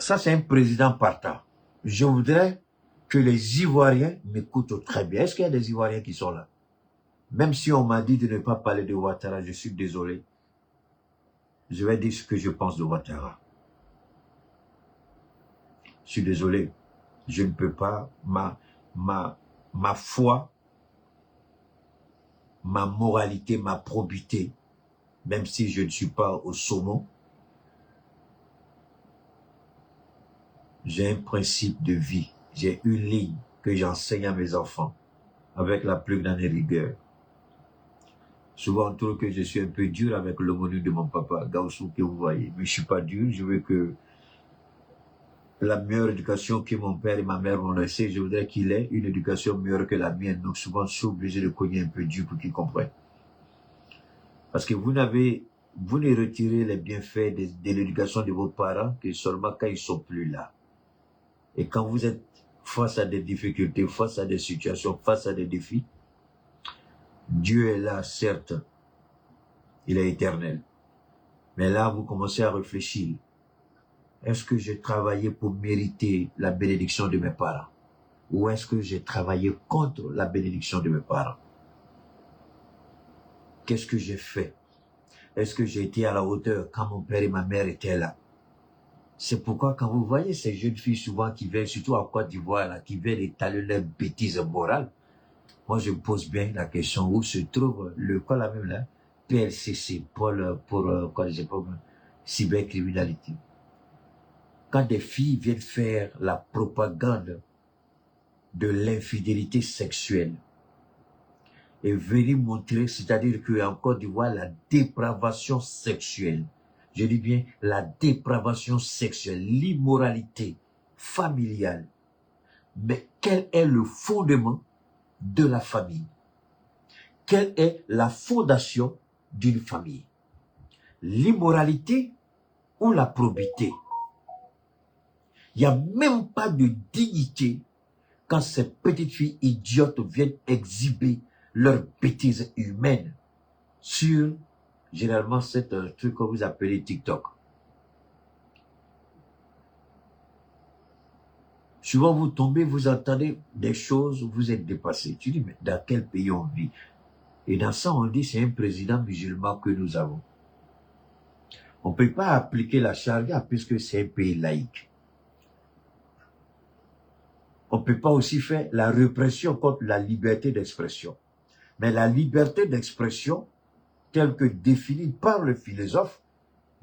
Ça, c'est un président partant. Je voudrais que les Ivoiriens m'écoutent très bien. Est-ce qu'il y a des Ivoiriens qui sont là? Même si on m'a dit de ne pas parler de Ouattara, je suis désolé. Je vais dire ce que je pense de Ouattara. Je suis désolé. Je ne peux pas. Ma foi, ma moralité, ma probité, même si je ne suis pas au sommet, j'ai un principe de vie. J'ai une ligne que j'enseigne à mes enfants avec la plus grande rigueur. Souvent, on trouve que je suis un peu dur avec l'aumônier de mon papa, Gaussou, que vous voyez. Mais je suis pas dur. Je veux que la meilleure éducation que mon père et ma mère m'ont laissée, je voudrais qu'il ait une éducation meilleure que la mienne. Donc souvent, je suis obligé de cogner un peu dur pour qu'il comprenne. Parce que vous ne retirez les bienfaits de l'éducation de vos parents que seulement quand ils sont plus là. Et quand vous êtes face à des difficultés, face à des situations, face à des défis, Dieu est là, certes, il est éternel. Mais là, vous commencez à réfléchir. Est-ce que j'ai travaillé pour mériter la bénédiction de mes parents? Ou est-ce que j'ai travaillé contre la bénédiction de mes parents? Qu'est-ce que j'ai fait? Est-ce que j'ai été à la hauteur quand mon père et ma mère étaient là? C'est pourquoi quand vous voyez ces jeunes filles souvent qui viennent, surtout en Côte d'Ivoire, là, qui viennent étaler leurs bêtises morales, moi je me pose bien la question où se trouve le quoi là même là, PLCC, pour quoi je sais pas, cybercriminalité. Quand des filles viennent faire la propagande de l'infidélité sexuelle et venir montrer, c'est-à-dire qu'en Côte d'Ivoire, la dépravation sexuelle, je dis bien la dépravation sexuelle, l'immoralité familiale. Mais quel est le fondement de la famille? Quelle est la fondation d'une famille? L'immoralité ou la probité? Il n'y a même pas de dignité quand ces petites filles idiotes viennent exhiber leurs bêtises humaines sur, généralement, c'est un truc que vous appelez TikTok. Souvent, vous tombez, vous entendez des choses, vous êtes dépassé. Tu dis, mais dans quel pays on vit? Et dans ça, on dit, c'est un président musulman que nous avons. On ne peut pas appliquer la charia puisque c'est un pays laïque. On ne peut pas aussi faire la répression contre la liberté d'expression. Mais la liberté d'expression, telle que définie par le philosophe,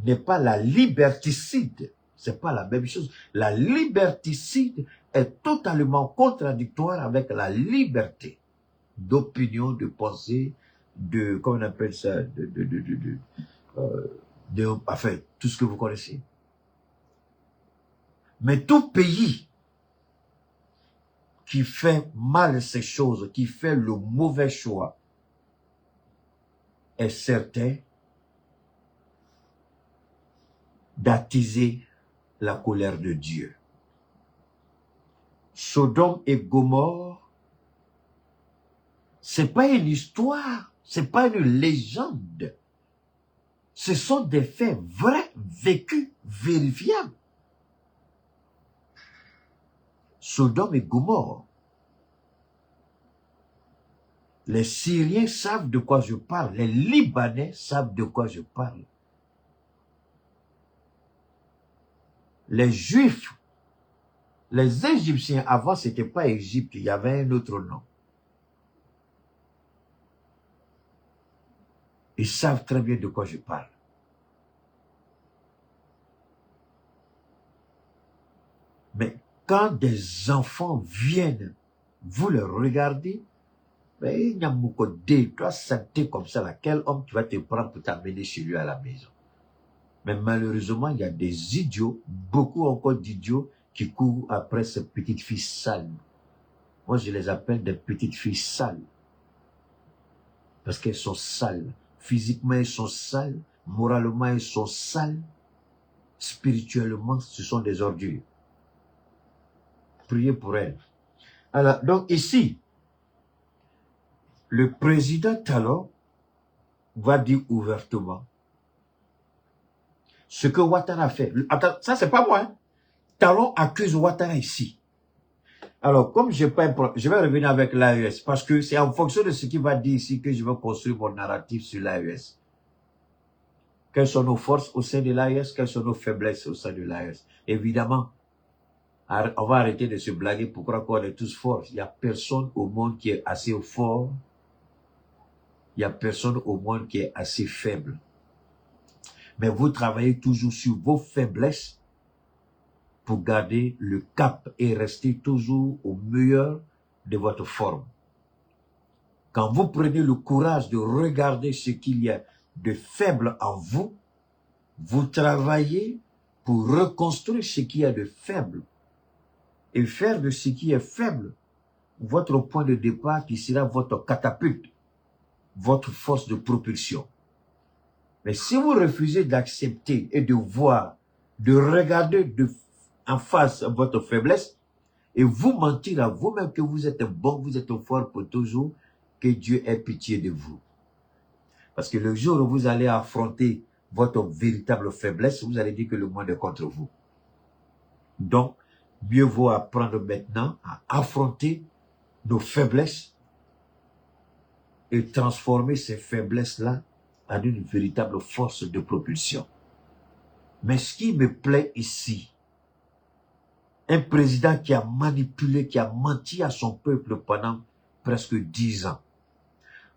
n'est pas la liberticide. C'est pas la même chose. La liberticide est totalement contradictoire avec la liberté d'opinion, de pensée, de, comment on appelle ça, enfin, tout ce que vous connaissez. Mais tout pays qui fait mal ces choses, qui fait le mauvais choix, est certain d'attiser la colère de Dieu. Sodome et Gomorrhe, c'est pas une histoire, c'est pas une légende. Ce sont des faits vrais, vécus, vérifiables. Sodome et Gomorrhe. Les Syriens savent de quoi je parle. Les Libanais savent de quoi je parle. Les Juifs, les Égyptiens, avant, c'était pas Égypte, il y avait un autre nom. Ils savent très bien de quoi je parle. Mais quand des enfants viennent, vous les regardez, mais toi, santé comme ça, là, quel homme tu vas te prendre pour t'amener chez lui à la maison? Mais malheureusement, il y a des idiots, beaucoup encore d'idiots, qui courent après ces petites filles sales. Moi, je les appelle des petites filles sales. Parce qu'elles sont sales. Physiquement, elles sont sales. Moralement, elles sont sales. Spirituellement, ce sont des ordures. Priez pour elles. Alors, donc ici, le président Talon va dire ouvertement ce que Ouattara a fait. Attends, ça c'est pas moi. Hein. Talon accuse Ouattara ici. Alors, comme je vais revenir avec l'AES, parce que c'est en fonction de ce qu'il va dire ici que je vais construire mon narratif sur l'AES. Quelles sont nos forces au sein de l'AES, quelles sont nos faiblesses au sein de l'AES. Évidemment, on va arrêter de se blaguer pour croire qu'on est tous forts. Il n'y a personne au monde qui est assez fort. Il n'y a personne au monde qui est assez faible. Mais vous travaillez toujours sur vos faiblesses pour garder le cap et rester toujours au meilleur de votre forme. Quand vous prenez le courage de regarder ce qu'il y a de faible en vous, vous travaillez pour reconstruire ce qu'il y a de faible et faire de ce qui est faible votre point de départ qui sera votre catapulte, votre force de propulsion. Mais si vous refusez d'accepter et de voir, de regarder en face votre faiblesse et vous mentir à vous-même que vous êtes bon, vous êtes fort pour toujours, que Dieu ait pitié de vous. Parce que le jour où vous allez affronter votre véritable faiblesse, vous allez dire que le monde est contre vous. Donc, mieux vaut apprendre maintenant à affronter nos faiblesses et transformer ces faiblesses-là en une véritable force de propulsion. Mais ce qui me plaît ici, un président qui a manipulé, qui a menti à son peuple pendant presque 10 ans,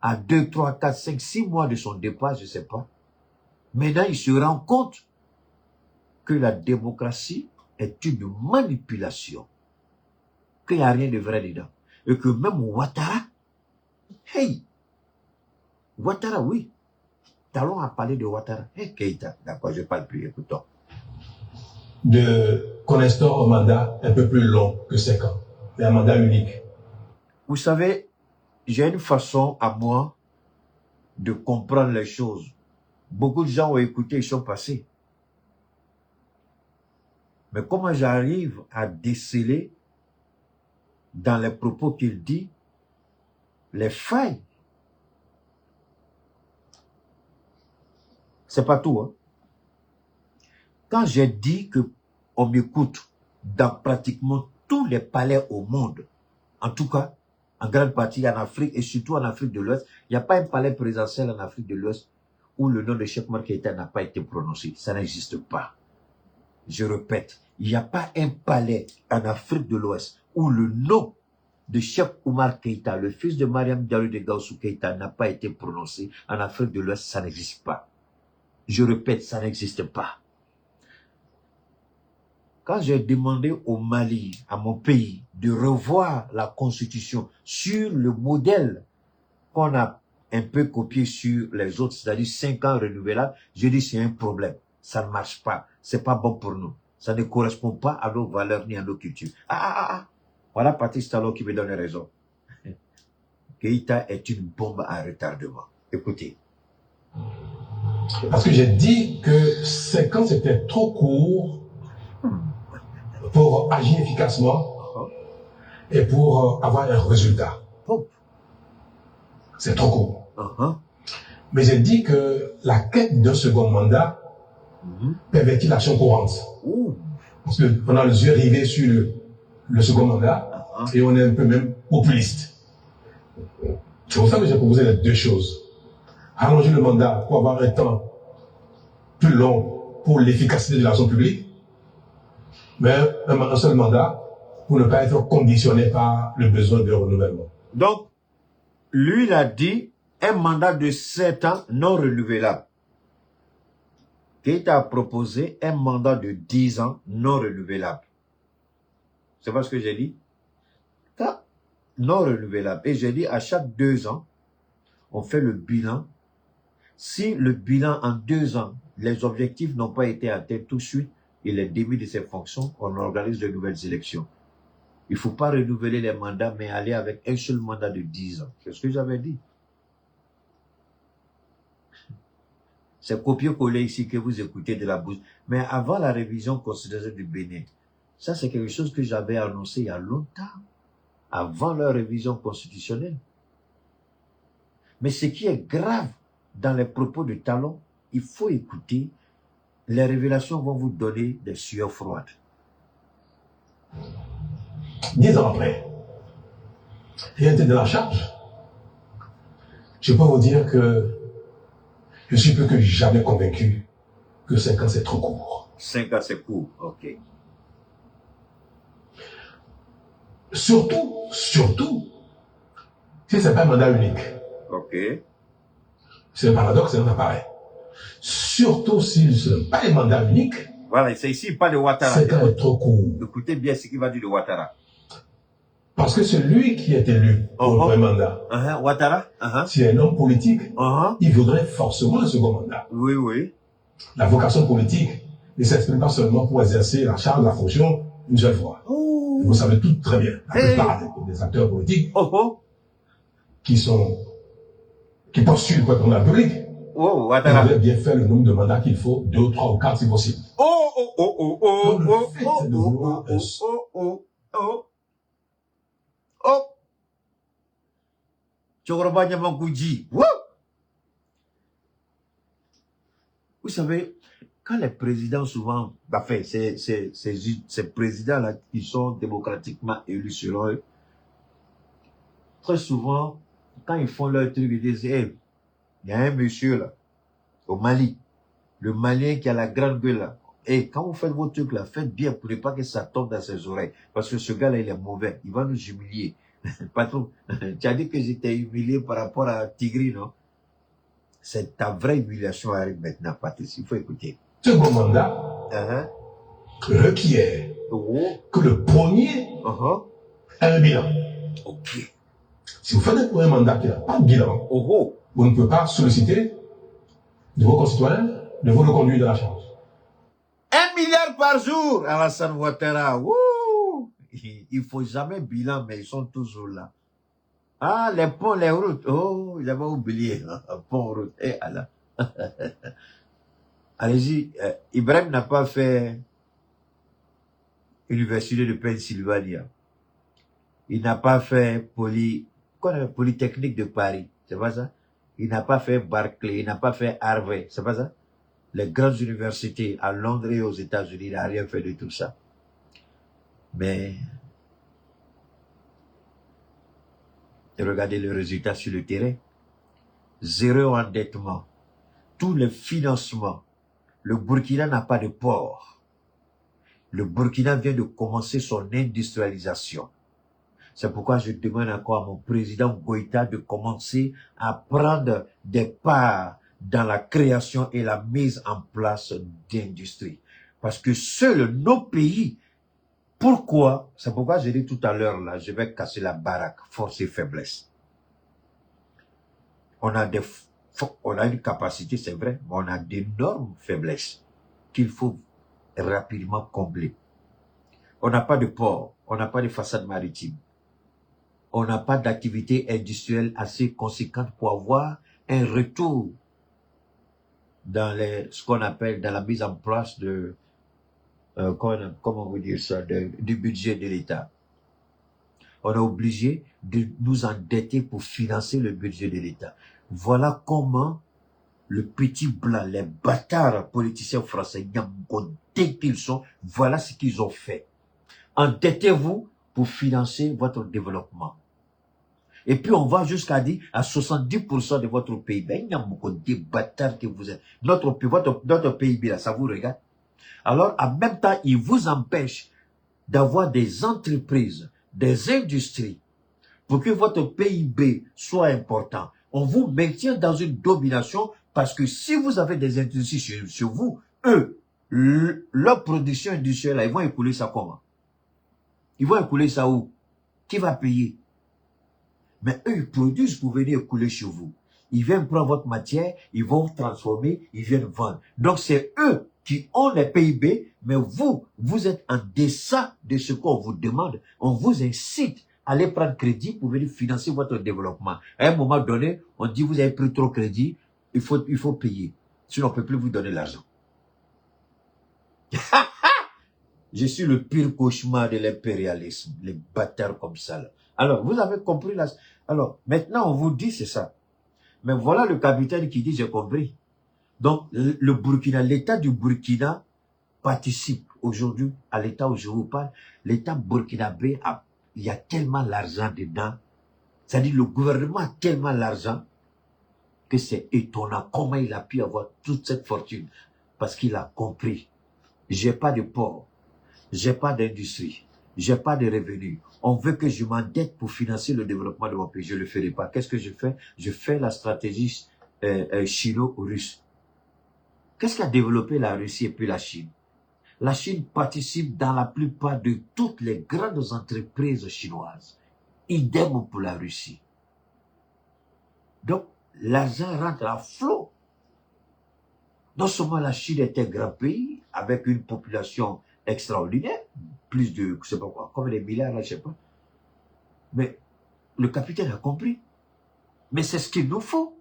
à 2, 3, 4, 5, 6 mois de son départ, je ne sais pas, maintenant il se rend compte que la démocratie est une manipulation, qu'il n'y a rien de vrai dedans. Et que même Ouattara, hey, Ouattara, oui, Talon a parlé de Ouattara. Hey, Keïta, d'accord, je ne parle plus, écoutons. Qu'on instaure un mandat un peu plus long que 5 ans, mais un mandat unique. Vous savez, j'ai une façon à moi de comprendre les choses. Beaucoup de gens ont écouté, ils sont passés. Mais comment j'arrive à déceler dans les propos qu'il dit les failles? C'est pas tout, hein. Quand j'ai dit que on m'écoute dans pratiquement tous les palais au monde, en tout cas, en grande partie en Afrique et surtout en Afrique de l'Ouest, il n'y a pas un palais présidentiel en Afrique de l'Ouest où le nom de Cheikh Oumar Keïta n'a pas été prononcé. Ça n'existe pas. Je répète, il n'y a pas un palais en Afrique de l'Ouest où le nom de Cheikh Oumar Keïta, le fils de Mariam Diallo de Gaussou Keïta, n'a pas été prononcé. En Afrique de l'Ouest, ça n'existe pas. Je répète, ça n'existe pas. Quand j'ai demandé au Mali, à mon pays, de revoir la constitution sur le modèle qu'on a un peu copié sur les autres, c'est-à-dire 5 ans renouvelables, j'ai dit c'est un problème. Ça ne marche pas. C'est pas bon pour nous. Ça ne correspond pas à nos valeurs ni à nos cultures. Voilà Patrice Talon qui me donne raison. Keïta est une bombe à retardement. Écoutez. Parce que j'ai dit que 5 ans c'était trop court pour agir efficacement et pour avoir un résultat. C'est trop court. Mais j'ai dit que la quête d'un second mandat pervertit l'action courante. Parce qu'on a les yeux rivés sur le second mandat et on est un peu même populiste. C'est pour ça que j'ai proposé les deux choses. Allonger le mandat pour avoir un temps plus long pour l'efficacité de l'action publique, mais un seul mandat pour ne pas être conditionné par le besoin de renouvellement. Donc, lui, il a dit un mandat de 7 ans non renouvelable. Keïta a proposé un mandat de 10 ans non renouvelable. C'est pas ce que j'ai dit? Non renouvelable. Et j'ai dit à chaque 2 ans, on fait le bilan. Si le bilan en 2 ans, les objectifs n'ont pas été atteints tout de suite, il est démis de ses fonctions, on organise de nouvelles élections. Il ne faut pas renouveler les mandats, mais aller avec un seul mandat de 10 ans. C'est ce que j'avais dit. C'est copier-coller ici que vous écoutez de la bouche. Mais avant la révision constitutionnelle du Bénin, ça c'est quelque chose que j'avais annoncé il y a longtemps, avant leur révision constitutionnelle. Mais ce qui est grave dans les propos de Talon, il faut écouter. Les révélations vont vous donner des sueurs froides. 10 ans après, il était de la charge. Je peux vous dire que je suis plus que jamais convaincu que 5 ans c'est trop court. 5 ans c'est court, ok. Surtout, si c'est pas un mandat unique. Ok. C'est un paradoxe, c'est un appareil. Surtout si ce n'est pas un mandat unique. Voilà, c'est ici, pas de Ouattara. 5 ans est trop court. Écoutez bien ce qu'il va dire de Ouattara. Parce que c'est lui qui est élu pour le premier mandat. Ouattara, si un homme politique, il voudrait forcément un second mandat. Oui, oui. La vocation politique ne s'exprime pas seulement pour exercer la charge, la fonction une seule fois. Vous savez tout très bien. La plupart des acteurs politiques qui postulent pour être dans la public, ils avaient bien fait le nombre de mandats qu'il faut, 2, 3 ou 4 si possible. Vous savez, quand les présidents souvent, enfin, ces présidents-là qui sont démocratiquement élus selon eux, très souvent, quand ils font leur truc, ils disent, hey, il y a un monsieur là, au Mali, le Malien qui a la grande gueule là. Et quand vous faites vos trucs là, faites bien pour ne pas que ça tombe dans ses oreilles. Parce que ce gars-là, il est mauvais. Il va nous humilier. Patron, tu as dit que j'étais humilié par rapport à Tigri, non? C'est ta vraie humiliation arrive maintenant, Patrice. Il faut écouter. Second mandat requiert que le premier ait un bilan. Ok. Si vous faites un premier mandat qui n'a pas de bilan, vous ne pouvez pas solliciter de vos concitoyens de vous reconduire de la charge. 1 milliard par jour, Alassane Ouattara. Wouh! Il ne faut jamais bilan, mais ils sont toujours là. Ah, les ponts, les routes. Oh, j'avais oublié. Pont, route. Eh, Allah. Allez-y. Ibrahim n'a pas fait Université de Pennsylvanie. Il n'a pas fait Polytechnique de Paris. C'est pas ça? Il n'a pas fait Berkeley. Il n'a pas fait Harvard. C'est pas ça? Les grandes universités à Londres et aux États-Unis, il n'a rien fait de tout ça. Mais regardez le résultat sur le terrain. 0 endettement. Tous les financements. Le Burkina n'a pas de port. Le Burkina vient de commencer son industrialisation. C'est pourquoi je demande encore à mon président Goïta de commencer à prendre des parts dans la création et la mise en place d'industries. Parce que seuls nos pays, pourquoi? C'est pourquoi j'ai dit tout à l'heure, là, je vais casser la baraque, force et faiblesse. On a une capacité, c'est vrai, mais on a d'énormes faiblesses qu'il faut rapidement combler. On n'a pas de port, on n'a pas de façade maritime. On n'a pas d'activité industrielle assez conséquente pour avoir un retour dans ce qu'on appelle dans la mise en place de, comment vous dire ça, du budget de l'État. On est obligé de nous endetter pour financer le budget de l'État. Voilà comment le petit blanc, les bâtards politiciens français, dès qu'ils sont, voilà ce qu'ils ont fait. Endettez-vous pour financer votre développement. Et puis on va jusqu'à dire à 70% de votre PIB. Il y a beaucoup de bâtards que vous êtes. Notre PIB, là, ça vous regarde. Alors, en même temps, il vous empêche d'avoir des entreprises, des industries, pour que votre PIB soit important. On vous maintient dans une domination parce que si vous avez des industries chez vous, eux, leur production industrielle, là, ils vont écouler ça comment? Ils vont écouler ça où? Qui va payer? Mais eux, ils produisent pour venir écouler chez vous. Ils viennent prendre votre matière, ils vont transformer, ils viennent vendre. Donc, c'est eux qui ont les PIB, mais vous êtes en deçà de ce qu'on vous demande. On vous incite à aller prendre crédit pour venir financer votre développement. À un moment donné, on dit, vous avez pris trop crédit, il faut payer. Sinon, on ne peut plus vous donner l'argent. Je suis le pire cauchemar de l'impérialisme, les bâtards comme ça, là. Alors, vous avez compris là. Alors, maintenant, on vous dit c'est ça. Mais voilà le capitaine qui dit, j'ai compris. Donc, le Burkina, l'État du Burkina participe aujourd'hui à l'État où je vous parle. L'État burkinabé a il y a tellement d'argent dedans. C'est-à-dire le gouvernement a tellement d'argent que c'est étonnant comment il a pu avoir toute cette fortune. Parce qu'il a compris. J'ai pas de port, j'ai pas d'industrie, j'ai pas de revenus. On veut que je m'endette pour financer le développement de mon pays. Je le ferai pas. Qu'est-ce que je fais? Je fais la stratégie chino-russe. Qu'est-ce qu'a développé la Russie et puis la Chine? La Chine participe dans la plupart de toutes les grandes entreprises chinoises. Idem pour la Russie. Donc, l'argent rentre à flot. Non seulement la Chine est un grand pays, avec une population extraordinaire, plus de, je sais pas quoi, combien de milliards, là, je sais pas. Mais le capitaine a compris. Mais c'est ce qu'il nous faut.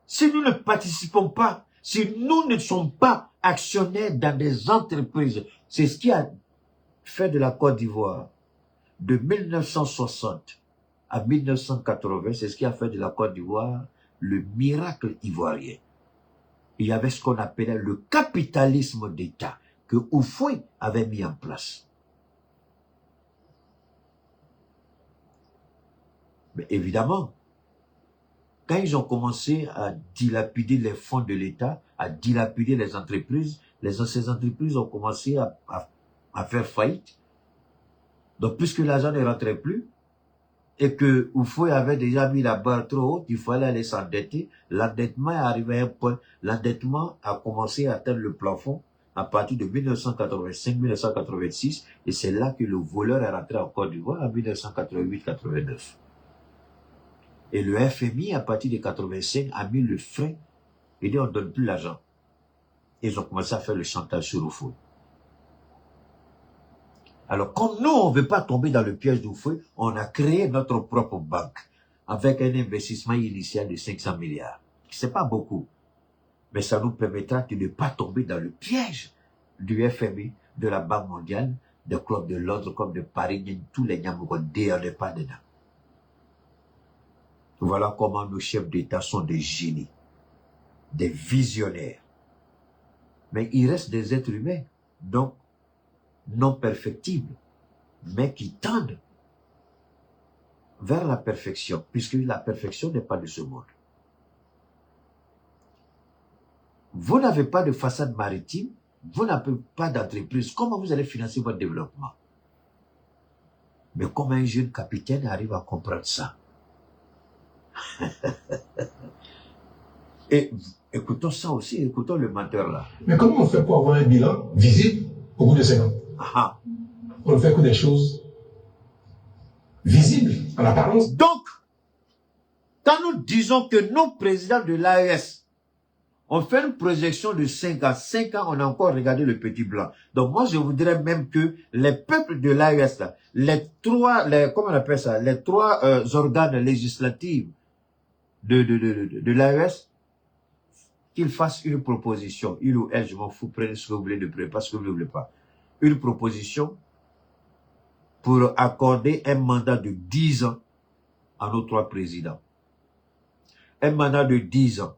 Si nous ne participons pas, si nous ne sommes pas actionnaires dans des entreprises, c'est ce qui a fait de la Côte d'Ivoire de 1960 à 1980, c'est ce qui a fait de la Côte d'Ivoire le miracle ivoirien. Il y avait ce qu'on appelait le capitalisme d'État que Houphouët avait mis en place. Mais évidemment, quand ils ont commencé à dilapider les fonds de l'État, à dilapider les entreprises, ces entreprises ont commencé à faire faillite. Donc, puisque l'argent ne rentrait plus, et que Houphouët avait déjà mis la barre trop haute, il fallait aller s'endetter. L'endettement est arrivé à un point. L'endettement a commencé à atteindre le plafond à partir de 1985-1986, et c'est là que le voleur est rentré en Côte d'Ivoire en 1988-89. Et le FMI, à partir de 85, a mis le frein et dit on ne donne plus l'argent. Ils ont commencé à faire le chantage sur Houphouët. Alors, comme nous, on ne veut pas tomber dans le piège d'Houphouët, on a créé notre propre banque avec un investissement initial de 500 milliards. C'est pas beaucoup, mais ça nous permettra de ne pas tomber dans le piège du FMI, de la Banque mondiale, des clubs de Londres comme de Paris, tous les Nyamukondé, on n'est pas dedans. Voilà comment nos chefs d'État sont des génies, des visionnaires. Mais ils restent des êtres humains, donc non perfectibles, mais qui tendent vers la perfection, puisque la perfection n'est pas de ce monde. Vous n'avez pas de façade maritime, vous n'avez pas d'entreprise. Comment vous allez financer votre développement? Mais comment un jeune capitaine arrive à comprendre ça? Et écoutons ça aussi, écoutons le menteur là. Mais comment on fait pour avoir un bilan visible au bout de 5 ans? On ne fait que des choses visibles en apparence. Donc, quand nous disons que nos présidents de l'AES ont fait une projection de 5 ans, 5 ans, on a encore regardé le petit blanc. Donc moi, je voudrais même que les peuples de l'AES, comment on appelle ça, les trois organes législatifs de l'AES, qu'ils fassent une proposition, il ou elle, je m'en fous, prenez ce que vous voulez de près, parce que vous ne voulez pas. Une proposition pour accorder un mandat de 10 ans à nos trois présidents. Un mandat de 10 ans,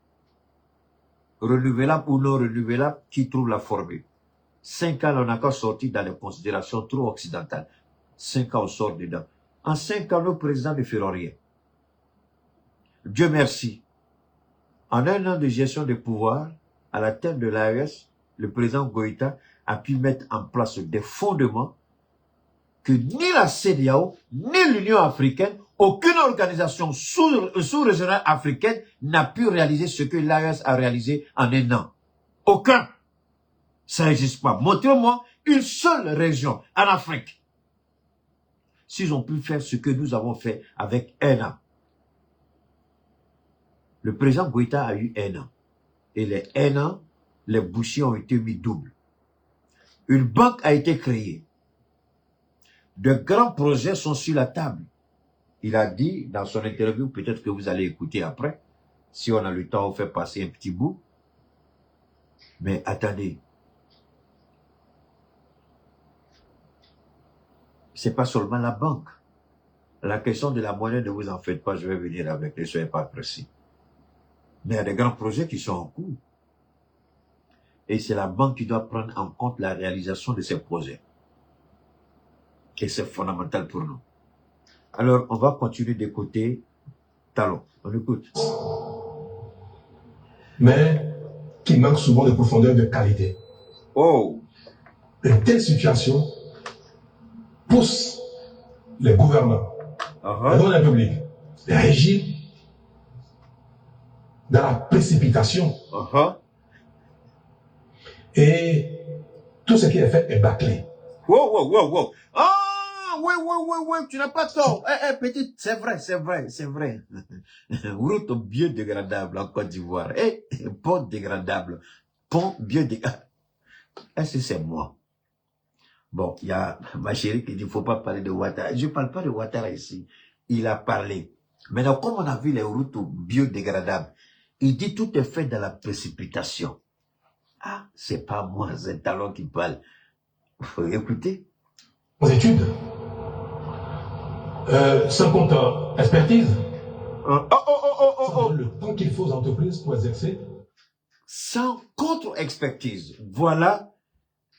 renouvelable ou non renouvelable, qui trouve la formule. 5 ans, on n'a qu'à sortir dans les considérations trop occidentales. 5 ans, on sort dedans. En 5 ans, nos présidents ne feront rien. Dieu merci. En un an de gestion de pouvoir, à la tête de l'AES, le président Goïta a pu mettre en place des fondements que ni la CEDEAO, ni l'Union africaine, aucune organisation sous-régionale africaine n'a pu réaliser ce que l'AES a réalisé en un an. Aucun. Ça n'existe pas. Montrez-moi une seule région en Afrique. S'ils ont pu faire ce que nous avons fait avec un an. Le président Goïta a eu un an. Et les un an, les bouchées ont été mis double. Une banque a été créée. De grands projets sont sur la table. Il a dit dans son interview, peut-être que vous allez écouter après, si on a le temps, on fait passer un petit bout. Mais attendez. C'est pas seulement la banque. La question de la monnaie, ne vous en faites pas, je vais venir avec, ne soyez pas pressés. Mais il y a des grands projets qui sont en cours. Et c'est la banque qui doit prendre en compte la réalisation de ces projets. Et c'est fondamental pour nous. Alors, on va continuer d'écouter Talon. On écoute. Mais qui manque souvent de profondeur, de qualité. Oh! Une telle situation pousse les gouvernants, les dans la République, les régimes, dans la précipitation. Et tout ce qui est fait est bâclé. Wow. Ah, ouais, tu n'as pas tort. Petit, c'est vrai. Route biodégradable en Côte d'Ivoire. Pont dégradable. Pont biodégradable. Est-ce que c'est moi? Bon, il y a ma chérie qui dit, il ne faut pas parler de Ouattara. Je ne parle pas de Ouattara ici. Il a parlé. Maintenant, comme on a vu les routes biodégradables, il dit tout est fait dans la précipitation. Ah, c'est pas moi, c'est Talon qui parle. Il faut écouter. Aux études, sans compte expertise, le temps qu'il faut aux entreprises pour exercer. Sans contre-expertise. Voilà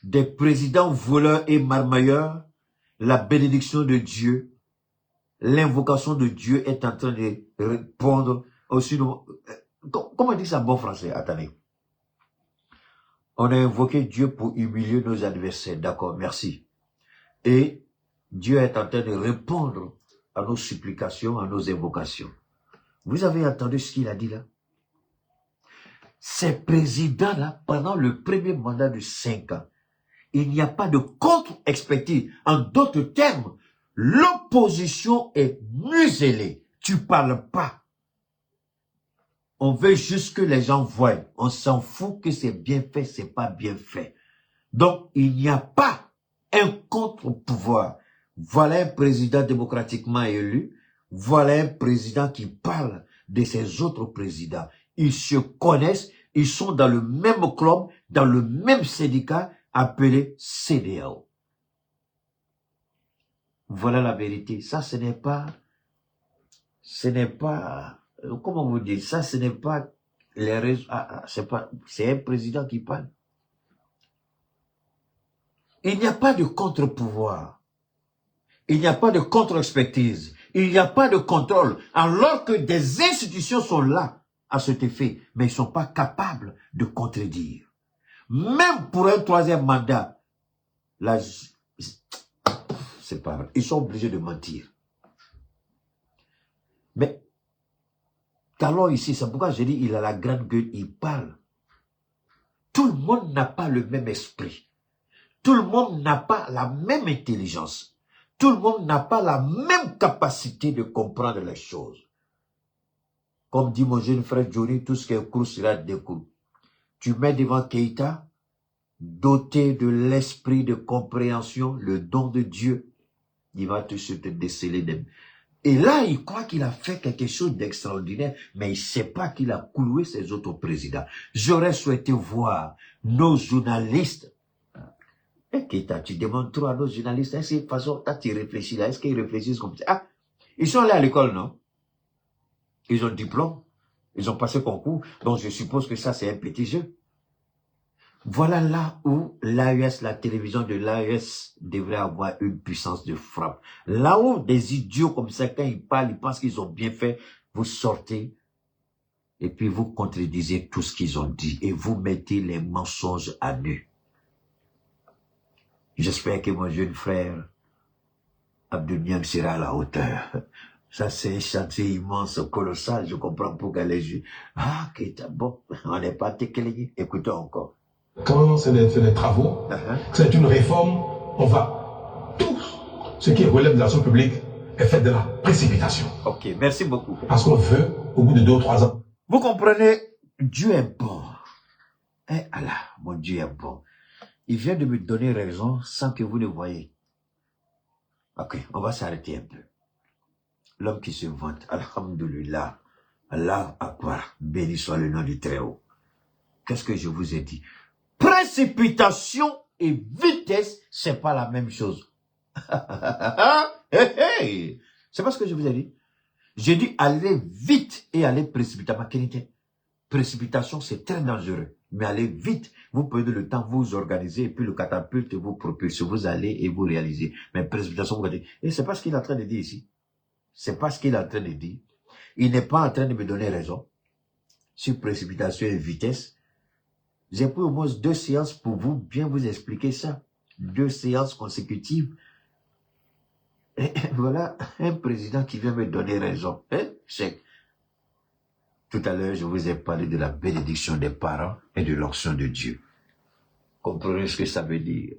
des présidents voleurs et marmailleurs, la bénédiction de Dieu, l'invocation de Dieu est en train de répondre aussi. Comment on dit ça en bon français? Attendez. On a invoqué Dieu pour humilier nos adversaires. D'accord, merci. Et Dieu est en train de répondre à nos supplications, à nos invocations. Vous avez entendu ce qu'il a dit là? Ces présidents-là, pendant le premier mandat de 5 ans, il n'y a pas de contre-expertise. En d'autres termes, l'opposition est muselée. Tu parles pas. On veut juste que les gens voient. On s'en fout que c'est bien fait, c'est pas bien fait. Donc, il n'y a pas un contre-pouvoir. Voilà un président démocratiquement élu. Voilà un président qui parle de ses autres présidents. Ils se connaissent, ils sont dans le même club, dans le même syndicat, appelé CEDEAO. Voilà la vérité. Ça, ce n'est pas, comment vous dire, ça, ce n'est pas les raisons, c'est un président qui parle. Il n'y a pas de contre-pouvoir. Il n'y a pas de contre-expertise. Il n'y a pas de contrôle. Alors que des institutions sont là à cet effet, mais ils ne sont pas capables de contredire. Même pour un troisième mandat, là, c'est pas vrai. Ils sont obligés de mentir. Mais, Talon ici, c'est pourquoi j'ai dit, il a la grande gueule, il parle. Tout le monde n'a pas le même esprit. Tout le monde n'a pas la même intelligence. Tout le monde n'a pas la même capacité de comprendre les choses. Comme dit mon jeune frère Johnny, tout ce qui est court sera découvert. Tu mets devant Keïta, doté de l'esprit de compréhension, le don de Dieu, il va tout se te déceler d'elle. Et là, il croit qu'il a fait quelque chose d'extraordinaire, mais il ne sait pas qu'il a cloué ses autres présidents. J'aurais souhaité voir nos journalistes. Et Keïta, tu demandes trop à nos journalistes, est-ce que de toute façon, quand tu réfléchis là, est-ce qu'ils réfléchissent comme ça? Ah, ils sont allés à l'école, non? Ils ont le diplôme, ils ont passé concours, donc je suppose que ça, c'est un petit jeu. Voilà là où l'AES, la télévision de l'AES, devrait avoir une puissance de frappe. Là où des idiots comme ça, quand ils parlent, ils pensent qu'ils ont bien fait, vous sortez et puis vous contredisez tout ce qu'ils ont dit et vous mettez les mensonges à nu. J'espère que mon jeune frère Abdou Niang sera à la hauteur. Ça, c'est un chantier immense, colossal. Je comprends pourquoi les yeux. Ah, bon, on n'est pas téclégué. Écoutons encore. Quand c'est des travaux, c'est une réforme, on va, tout ce qui relève de l'action publique est fait de la précipitation. Ok, merci beaucoup. Parce qu'on veut, au bout de 2 ou 3 ans. Vous comprenez, Dieu est bon. Eh Allah, mon Dieu est bon. Il vient de me donner raison sans que vous ne voyez. Ok, on va s'arrêter un peu. L'homme qui se vante, alhamdulillah, Allah Akbar, béni soit le nom du Très-Haut. Qu'est-ce que je vous ai dit? Précipitation et vitesse, c'est pas la même chose. C'est pas ce que je vous ai dit. J'ai dit aller vite et aller précipitamment. Précipitation, c'est très dangereux. Mais allez vite. Vous prenez le temps, vous organisez, et puis le catapulte vous propulse. Vous allez et vous réalisez. Mais précipitation, vous dites, et c'est pas ce qu'il est en train de dire ici. C'est pas ce qu'il est en train de dire. Il n'est pas en train de me donner raison. Sur précipitation et vitesse. J'ai pris au moins 2 séances pour vous bien vous expliquer ça. 2 séances consécutives. Et voilà un président qui vient me donner raison. C'est tout à l'heure, je vous ai parlé de la bénédiction des parents et de l'onction de Dieu. Comprenez ce que ça veut dire.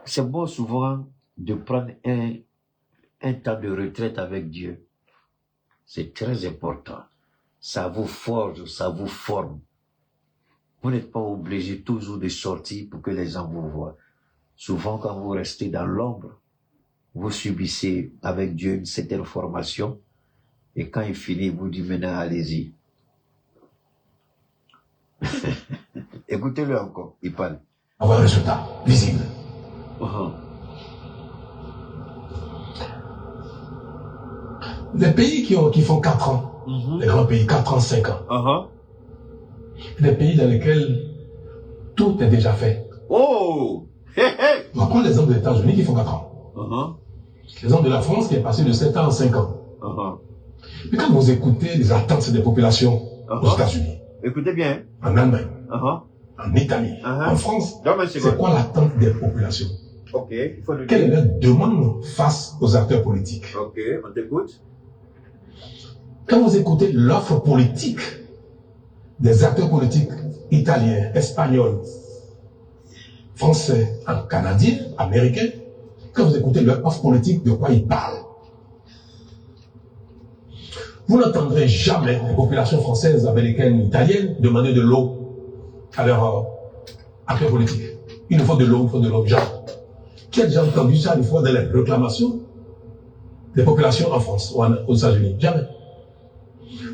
C'est bon souvent de prendre un temps de retraite avec Dieu. C'est très important. Ça vous forge, ça vous forme. Vous n'êtes pas obligé toujours de sortir pour que les gens vous voient. Souvent, quand vous restez dans l'ombre, vous subissez avec Dieu une certaine formation. Et quand il finit, il vous dit maintenant, allez-y. Écoutez-le encore, il parle. Avoir un résultat visible. Les pays qui font 4 ans, les grands pays, 4 ans, 5 ans. Des pays dans lesquels tout est déjà fait. Oh! On va prendre l'exemple des États-Unis qui font 4 ans. L'exemple de la France qui est passé de 7 ans à 5 ans. Mais quand vous écoutez les attentes des populations aux États-Unis, écoutez bien, en Allemagne, en Italie, en France, c'est quoi l'attente des populations? Il faut Quelle est leur demande face aux acteurs politiques? On t'écoute. Quand vous écoutez l'offre politique des acteurs politiques italiens, espagnols, français, canadiens, américains, quand vous écoutez leur offre politique, de quoi ils parlent? Vous n'entendrez jamais les populations françaises, américaines, italiennes demander de l'eau à leurs acteurs politiques. Il nous faut de l'eau, il faut de l'eau. Genre, qui a déjà entendu ça une fois dans les réclamations des populations en France ou aux États-Unis? Jamais.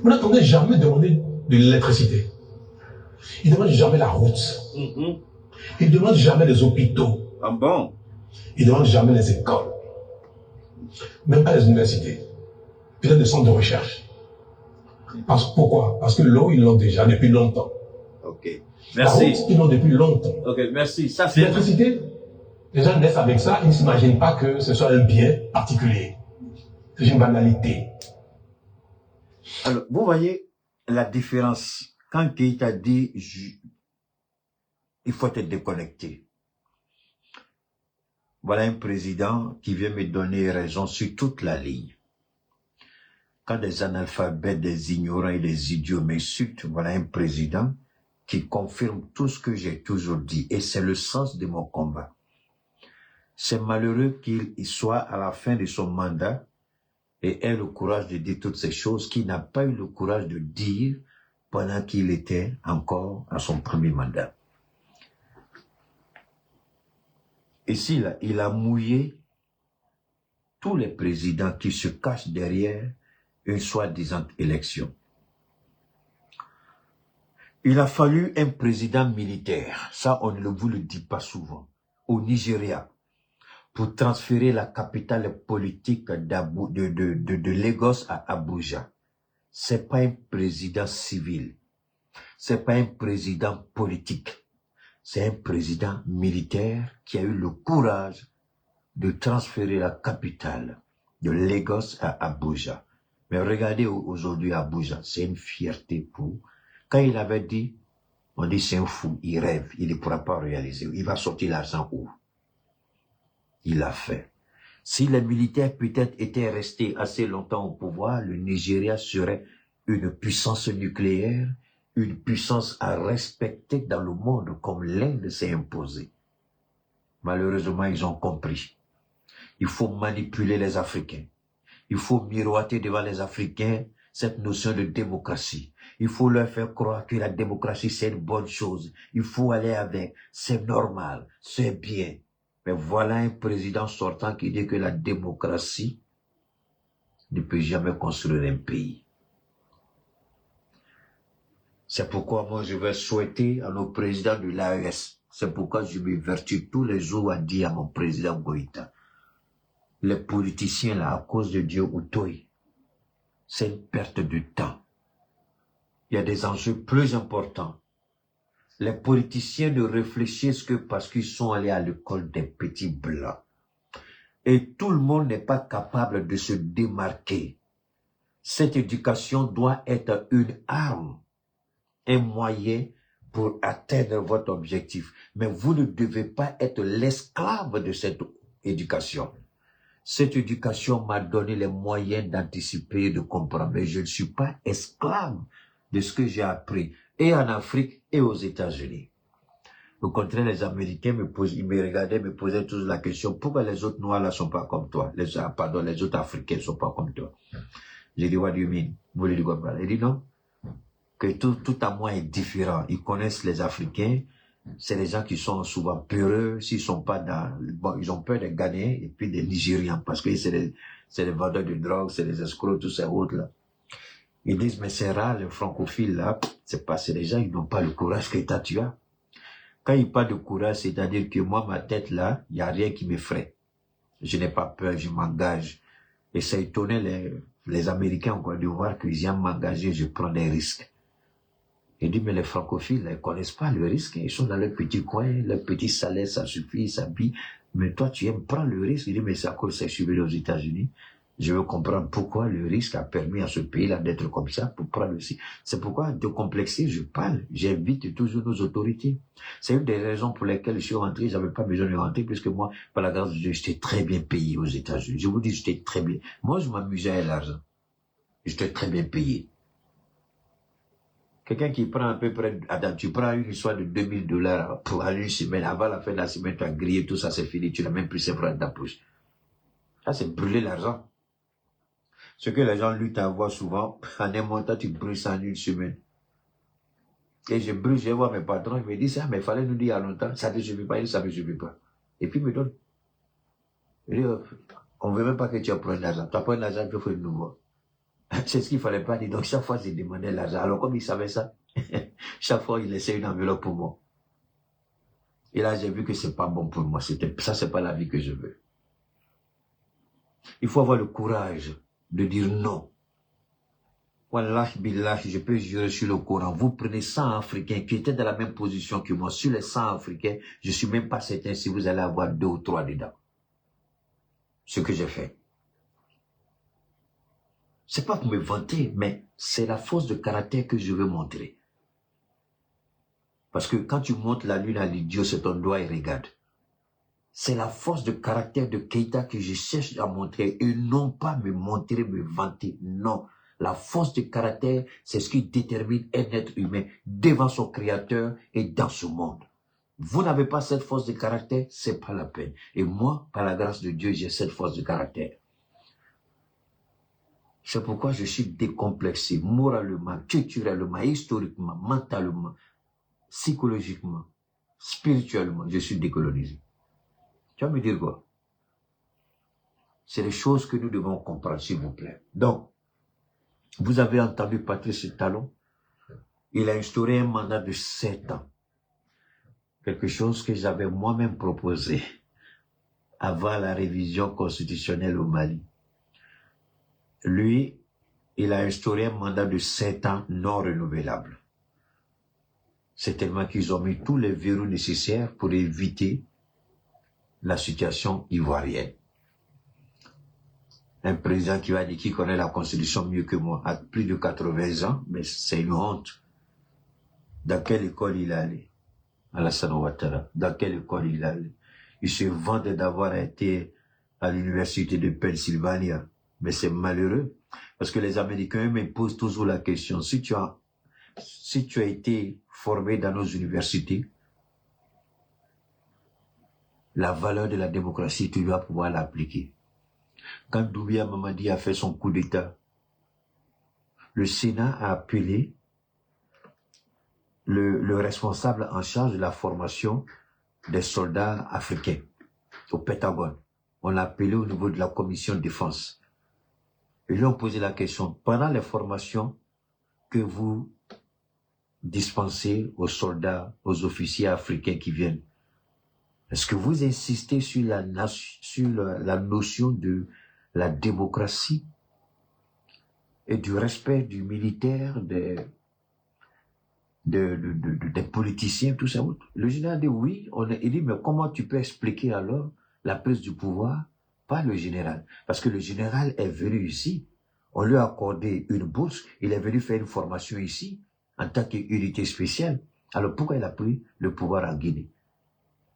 Vous n'entendez jamais demander de l'électricité. Ils ne demandent jamais la route. Ils ne demandent jamais les hôpitaux. Ils ne demandent jamais les écoles. Même pas les universités. Peut-être des centres de recherche. Pourquoi? Parce que l'eau, ils l'ont déjà depuis longtemps. Merci. La route, ils l'ont depuis longtemps. Merci. Ça, c'est... L'électricité, les gens naissent avec ça, ils ne s'imaginent pas que ce soit un bien particulier. C'est une banalité. Alors, vous voyez la différence. Quand Keïta dit, il faut être déconnecté. Voilà un président qui vient me donner raison sur toute la ligne. Quand des analphabètes, des ignorants et des idiots m'insultent, voilà un président qui confirme tout ce que j'ai toujours dit. Et c'est le sens de mon combat. C'est malheureux qu'il soit à la fin de son mandat et ait le courage de dire toutes ces choses qu'il n'a pas eu le courage de dire pendant qu'il était encore à son premier mandat. Ici, là, il a mouillé tous les présidents qui se cachent derrière une soi-disant élection. Il a fallu un président militaire, ça on ne vous le dit pas souvent, au Nigeria, pour transférer la capitale politique de Lagos à Abuja. C'est pas un président civil, c'est pas un président politique, c'est un président militaire qui a eu le courage de transférer la capitale de Lagos à Abuja. Mais regardez aujourd'hui Abuja, c'est une fierté pour... Quand il avait dit, on dit c'est un fou, il rêve, il ne pourra pas réaliser. Il va sortir l'argent où? Il l'a fait. Si les militaires peut-être étaient restés assez longtemps au pouvoir, le Nigeria serait une puissance nucléaire, une puissance à respecter dans le monde comme l'Inde s'est imposée. Malheureusement, ils ont compris. Il faut manipuler les Africains. Il faut miroiter devant les Africains cette notion de démocratie. Il faut leur faire croire que la démocratie, c'est une bonne chose. Il faut aller avec. C'est normal. C'est bien. Mais voilà un président sortant qui dit que la démocratie ne peut jamais construire un pays. C'est pourquoi moi, je vais souhaiter à nos présidents de l'AES. C'est pourquoi je m'évertue tous les jours à dire à mon président Goïta. Les politiciens, là, à cause de Dieu Outoy, c'est une perte de temps. Il y a des enjeux plus importants Les politiciens ne réfléchissent que parce qu'ils sont allés à l'école des petits blancs. Et tout le monde n'est pas capable de se démarquer. Cette éducation doit être une arme, un moyen pour atteindre votre objectif. Mais vous ne devez pas être l'esclave de cette éducation. Cette éducation m'a donné les moyens d'anticiper et de comprendre. Mais je ne suis pas esclave de ce que j'ai appris, et en Afrique et aux États-Unis. Au contraire, les Américains ils me regardaient, me posaient toujours la question, pourquoi les autres Noirs là sont pas comme toi? Les autres Africains sont pas comme toi. J'ai dit, what do you mean? Vous voulez dire quoi? Il dit non, que tout à moi est différent. Ils connaissent les Africains, c'est les gens qui sont souvent peureux, s'ils sont pas bon, ils ont peur des Ghanéens et puis des Nigérians, parce que c'est les vendeurs de drogue, c'est les escrocs, tous ces autres là. Ils disent, mais c'est rare, les francophiles là, c'est les gens, ils n'ont pas le courage que toi tu as. Quand il parle de courage, c'est-à-dire que moi, ma tête là, il n'y a rien qui m'effraie. Je n'ai pas peur, je m'engage. Et ça étonnait les Américains en Côte d'Ivoire qu'ils aiment m'engager, je prends des risques. Il dit, mais les francophiles, ils ne connaissent pas le risque. Ils sont dans leur petit coin, leur petit salaire, ça suffit, ça s'habillent. Mais toi, tu aimes prendre le risque. Il dit, mais c'est à cause que je suis venu aux États-Unis. Je veux comprendre pourquoi le risque a permis à ce pays-là d'être comme ça, pour prendre le risque. C'est pourquoi, de complexer, je parle. J'invite toujours nos autorités. C'est une des raisons pour lesquelles je suis rentré. J'avais pas besoin de rentrer, puisque moi, par la grâce de Dieu, j'étais très bien payé aux États-Unis. Je vous dis, j'étais très bien. Moi, je m'amusais à l'argent. J'étais très bien payé. Quelqu'un qui prend à peu près, attends, tu prends une histoire de $2000 pour aller une semaine, avant la fin de la semaine, tu as grillé, tout ça, c'est fini, tu n'as même plus ces francs dans ta poche. Ça, c'est brûler l'argent. Ce que les gens luttent à voir souvent, en un montant, tu brûles ça en une semaine. Et je brûle, je vois mes patrons, ils me disent, ah, mais il fallait nous dire il y a longtemps, ça ne suffit pas, ça ne suffit pas. Et puis, ils me donnent. On ne veut même pas que tu apprennes l'argent. Tu apprends l'argent, tu fais de nouveau. C'est ce qu'il ne fallait pas dire. Donc, chaque fois, j'ai demandé l'argent. Alors, comme ils savaient ça, chaque fois, ils laissaient une enveloppe pour moi. Et là, j'ai vu que c'est pas bon pour moi. Ça, c'est pas la vie que je veux. Il faut avoir le courage de dire non. Wallah, billah, je peux jurer sur le Coran. Vous prenez 100 Africains qui étaient dans la même position que moi. Sur les 100 Africains, je suis même pas certain si vous allez avoir 2 ou 3 dedans. Ce que j'ai fait. C'est pas pour me vanter, mais c'est la force de caractère que je veux montrer. Parce que quand tu montes la lune à l'idiot, c'est ton doigt et regarde. C'est la force de caractère de Keïta que je cherche à montrer et non pas me montrer, me vanter. Non. La force de caractère, c'est ce qui détermine un être humain devant son créateur et dans ce monde. Vous n'avez pas cette force de caractère, c'est pas la peine. Et moi, par la grâce de Dieu, j'ai cette force de caractère. C'est pourquoi je suis décomplexé, moralement, culturellement, historiquement, mentalement, psychologiquement, spirituellement, je suis décolonisé. Tu vas me dire quoi? C'est les choses que nous devons comprendre, s'il vous plaît. Donc, vous avez entendu Patrice Talon, il a instauré un mandat de 7 ans. Quelque chose que j'avais moi-même proposé avant la révision constitutionnelle au Mali. Lui, il a instauré un mandat de 7 ans non renouvelable. C'est tellement qu'ils ont mis tous les verrous nécessaires pour éviter la situation ivoirienne. Un président qui va dire qu'il connaît la Constitution mieux que moi, à plus de 80 ans, mais c'est une honte. Dans quelle école il est allé? Alassane Ouattara. Dans quelle école il est allé? Il se vante d'avoir été à l'université de Pennsylvania. Mais c'est malheureux, parce que les Américains me posent toujours la question, si tu as été formé dans nos universités, la valeur de la démocratie, tu dois pouvoir l'appliquer. Quand Doumbouya Mamadi a fait son coup d'État, le Sénat a appelé le responsable en charge de la formation des soldats africains au Pentagone. On l'a appelé au niveau de la commission de défense. Ils lui ont posé la question, pendant les formations que vous dispensez aux soldats, aux officiers africains qui viennent, est-ce que vous insistez sur la notion de la démocratie et du respect du militaire, des politiciens, tout ça. Le général dit oui, il dit mais comment tu peux expliquer alors la prise du pouvoir par le général? Parce que le général est venu ici, on lui a accordé une bourse, il est venu faire une formation ici en tant qu'unité spéciale. Alors pourquoi il a pris le pouvoir en Guinée?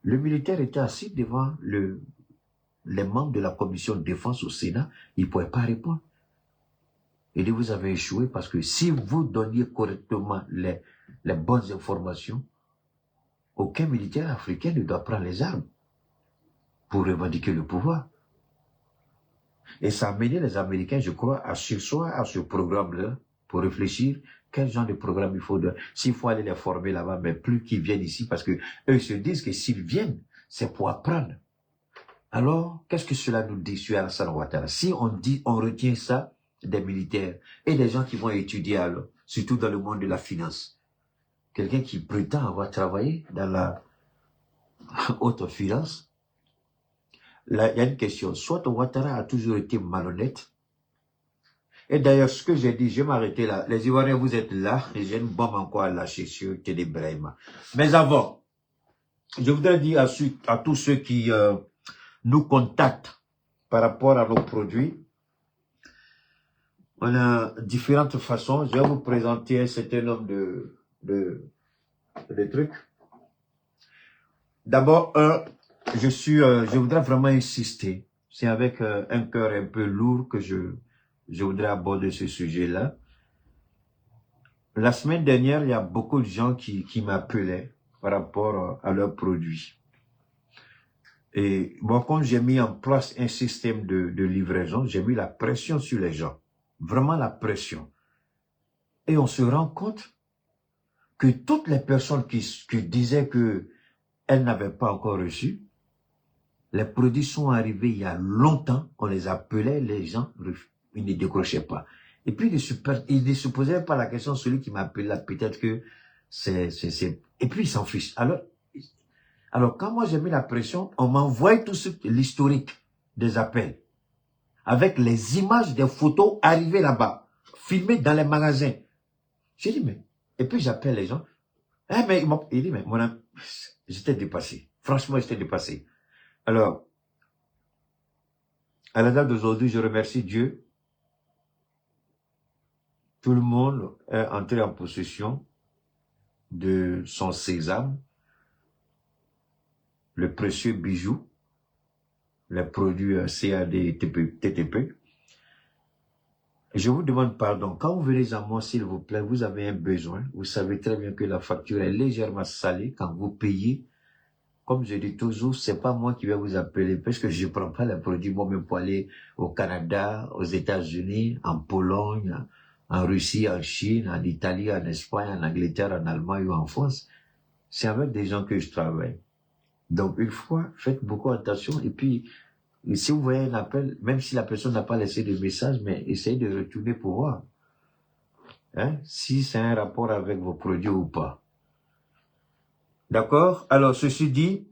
Le militaire était assis devant les membres de la commission de défense au Sénat, il ne pouvait pas répondre. Il dit, vous avez échoué parce que si vous donniez correctement les bonnes informations, aucun militaire africain ne doit prendre les armes pour revendiquer le pouvoir. Et ça a amené les Américains, je crois, à sursoir à ce programme-là pour réfléchir quel genre de programme il faut. S'il faut aller les former là-bas, mais plus qu'ils viennent ici, parce que eux se disent que s'ils viennent, c'est pour apprendre. Alors, qu'est-ce que cela nous dit sur Alassane Ouattara? Si on retient ça des militaires et des gens qui vont étudier alors, surtout dans le monde de la finance, quelqu'un qui prétend avoir travaillé dans la haute finance, là, il y a une question. Soit Ouattara a toujours été malhonnête. Et d'ailleurs, ce que j'ai dit, je vais m'arrêter là. Les Ivoiriens, vous êtes là, et j'ai une bombe encore à lâcher sur Télé Brahima. Mais avant, je voudrais dire à tous ceux qui nous contactent par rapport à nos produits, on a différentes façons. Je vais vous présenter un certain nombre de trucs. D'abord, je voudrais vraiment insister. C'est avec un cœur un peu lourd que je voudrais aborder ce sujet-là. La semaine dernière, il y a beaucoup de gens qui m'appelaient par rapport à leurs produits. Et bon, quand j'ai mis en place un système de livraison, j'ai mis la pression sur les gens. Vraiment la pression. Et on se rend compte que toutes les personnes qui disaient qu'elles n'avaient pas encore reçu, les produits sont arrivés il y a longtemps, on les appelait, les gens, ils ne décrochaient pas. Et puis, ils ne se posaient pas la question, celui qui m'appelait là, peut-être que c'est... Et puis, ils s'en fichent. Alors, quand moi j'ai mis la pression, on m'envoie tout l'historique des appels, avec les images des photos arrivées là-bas, filmées dans les magasins. J'ai dit, mais... Et puis, j'appelle les gens. Mais il dit, mais mon ami, j'étais dépassé. Franchement, j'étais dépassé. Alors, à la date d'aujourd'hui, je remercie Dieu. Tout le monde est entré en possession de son sésame, le précieux bijou, les produits CAD et TTP. Je vous demande pardon. Quand vous venez à moi, s'il vous plaît, vous avez un besoin. Vous savez très bien que la facture est légèrement salée quand vous payez. Comme je dis toujours, c'est pas moi qui vais vous appeler parce que je prends pas les produits moi-même pour aller au Canada, aux États-Unis, en Pologne, en Russie, en Chine, en Italie, en Espagne, en Angleterre, en Allemagne ou en France. C'est avec des gens que je travaille. Donc, une fois, faites beaucoup attention. Et puis, si vous voyez un appel, même si la personne n'a pas laissé de message, mais essayez de retourner pour voir. Si c'est un rapport avec vos produits ou pas. D'accord? Alors, ceci dit,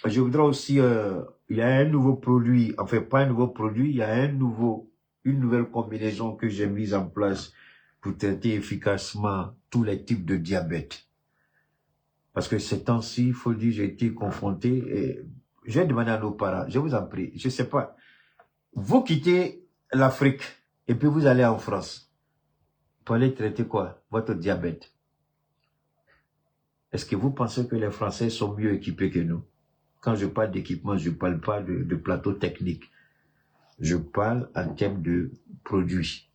je voudrais aussi, il y a un nouveau produit, enfin pas un nouveau produit, il y a une nouvelle combinaison que j'ai mise en place pour traiter efficacement tous les types de diabète. Parce que ces temps-ci, il faut dire, j'ai été confronté, et j'ai demandé à nos parents, je vous en prie, je sais pas, vous quittez l'Afrique et puis vous allez en France pour aller traiter quoi? Votre diabète. Est-ce que vous pensez que les Français sont mieux équipés que nous? Quand je parle d'équipement, je ne parle pas de plateau technique. Je parle en termes de produits.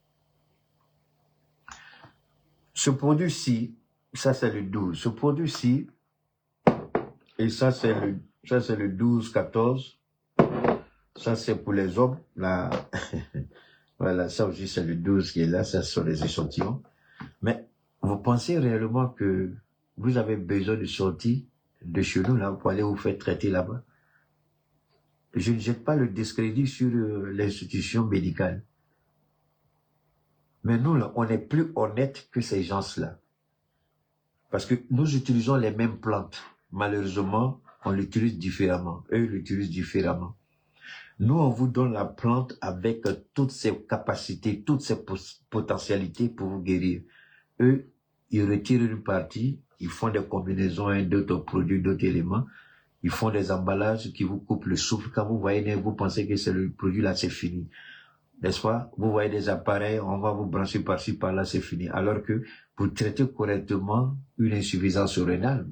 Ce produit-ci, ça c'est le 12. Ce produit-ci, et ça c'est le 12-14. Ça c'est pour les hommes. Là, voilà, ça aussi c'est le 12 qui est là. Ça sont les échantillons. Mais vous pensez réellement que vous avez besoin de sortir de chez nous là pour aller vous faire traiter là-bas? Je ne jette pas le discrédit sur l'institution médicale. Mais nous, là, on est plus honnête que ces gens-là. Parce que nous utilisons les mêmes plantes. Malheureusement, on l'utilise différemment. Eux l'utilisent différemment. Nous, on vous donne la plante avec toutes ses capacités, toutes ses potentialités pour vous guérir. Eux, ils retirent une partie, ils font des combinaisons d'autres produits, d'autres éléments, ils font des emballages qui vous coupent le souffle. Quand vous voyez, vous pensez que c'est le produit là, c'est fini. N'est-ce pas? Vous voyez des appareils, on va vous brancher par-ci, par-là, c'est fini. Alors que pour traiter correctement une insuffisance rénale,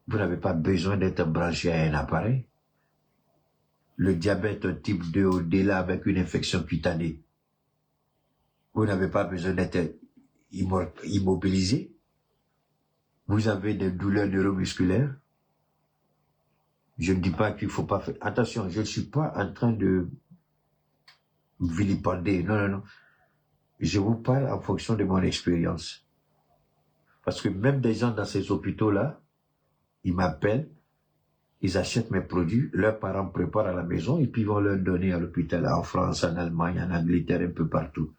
vous n'avez pas besoin d'être branché à un appareil. Le diabète type 2 au-delà avec une infection cutanée, vous n'avez pas besoin d'être immobilisé. Vous avez des douleurs neuromusculaires. Je ne dis pas qu'il ne faut pas faire. Attention, je ne suis pas en train de vilipender. Non, non, non. Je vous parle en fonction de mon expérience. Parce que même des gens dans ces hôpitaux-là, ils m'appellent, ils achètent mes produits, leurs parents préparent à la maison et puis ils vont leur donner à l'hôpital, en France, en Allemagne, en Angleterre, un peu partout.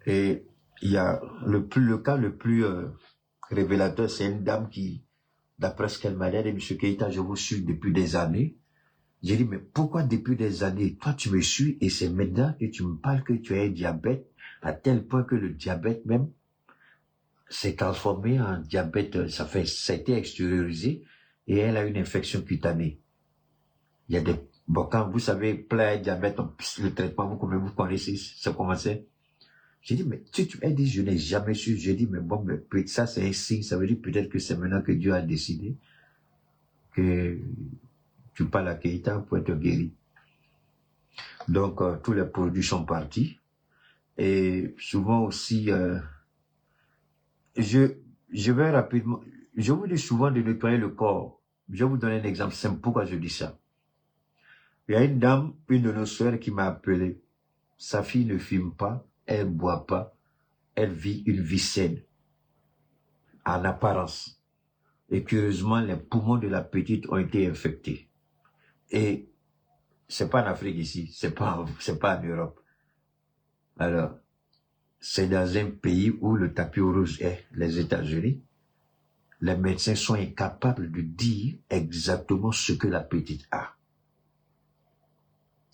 Et il y a le cas le plus révélateur, c'est une dame qui, d'après ce qu'elle m'a dit, elle dit, Monsieur Keïta, je vous suis depuis des années. J'ai dit, mais pourquoi depuis des années, toi tu me suis et c'est maintenant que tu me parles que tu as un diabète, à tel point que le diabète même s'est transformé en diabète, ça a été extériorisé et elle a une infection cutanée. Il y a des, bon, quand vous savez, plein de diabète, le traitement, vous connaissez, ça commençait. J'ai dit, mais tu m'as dit, je n'ai jamais su. J'ai dit, mais bon, mais ça c'est un signe, ça veut dire peut-être que c'est maintenant que Dieu a décidé que tu parles à Keïta pour être guéri. Donc, tous les produits sont partis. Et souvent aussi, je vais rapidement, je vous dis souvent de nettoyer le corps. Je vais vous donner un exemple simple. Pourquoi je dis ça? Il y a une dame, une de nos soeurs qui m'a appelé. Sa fille ne fume pas, elle ne boit pas, elle vit une vie saine, en apparence. Et curieusement, les poumons de la petite ont été infectés. Et c'est pas en Afrique ici, c'est pas en Europe. Alors, c'est dans un pays où le tapis rouge est, les États-Unis. Les médecins sont incapables de dire exactement ce que la petite a.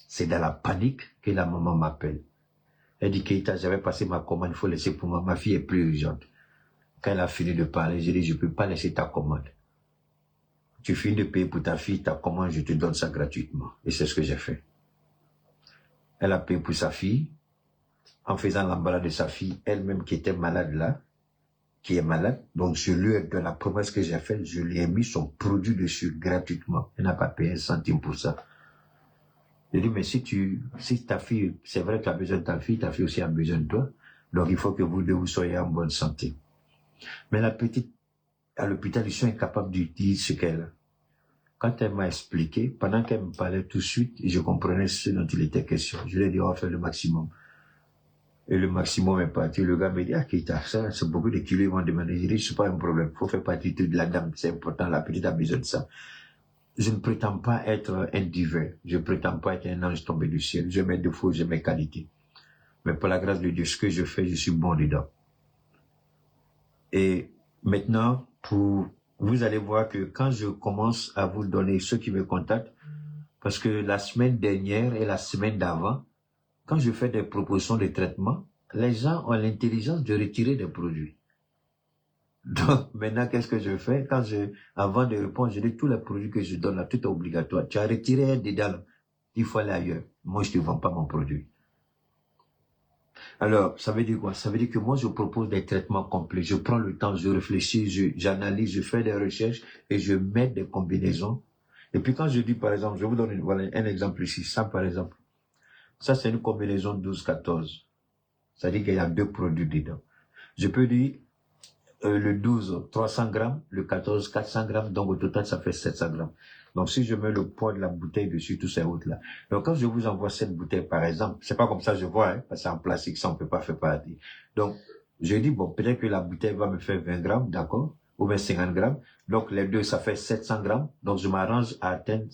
C'est dans la panique que la maman m'appelle. Elle dit, Keïta, j'avais passé ma commande, il faut laisser pour moi, ma fille est plus urgente. Quand elle a fini de parler, j'ai dit, je ne peux pas laisser ta commande. Tu finis de payer pour ta fille, ta commande, je te donne ça gratuitement. Et c'est ce que j'ai fait. Elle a payé pour sa fille, en faisant l'emballage de sa fille, elle-même qui était malade là, qui est malade. Donc, je lui ai donné la promesse que j'ai faite, je lui ai mis son produit dessus gratuitement. Elle n'a pas payé un centime pour ça. Je dis, mais si ta fille, c'est vrai que tu as besoin de ta fille aussi a besoin de toi. Donc, il faut que vous deux, vous soyez en bonne santé. Mais la petite, à l'hôpital, ils sont incapables de dire ce qu'elle a. Quand elle m'a expliqué, pendant qu'elle me parlait tout de suite, je comprenais ce dont il était question. Je lui ai dit, on va faire le maximum. Et le maximum est parti. Le gars me dit, ah, Keïta, ça, c'est beaucoup de kilos, ils vont demander. Je dis, c'est pas un problème. Il faut faire partie de la dame. C'est important. La petite a besoin de ça. Je ne prétends pas être un divin. Je ne prétends pas être un ange tombé du ciel. J'ai mes défauts, j'ai mes qualités. Mais par la grâce de Dieu, ce que je fais, je suis bon dedans. Et maintenant, vous allez voir que quand je commence à vous donner ceux qui me contactent, parce que la semaine dernière et la semaine d'avant, quand je fais des propositions de traitement, les gens ont l'intelligence de retirer des produits. Donc, maintenant, qu'est-ce que je fais? Avant de répondre, je dis tous les produits que je donne là, tout est obligatoire. Tu as retiré un dedans, il faut aller ailleurs. Moi, je ne te vends pas mon produit. Alors, ça veut dire quoi? Ça veut dire que moi, je propose des traitements complets. Je prends le temps, je réfléchis, j'analyse, je fais des recherches et je mets des combinaisons. Et puis quand je dis, par exemple, je vous donne un exemple ici. Ça, par exemple, ça, c'est une combinaison 12-14. Ça veut dire qu'il y a 2 produits dedans. Je peux dire, le 12, 300 grammes, le 14, 400 grammes, donc au total, ça fait 700 grammes. Donc, si je mets le poids de la bouteille dessus, tous ces autres-là. Donc, quand je vous envoie cette bouteille, par exemple, c'est pas comme ça, je vois, hein, parce que c'est en plastique, ça, on peut pas faire partie. Donc, je dis, bon, peut-être que la bouteille va me faire 20 grammes, d'accord, ou bien 50 grammes. Donc, les deux, ça fait 700 grammes. Donc, je m'arrange à atteindre,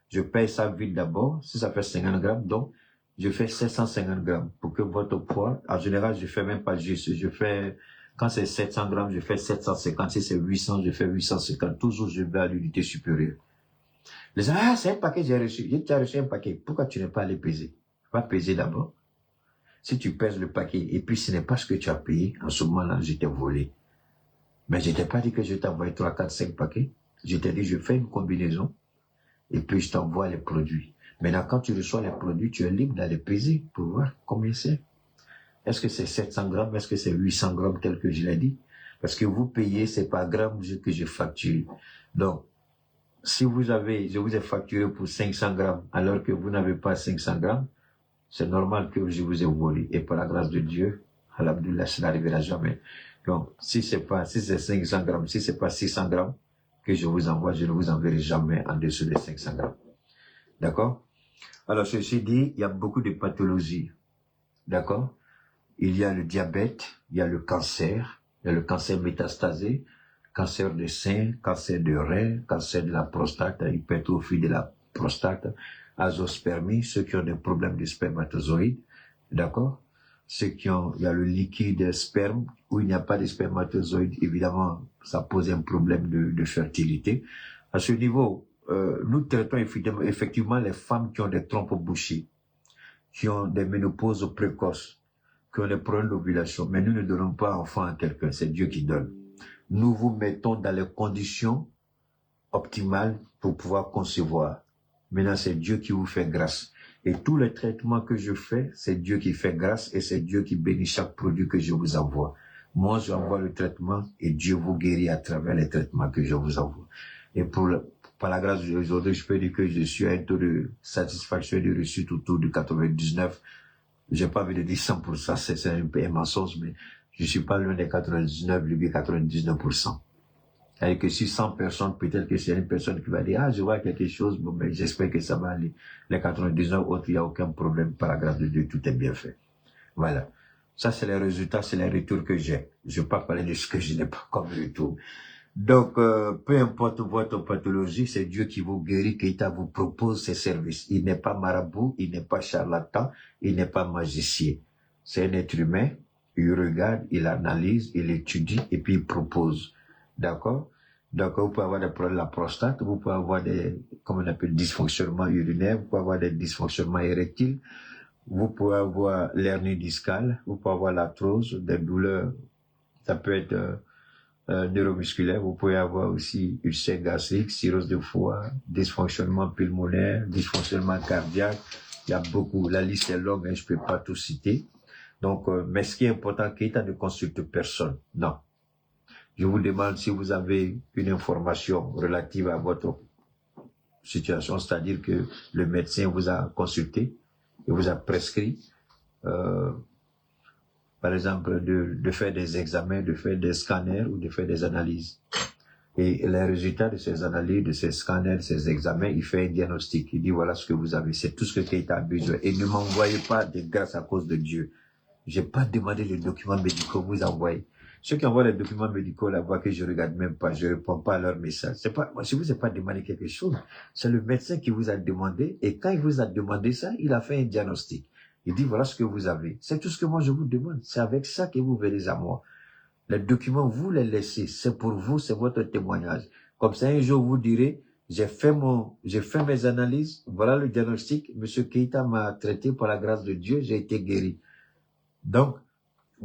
je paye ça vite d'abord. Si ça fait 50 grammes, donc, je fais 750 grammes pour que votre poids, en général, je fais même pas juste, je fais, quand c'est 700 grammes, je fais 750. Si c'est 800, je fais 850. Toujours, je vais à l'unité supérieure. Les gens, ah, c'est un paquet, j'ai reçu. Tu as reçu un paquet. Pourquoi tu n'es pas allé peser? Va peser d'abord. Si tu pèses le paquet, et puis ce n'est pas ce que tu as payé, en ce moment-là, je t'ai volé. Mais je t'ai pas dit que je t'envoie 3, 4, 5 paquets. Je t'ai dit, je fais une combinaison, et puis je t'envoie les produits. Maintenant, quand tu reçois les produits, tu es libre d'aller peser pour voir combien c'est. Est-ce que c'est 700 grammes? Est-ce que c'est 800 grammes tel que je l'ai dit? Parce que vous payez, c'est par gramme que je facture. Donc, si je vous ai facturé pour 500 grammes, alors que vous n'avez pas 500 grammes, c'est normal que je vous ai volé. Et par la grâce de Dieu, alhamdoulilah, ça n'arrivera jamais. Donc, si c'est 500 grammes, si c'est pas 600 grammes que je vous envoie, je ne vous enverrai jamais en dessous des 500 grammes. D'accord? Alors, ceci dit, il y a beaucoup de pathologies. D'accord? Il y a le diabète, il y a le cancer métastasé, cancer de sein, cancer de rein, cancer de la prostate, hypertrophie de la prostate, azoospermie, ceux qui ont des problèmes de spermatozoïdes, d'accord? Il y a le liquide sperme, où il n'y a pas de spermatozoïdes, évidemment, ça pose un problème de fertilité. À ce niveau, nous traitons effectivement les femmes qui ont des trompes bouchées, qui ont des ménopauses précoces, qui ont des problèmes d'ovulation, mais nous ne donnons pas enfant à quelqu'un, c'est Dieu qui donne. Nous vous mettons dans les conditions optimales pour pouvoir concevoir. Maintenant, c'est Dieu qui vous fait grâce. Et tous les traitements que je fais, c'est Dieu qui fait grâce et c'est Dieu qui bénit chaque produit que je vous envoie. Moi, j'envoie le traitement et Dieu vous guérit à travers les traitements que je vous envoie. Et par la grâce de Dieu, aujourd'hui, je peux dire que je suis à un taux de satisfaction et de réussite autour de 99. J'ai pas envie de dire 100%, c'est un peu un mensonge, mais je suis pas loin des 99, je dis 99%. C'est-à-dire que si 100 personnes, peut-être que c'est une personne qui va dire, ah, je vois quelque chose, bon, mais j'espère que ça va aller. Les 99 autres, il n'y a aucun problème, par la grâce de Dieu, tout est bien fait. Voilà. Ça, c'est les résultats, c'est les retours que j'ai. Je ne vais pas parler de ce que je n'ai pas comme retour. Donc, peu importe votre pathologie, c'est Dieu qui vous guérit, qui vous propose ses services. Il n'est pas marabout, il n'est pas charlatan, il n'est pas magicien. C'est un être humain, il regarde, il analyse, il étudie et puis il propose. D'accord? Donc, vous pouvez avoir des problèmes de la prostate, vous pouvez avoir comme on appelle, dysfonctionnements urinaires, vous pouvez avoir des dysfonctionnements érectiles, vous pouvez avoir l'hernie discale, vous pouvez avoir l'arthrose, des douleurs, ça peut être neuromusculaire, vous pouvez avoir aussi ulcère gastrique, cirrhose de foie, dysfonctionnement pulmonaire, dysfonctionnement cardiaque, il y a beaucoup, la liste est longue, hein, je peux pas tout citer. Donc, mais ce qui est important, Keita ne consulte personne, non. Je vous demande si vous avez une information relative à votre situation, c'est-à-dire que le médecin vous a consulté et vous a prescrit, par exemple, de faire des examens, de faire des scanners ou de faire des analyses. Et les résultats de ces analyses, de ces scanners, de ces examens, il fait un diagnostic. Il dit voilà ce que vous avez, c'est tout ce que Keita a besoin. Et ne m'envoyez pas de grâce à cause de Dieu. J'ai pas demandé les documents médicaux, vous envoyez. Ceux qui envoient les documents médicaux là-bas que je regarde même pas, je réponds pas à leur message. C'est pas, moi, si vous n'avez pas demandé quelque chose, c'est le médecin qui vous a demandé, et quand il vous a demandé ça, il a fait un diagnostic. Il dit, voilà ce que vous avez. C'est tout ce que moi je vous demande. C'est avec ça que vous venez à moi. Les documents, vous les laissez. C'est pour vous, c'est votre témoignage. Comme ça, un jour, vous direz, j'ai fait mes analyses, voilà le diagnostic, Monsieur Keita m'a traité par la grâce de Dieu, j'ai été guéri. Donc,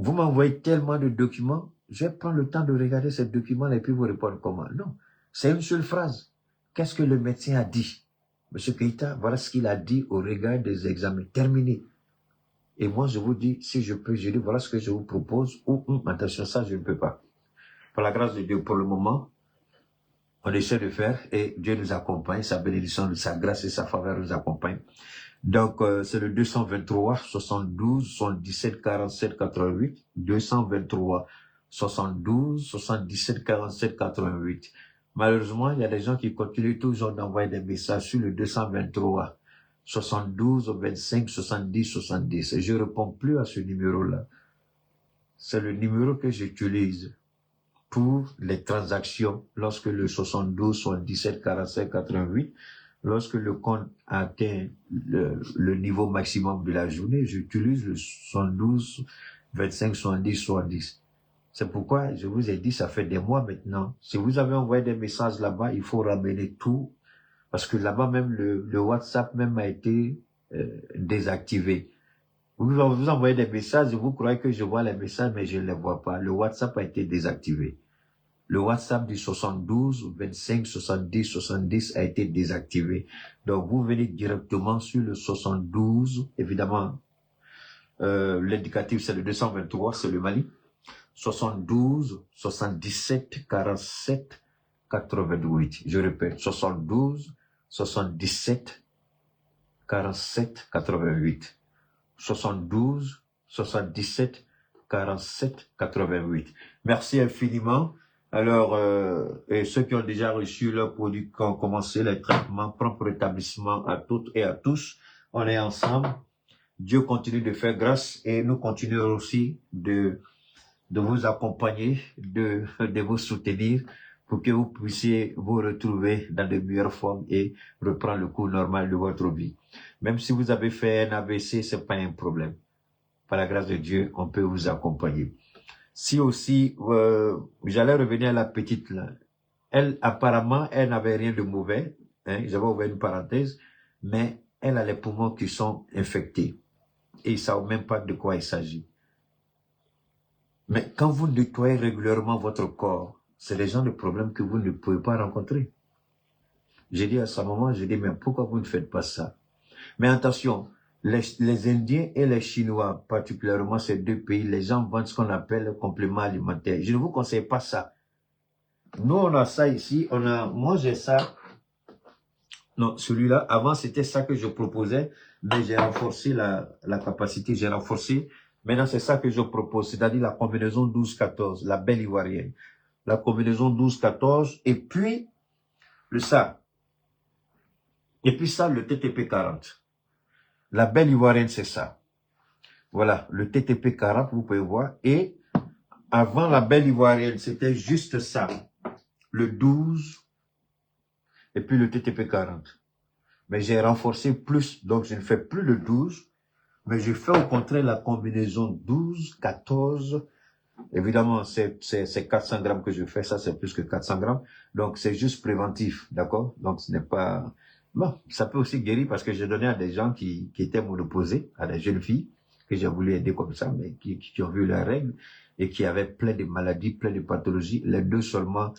vous m'envoyez tellement de documents, je vais prendre le temps de regarder ces documents et puis vous répondre comment. Non, c'est une seule phrase. Qu'est-ce que le médecin a dit? Monsieur Keita, voilà ce qu'il a dit au regard des examens. Terminé. Et moi, je vous dis, si je peux, je dis, voilà ce que je vous propose, ou attention, ça, je ne peux pas. Par la grâce de Dieu, pour le moment, on essaie de faire et Dieu nous accompagne, sa bénédiction, sa grâce et sa faveur nous accompagnent. Donc, c'est le 223 72 77 47 88, 223 72 77 47 88. Malheureusement, il y a des gens qui continuent toujours d'envoyer des messages sur le 223 72 25 70 70. Et je ne réponds plus à ce numéro-là. C'est le numéro que j'utilise pour les transactions lorsque le 72 77 47 88. Lorsque le compte atteint le niveau maximum de la journée, j'utilise le 72, 25, 70, 70. C'est pourquoi je vous ai dit, ça fait des mois maintenant. Si vous avez envoyé des messages là-bas, il faut ramener tout. Parce que là-bas même, le WhatsApp même a été désactivé. Vous envoyez des messages, vous croyez que je vois les messages, mais je ne les vois pas. Le WhatsApp a été désactivé. Le WhatsApp du 72 25 70 70 a été désactivé. Donc, vous venez directement sur le 72. Évidemment, l'indicatif, c'est le 223, c'est le Mali. 72 77 47 88. Je répète, 72 77 47 88. 72 77 47 88. Merci infiniment. Alors, et ceux qui ont déjà reçu leurs produits, qui ont commencé les traitements, propre rétablissement à toutes et à tous, on est ensemble. Dieu continue de faire grâce et nous continuons aussi de vous accompagner, de vous soutenir pour que vous puissiez vous retrouver dans de meilleures formes et reprendre le cours normal de votre vie. Même si vous avez fait un AVC, c'est pas un problème. Par la grâce de Dieu, on peut vous accompagner. Si aussi, j'allais revenir à la petite là. Elle, apparemment, elle n'avait rien de mauvais. Hein, j'avais ouvert une parenthèse. Mais elle a les poumons qui sont infectés. Et ils ne savent même pas de quoi il s'agit. Mais quand vous nettoyez régulièrement votre corps, c'est le genre de problème que vous ne pouvez pas rencontrer. J'ai dit à sa maman, j'ai dit, mais pourquoi vous ne faites pas ça? Mais attention, les Indiens et les Chinois, particulièrement ces deux pays, les gens vendent ce qu'on appelle le complément alimentaire. Je ne vous conseille pas ça. Nous, on a ça ici, moi j'ai ça. Non, celui-là, avant c'était ça que je proposais, mais j'ai renforcé la capacité, j'ai renforcé. Maintenant, c'est ça que je propose, c'est-à-dire la combinaison 12-14, la belle ivoirienne. La combinaison 12-14, et puis le ça. Et puis ça, le TTP 40. La belle ivoirienne, c'est ça. Voilà, le TTP 40, vous pouvez voir. Et avant la belle ivoirienne, c'était juste ça. Le 12 et puis le TTP 40. Mais j'ai renforcé plus, donc je ne fais plus le 12, mais je fais au contraire la combinaison 12, 14. Évidemment, c'est 400 grammes que je fais, ça c'est plus que 400 grammes. Donc c'est juste préventif, d'accord? Donc ce n'est pas... Bon, ça peut aussi guérir parce que j'ai donné à des gens qui étaient monoposés, à des jeunes filles que j'ai voulu aider comme ça, mais qui ont vu leurs règles et qui avaient plein de maladies, plein de pathologies. Les deux seulement,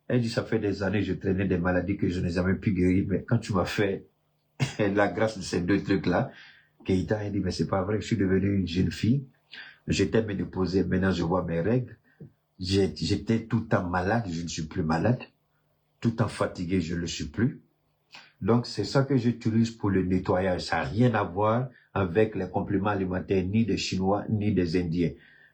elle dit, ça fait des années que je traînais des maladies que je n'ai jamais pu guérir, mais quand tu m'as fait la grâce de ces deux trucs-là, Keïta a dit, mais c'est pas vrai, je suis devenue une jeune fille, j'étais ménopausée, maintenant je vois mes règles, j'étais tout le temps malade, je ne suis plus malade, tout le temps fatigué, je ne le suis plus. Donc, c'est ça que j'utilise pour le nettoyage. Ça n'a rien à voir avec les compléments alimentaires ni des Chinois ni des Indiens.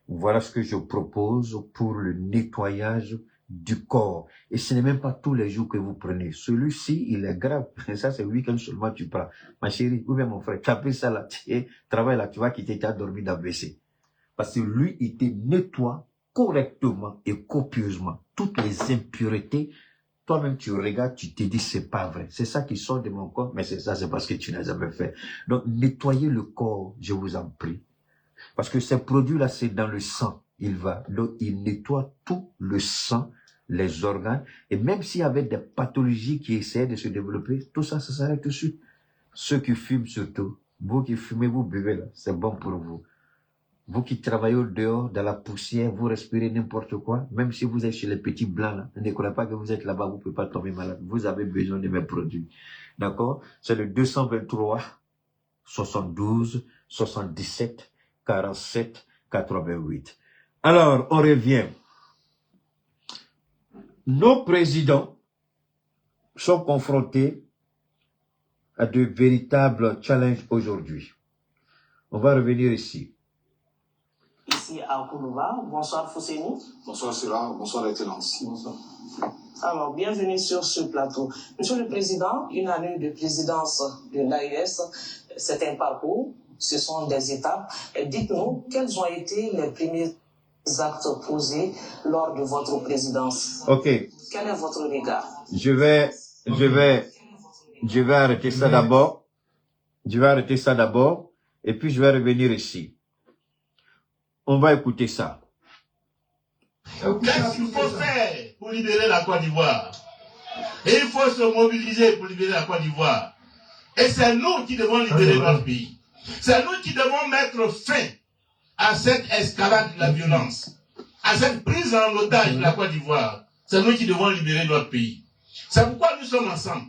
Voilà ce que je propose pour le nettoyage du corps. Et ce n'est même pas tous les jours que vous prenez. Celui-ci, il est grave. Ça, c'est le week-end seulement tu prends. Ma chérie, ou bien mon frère, tapez ça là, travaille là, tu vois qu'il t'était dormi dans WC. Parce que lui, il te nettoie correctement et copieusement toutes les impuretés. Toi-même, tu regardes, tu te dis, c'est pas vrai. C'est ça qui sort de mon corps, mais c'est ça, c'est parce que tu n'as jamais fait. Donc, nettoyez le corps, je vous en prie. Parce que ces produits-là, c'est dans le sang. Donc, il nettoie tout le sang, les organes. Et même s'il y avait des pathologies qui essaient de se développer, tout ça, ça s'arrête tout de suite. Ceux qui fument surtout, vous qui fumez, vous buvez là, c'est bon pour vous. Vous qui travaillez au dehors, dans la poussière, vous respirez n'importe quoi, même si vous êtes chez les petits blancs, là, ne croyez pas que vous êtes là-bas, vous ne pouvez pas tomber malade. Vous avez besoin de mes produits. D'accord? C'est le 223 72 77 47 88. Alors, on revient. Nos présidents sont confrontés à de véritables challenges aujourd'hui. On va revenir ici. Ici à Koulouba. Bonsoir Fousséni. Bonsoir Sira, bonsoir Excellence. Bonsoir. Alors, bienvenue sur ce plateau. Monsieur le Président, une année de présidence de l'AES, c'est un parcours, ce sont des étapes. Dites-nous, quels ont été les premiers actes posés lors de votre présidence? Ok. Quel est votre regard? Je vais arrêter ça d'abord. Je vais arrêter ça d'abord. Et puis je vais revenir ici. On va écouter ça. Qu'est-ce qu'il faut faire pour libérer la Côte d'Ivoire? Et il faut se mobiliser pour libérer la Côte d'Ivoire. Et c'est nous qui devons libérer notre pays. C'est nous qui devons mettre fin à cette escalade de la violence, à cette prise en otage de la Côte d'Ivoire. C'est nous qui devons libérer notre pays. C'est pourquoi nous sommes ensemble.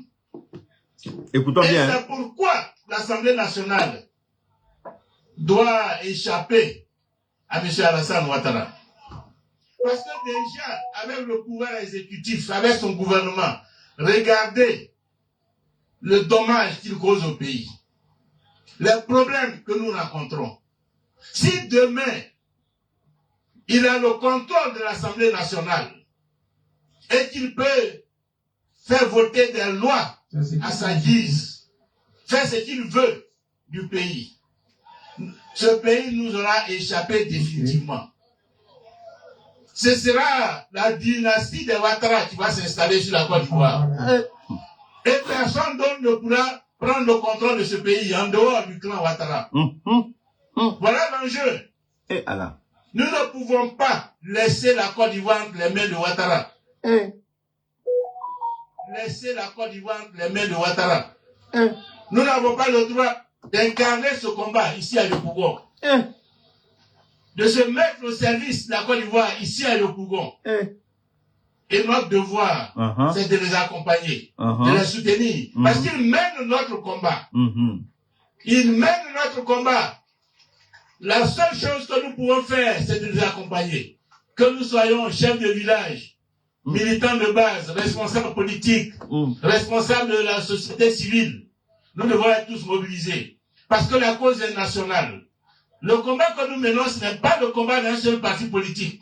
Écoutons bien. Et c'est pourquoi l'Assemblée nationale doit échapper à M. Alassane Ouattara. Parce que déjà, avec le pouvoir exécutif, avec son gouvernement, regardez le dommage qu'il cause au pays. Les problèmes que nous rencontrons. Si demain, il a le contrôle de l'Assemblée nationale et qu'il peut faire voter des lois à sa guise, faire ce qu'il veut du pays, ce pays nous aura échappé définitivement. Ce sera la dynastie des Ouattara qui va s'installer sur la Côte d'Ivoire. Et personne d'autre ne pourra prendre le contrôle de ce pays en dehors du clan Ouattara. Voilà l'enjeu. Et Allah. Nous ne pouvons pas laisser la Côte d'Ivoire entre les mains de Ouattara. Laisser la Côte d'Ivoire entre les mains de Ouattara. Nous n'avons pas le droit d'incarner ce combat ici à Yopougon. De se mettre au service de la Côte d'Ivoire ici à Yopougon. Et notre devoir, c'est de les accompagner, de les soutenir. Parce qu'ils mènent notre combat. Ils mènent notre combat. La seule chose que nous pouvons faire, c'est de les accompagner. Que nous soyons chefs de village, militants de base, responsables politiques, responsables de la société civile. Nous devons être tous mobilisés. Parce que la cause est nationale. Le combat que nous menons, ce n'est pas le combat d'un seul parti politique.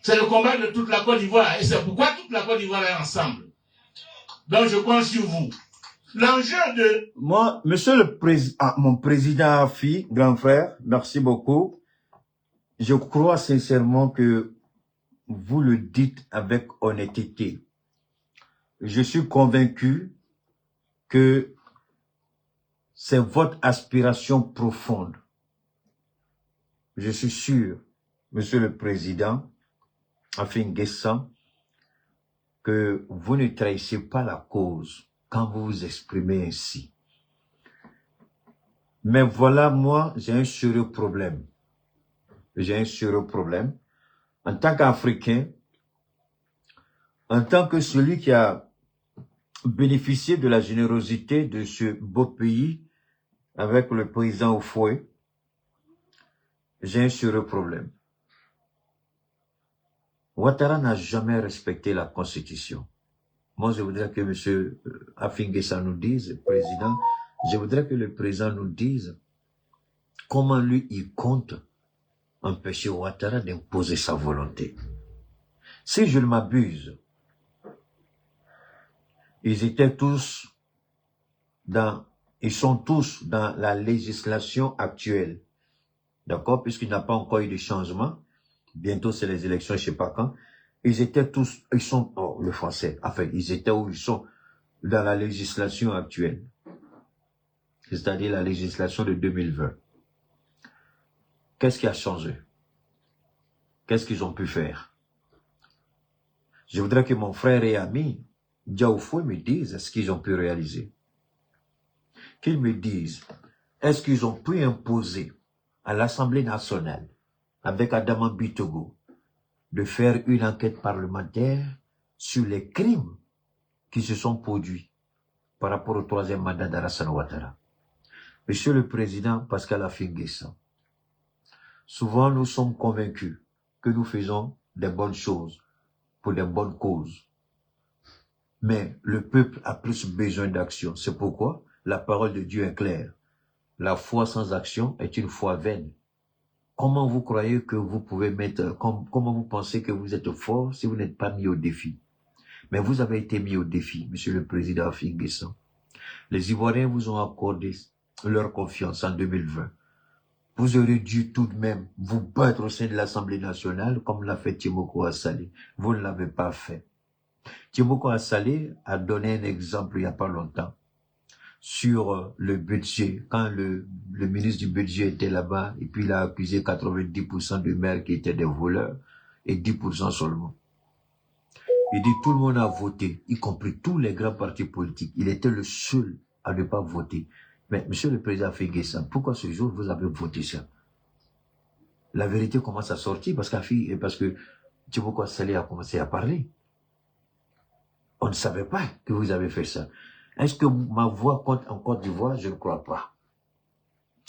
C'est le combat de toute la Côte d'Ivoire. Et c'est pourquoi toute la Côte d'Ivoire est ensemble. Donc je compte sur vous. L'enjeu de... Moi, monsieur le président, mon président Afi, grand frère, merci beaucoup. Je crois sincèrement que vous le dites avec honnêteté. Je suis convaincu que c'est votre aspiration profonde. Je suis sûr, monsieur le président, Afi N'Guessan, que vous ne trahissez pas la cause quand vous vous exprimez ainsi. Mais voilà, moi, j'ai un sérieux problème. J'ai un sérieux problème. En tant qu'Africain, en tant que celui qui a bénéficié de la générosité de ce beau pays avec le président au fouet, j'ai un sérieux problème. Ouattara n'a jamais respecté la Constitution. Moi, je voudrais que M. Afi N'Guessan nous dise, le président, je voudrais que le président nous dise comment lui, il compte empêcher Ouattara d'imposer sa volonté. Si je ne m'abuse, ils sont tous dans la législation actuelle. D'accord? Puisqu'il n'y a pas encore eu de changement. Bientôt, c'est les élections, je ne sais pas quand. Ils sont, le français, enfin, ils étaient où ils sont dans la législation actuelle. C'est-à-dire la législation de 2020. Qu'est-ce qui a changé? Qu'est-ce qu'ils ont pu faire? Je voudrais que mon frère et ami, Diaoufou, me dise ce qu'ils ont pu réaliser. Qu'ils me disent, est-ce qu'ils ont pu imposer à l'Assemblée nationale, avec Adama Bitogo, de faire une enquête parlementaire sur les crimes qui se sont produits par rapport au troisième mandat d'Alassane Ouattara. Monsieur le Président Pascal Afi N'Guessan, souvent nous sommes convaincus que nous faisons des bonnes choses pour des bonnes causes. Mais le peuple a plus besoin d'action. C'est pourquoi la parole de Dieu est claire. La foi sans action est une foi vaine. Comment vous croyez que vous pouvez comment vous pensez que vous êtes fort si vous n'êtes pas mis au défi? Mais vous avez été mis au défi, monsieur le président Afi N'Guessan. Les Ivoiriens vous ont accordé leur confiance en 2020. Vous auriez dû tout de même vous battre au sein de l'Assemblée nationale comme l'a fait Tiemoko Assalé. Vous ne l'avez pas fait. Tiemoko Assalé a donné un exemple il n'y a pas longtemps sur le budget. Quand le ministre du budget était là-bas, et puis il a accusé 90% de maires qui étaient des voleurs et 10% seulement. Il dit tout le monde a voté, y compris tous les grands partis politiques. Il était le seul à ne pas voter. Mais, monsieur le président Figuessa, pourquoi ce jour vous avez voté ça? La vérité commence à sortir parce que Tchibouko Salé a commencé à parler. On ne savait pas que vous avez fait ça. Est-ce que ma voix compte en Côte d'Ivoire? Je ne crois pas.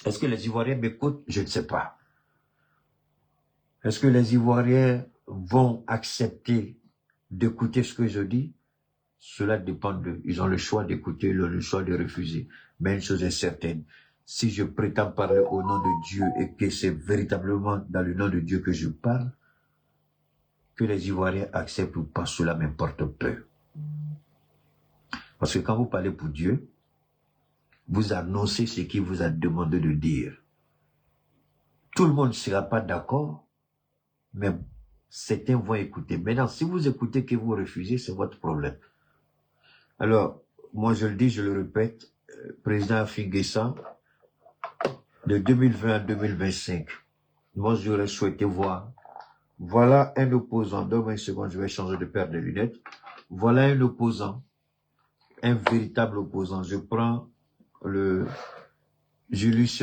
Est-ce que les Ivoiriens m'écoutent? Je ne sais pas. Est-ce que les Ivoiriens vont accepter d'écouter ce que je dis? Cela dépend d'eux. Ils ont le choix d'écouter, le choix de refuser. Mais une chose est certaine, si je prétends parler au nom de Dieu et que c'est véritablement dans le nom de Dieu que je parle, que les Ivoiriens acceptent ou pas, cela m'importe peu. Parce que quand vous parlez pour Dieu, vous annoncez ce qu'il vous a demandé de dire. Tout le monde ne sera pas d'accord, mais certains vont écouter. Maintenant, si vous écoutez que vous refusez, c'est votre problème. Alors, moi je le dis, je le répète, président Figuessa, de 2020 à 2025, moi j'aurais souhaité voir, voilà un opposant, donne-moi une seconde, je vais changer de paire de lunettes, voilà un opposant, un véritable opposant. Je prends le Julius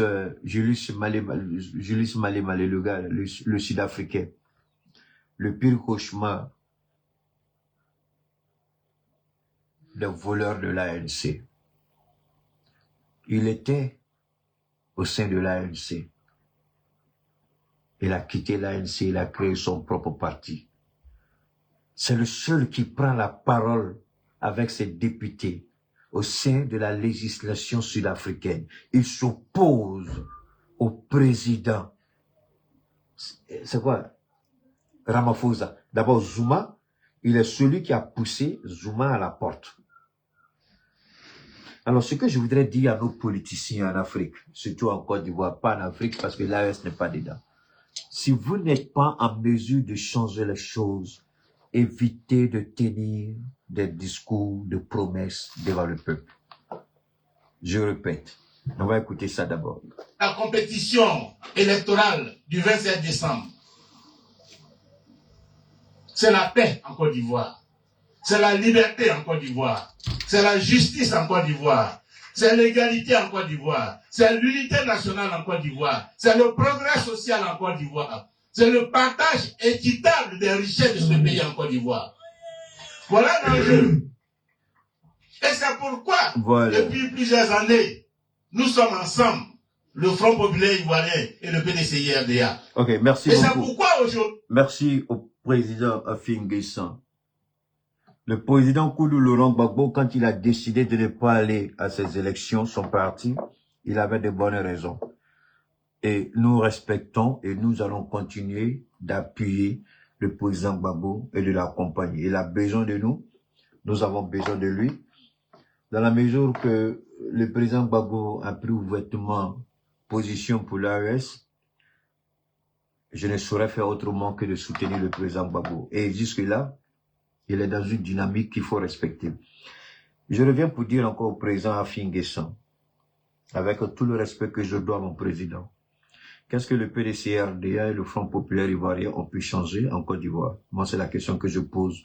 Malema, le gars, le Sud-Africain, le pire cauchemar d'un voleur de l'ANC. Il était au sein de l'ANC. Il a quitté l'ANC, il a créé son propre parti. C'est le seul qui prend la parole avec ses députés au sein de la législation sud-africaine. Il s'oppose au président. C'est quoi? Ramaphosa. D'abord Zuma, il est celui qui a poussé Zuma à la porte. Alors, ce que je voudrais dire à nos politiciens en Afrique, surtout en Côte d'Ivoire, pas en Afrique parce que l'AES n'est pas dedans. Si vous n'êtes pas en mesure de changer les choses, évitez de tenir des discours de promesses devant le peuple. Je répète, on va écouter ça d'abord. La compétition électorale du 27 décembre, c'est la paix en Côte d'Ivoire. C'est la liberté en Côte d'Ivoire. C'est la justice en Côte d'Ivoire. C'est l'égalité en Côte d'Ivoire. C'est l'unité nationale en Côte d'Ivoire. C'est le progrès social en Côte d'Ivoire. C'est le partage équitable des richesses de ce pays en Côte d'Ivoire. Voilà l'enjeu. Et c'est pourquoi, depuis plusieurs années, nous sommes ensemble, le Front populaire ivoirien et le PDCI-RDA. Ok, merci beaucoup. Et c'est pourquoi aujourd'hui... Merci au président Figuessa. Le président Koudou Laurent Gbagbo, quand il a décidé de ne pas aller à ces élections, son parti, il avait de bonnes raisons. Et nous respectons et nous allons continuer d'appuyer le président Gbagbo et de l'accompagner. Il a besoin de nous, nous avons besoin de lui. Dans la mesure que le président Gbagbo a pris ouvertement position pour l'AES, je ne saurais faire autrement que de soutenir le président Gbagbo. Et jusque-là, il est dans une dynamique qu'il faut respecter. Je reviens pour dire encore au président Figuessa, avec tout le respect que je dois à mon président, qu'est-ce que le PDCI-RDA et le Front populaire ivoirien ont pu changer en Côte d'Ivoire? Moi, c'est la question que je pose.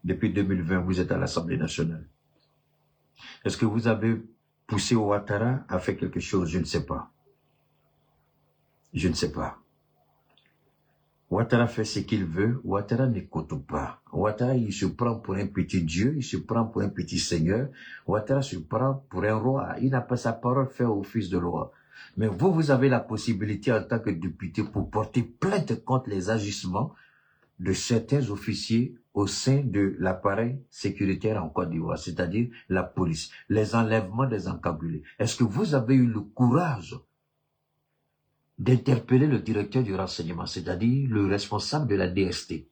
Depuis 2020, vous êtes à l'Assemblée nationale. Est-ce que vous avez poussé Ouattara à faire quelque chose? Je ne sais pas. Je ne sais pas. Ouattara fait ce qu'il veut, Ouattara n'écoute pas. Ouattara, il se prend pour un petit dieu, il se prend pour un petit seigneur. Ouattara se prend pour un roi. Il n'a pas sa parole fait office de roi. Mais vous, vous avez la possibilité en tant que député pour porter plainte contre les agissements de certains officiers au sein de l'appareil sécuritaire en Côte d'Ivoire, c'est-à-dire la police, les enlèvements des encagoulés. Est-ce que vous avez eu le courage d'interpeller le directeur du renseignement, c'est-à-dire le responsable de la DST?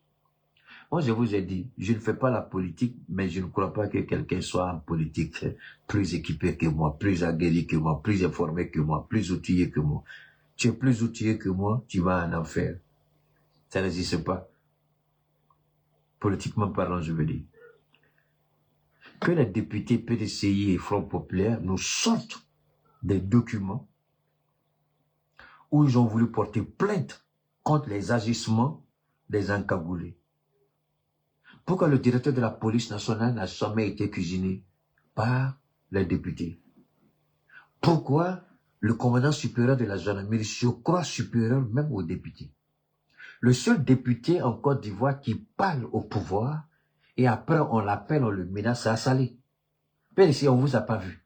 Moi, je vous ai dit, je ne fais pas la politique, mais je ne crois pas que quelqu'un soit en politique plus équipé que moi, plus aguerri que moi, plus informé que moi, plus outillé que moi. Tu es plus outillé que moi, tu vas en enfer. Ça n'existe pas. Politiquement parlant, je veux dire. Que les députés PDCI et Front populaire nous sortent des documents où ils ont voulu porter plainte contre les agissements des encagoulés. Pourquoi le directeur de la police nationale n'a jamais été cuisiné par les députés? Pourquoi le commandant supérieur de la gendarmerie se croit supérieur même aux députés? Le seul député en Côte d'Ivoire qui parle au pouvoir, et après on l'appelle, on le menace à Salé. PLC, on ne vous a pas vu.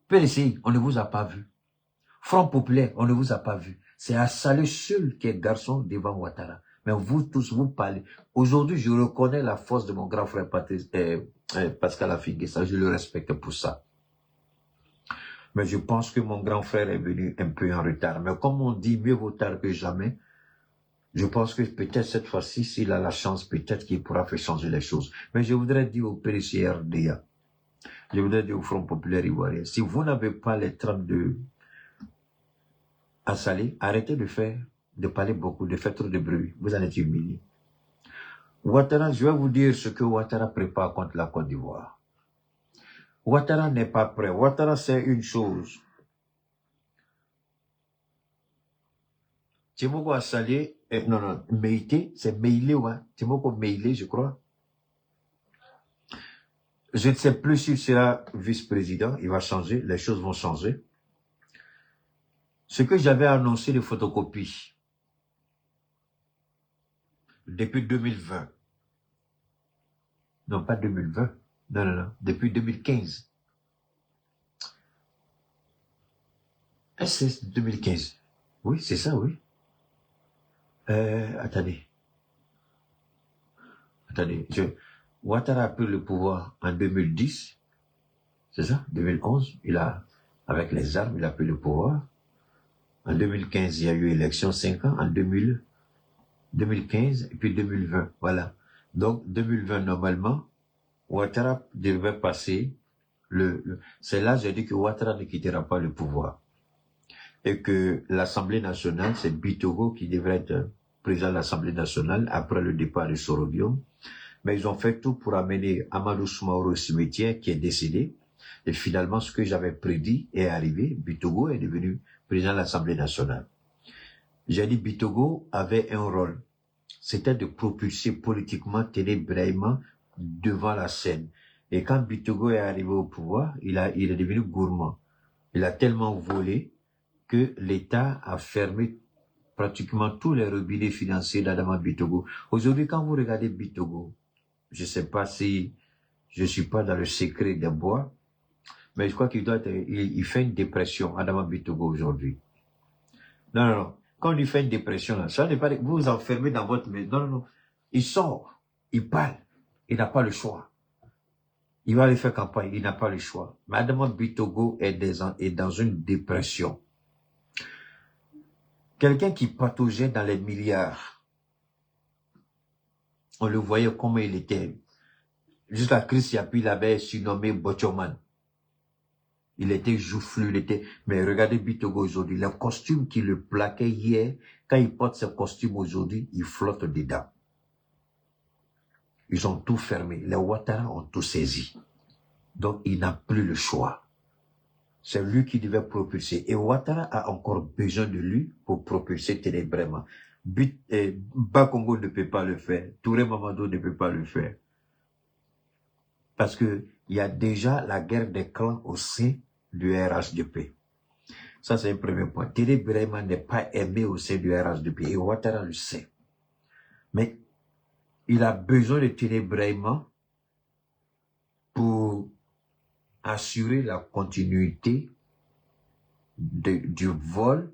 PLC, on ne vous a pas vu. Front populaire, on ne vous a pas vu. C'est à Salé seul qui est garçon devant Ouattara. Mais vous tous, vous parlez. Aujourd'hui, je reconnais la force de mon grand frère Pascal Afingessa. Je le respecte pour ça. Mais je pense que mon grand frère est venu un peu en retard. Mais comme on dit, mieux vaut tard que jamais, je pense que peut-être cette fois-ci, s'il a la chance, peut-être qu'il pourra faire changer les choses. Mais je voudrais dire au PDCRDA, je voudrais dire au Front populaire ivoirien, si vous n'avez pas les 32 à Salé, arrêtez de parler beaucoup, de faire trop de bruit. Vous en êtes humiliés. Ouattara, je vais vous dire ce que Ouattara prépare contre la Côte d'Ivoire. Ouattara n'est pas prêt. Ouattara, c'est une chose. Timoko a Salé, non, Meïté, c'est Meïlé, ouais. Timoko Meïlé, je crois. Je ne sais plus s'il sera vice-président, il va changer, les choses vont changer. Ce que j'avais annoncé de photocopie, depuis 2020, non pas 2020, non, depuis 2015. Est-ce que c'est 2015? Oui, c'est ça, oui. Attendez, Ouattara a pris le pouvoir en 2010, c'est ça, 2011, avec les armes, il a pris le pouvoir. En 2015, il y a eu élection 5 ans, en 2015 et puis 2020, voilà. Donc, 2020, normalement, Ouattara devait passer c'est là, j'ai dit que Ouattara ne quittera pas le pouvoir. Et que l'Assemblée nationale, c'est Bitogo qui devrait être président de l'Assemblée nationale après le départ de Sorobium. Mais ils ont fait tout pour amener Amadou Soumaoro au cimetière qui est décédé. Et finalement, ce que j'avais prédit est arrivé. Bitogo est devenu président de l'Assemblée nationale. J'ai dit Bitogo avait un rôle. C'était de propulser politiquement Téné Brahima devant la scène. Et quand Bitogo est arrivé au pouvoir, il est devenu gourmand. Il a tellement volé que l'État a fermé pratiquement tous les robinets financiers d'Adama Bitogo. Aujourd'hui, quand vous regardez Bitogo, je ne sais pas si je suis pas dans le secret des bois, mais je crois il fait une dépression, Adama Bitogo, aujourd'hui. Non. Quand il fait une dépression, là, ça n'est pas, vous vous enfermez dans votre maison. Non. Il sort, il parle, il n'a pas le choix. Il va aller faire campagne, il n'a pas le choix. Mais Adama Bitogo est dans une dépression. Quelqu'un qui pataugeait dans les milliards. On le voyait comment il était. Jusqu'à Chris Yapi, il avait surnommé Bochoman. Il était joufflu, mais regardez Bitogo aujourd'hui, le costume qui le plaquait hier, quand il porte ce costume aujourd'hui, il flotte dedans. Ils ont tout fermé. Les Ouattara ont tout saisi. Donc, il n'a plus le choix. C'est lui qui devait propulser. Et Ouattara a encore besoin de lui pour propulser Téné Brahima. Bakongo ne peut pas le faire. Touré Mamadou ne peut pas le faire. Parce que il y a déjà la guerre des clans au sein du RHDP. Ça, c'est un premier point. Téné Brahima n'est pas aimé au sein du RHDP. Et Ouattara le sait. Mais il a besoin de Téné Brahima pour assurer la continuité du vol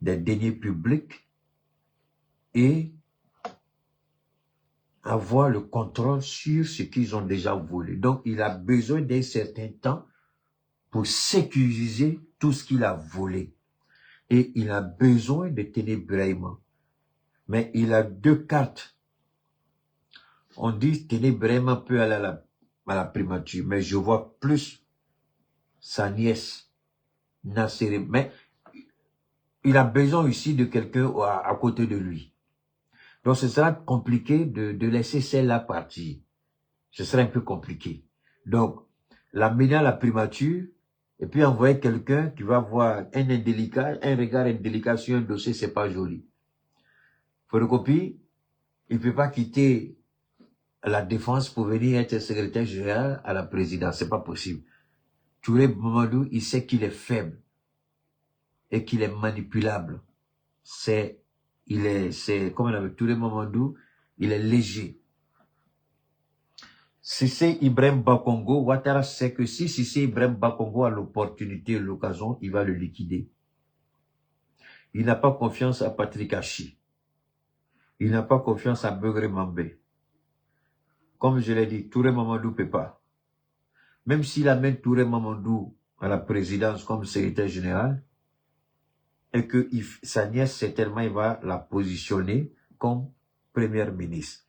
des deniers publics et avoir le contrôle sur ce qu'ils ont déjà volé. Donc, il a besoin d'un certain temps pour sécuriser tout ce qu'il a volé. Et il a besoin de Téné Brahima. Mais il a deux cartes. On dit Téné Brahima peut aller à la primature, mais je vois plus sa nièce, Nasséré. Mais il a besoin aussi de quelqu'un à côté de lui. Donc ce sera compliqué de laisser celle-là partir. Ce sera un peu compliqué. Donc, l'amener à la primature, et puis envoyer quelqu'un qui va avoir un regard indélicat sur un dossier, c'est pas joli. Photocopie, il peut pas quitter la défense pour venir être secrétaire général à la présidence. C'est pas possible. Touré Mamadou, il sait qu'il est faible et qu'il est manipulable. Comme on avait Touré Mamadou, il est léger. Cissé Ibrahim Bakongo, Ouattara sait que si Cissé Ibrahim Bakongo a l'opportunité et l'occasion, il va le liquider. Il n'a pas confiance à Patrick Hachi. Il n'a pas confiance à Begré Mambé. Comme je l'ai dit, Touré Mamadou ne peut pas. Même s'il amène Touré Mamadou à la présidence comme secrétaire général, et que sa nièce, certainement, il va la positionner comme première ministre.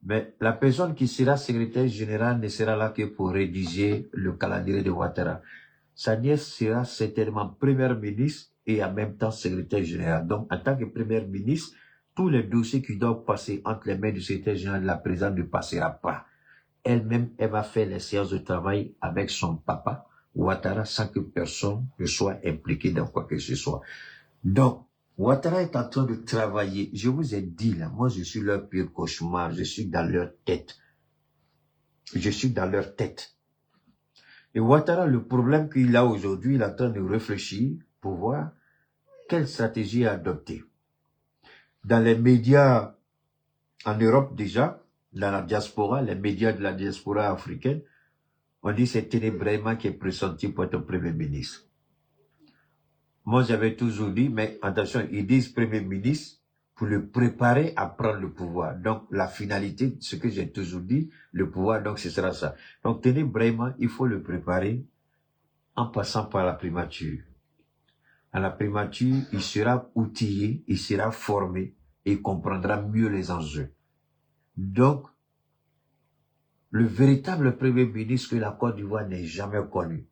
Mais la personne qui sera secrétaire général ne sera là que pour rédiger le calendrier de Ouattara. Sa nièce sera certainement première ministre et en même temps secrétaire général. Donc, en tant que première ministre, tous les dossiers qui doivent passer entre les mains du secrétaire général de la présidente ne passera pas. Elle-même, elle va faire les séances de travail avec son papa, Ouattara, sans que personne ne soit impliqué dans quoi que ce soit. Donc, Ouattara est en train de travailler. Je vous ai dit là, moi je suis leur pire cauchemar, je suis dans leur tête. Je suis dans leur tête. Et Ouattara, le problème qu'il a aujourd'hui, il est en train de réfléchir pour voir quelle stratégie adopter. Dans les médias en Europe déjà, dans la diaspora, les médias de la diaspora africaine, on dit que c'est Ténébraiement qui est pressenti pour être Premier ministre. Moi, j'avais toujours dit, mais attention, ils disent Premier ministre pour le préparer à prendre le pouvoir. Donc, la finalité, ce que j'ai toujours dit, le pouvoir, donc ce sera ça. Donc, Ténébraiement, il faut le préparer en passant par la primature. À la primature, il sera outillé, il sera formé et il comprendra mieux les enjeux. Donc, le véritable Premier ministre que la Côte d'Ivoire n'ait jamais connu,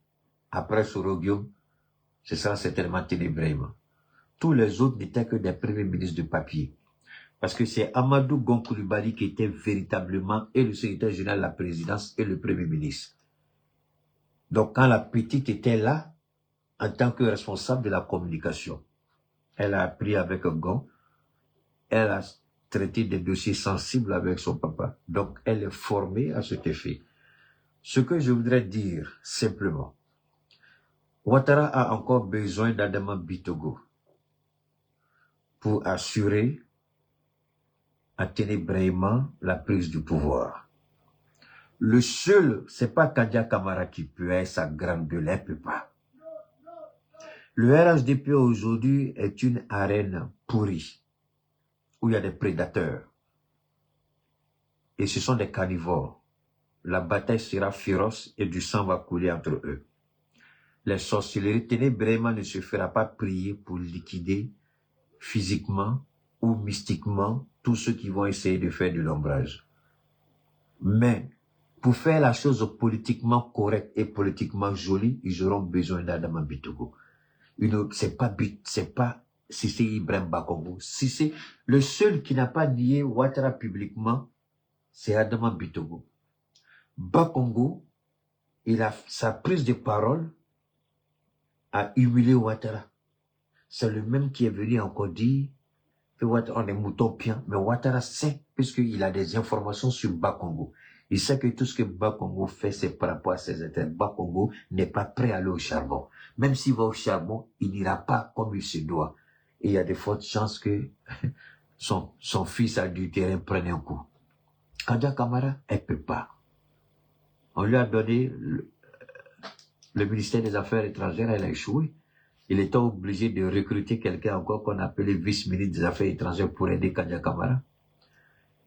après Soroguio, ce sera certainement Ténébraiement. Tous les autres n'étaient que des premiers ministres de papier. Parce que c'est Amadou Gon Coulibaly qui était véritablement et le secrétaire général de la présidence et le premier ministre. Donc quand la petite était là, en tant que responsable de la communication, elle a appris avec Gon, elle a traité des dossiers sensibles avec son papa. Donc elle est formée à cet effet. Ce que je voudrais dire simplement, Ouattara a encore besoin d'Adama Bitogo pour assurer à Ténébraiement la prise du pouvoir. Le seul, c'est pas Kadia Kamara qui peut être sa grande gueule, elle peut pas. Le RHDP aujourd'hui est une arène pourrie, où il y a des prédateurs. Et ce sont des carnivores. La bataille sera féroce et du sang va couler entre eux. Les sorcelleries, Ténébraiement ne se fera pas prier pour liquider physiquement ou mystiquement tous ceux qui vont essayer de faire de l'ombrage. Mais pour faire la chose politiquement correcte et politiquement jolie, ils auront besoin d'Adama Bitogo. C'est pas Cissé Ibrahim Bakongo. Cissé, le seul qui n'a pas nié Ouattara publiquement, c'est Adama Bitogo. Bakongo, sa prise de parole a humilié Ouattara. C'est le même qui est venu encore dire que Ouattara, on est mouton pian, mais Ouattara sait, puisqu'il a des informations sur Bakongo. Il sait que tout ce que Bakongo fait, c'est par rapport à ses intérêts. Bakongo n'est pas prêt à aller au charbon. Même s'il va au charbon, il n'ira pas comme il se doit. Et il y a de fortes chances que son fils adultéré prenne un coup. Kadia Kamara, elle peut pas. On lui a donné le ministère des Affaires étrangères, elle a échoué. Il était obligé de recruter quelqu'un encore qu'on appelait vice-ministre des Affaires étrangères pour aider Kadia Kamara.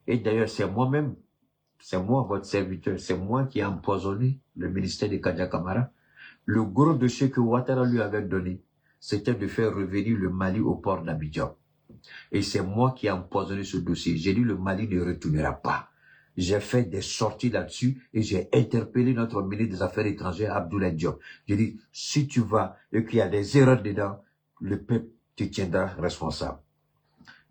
Et d'ailleurs, c'est moi-même, c'est moi, votre serviteur, c'est moi qui ai empoisonné le ministère de Kadia Kamara. Le gros dossier que Ouattara lui avait donné, c'était de faire revenir le Mali au port d'Abidjan. Et c'est moi qui ai empoisonné ce dossier. J'ai dit le Mali ne retournera pas. J'ai fait des sorties là-dessus et j'ai interpellé notre ministre des Affaires étrangères, Abdoulaye Diop. J'ai dit, si tu vas et qu'il y a des erreurs dedans, le peuple te tiendra responsable.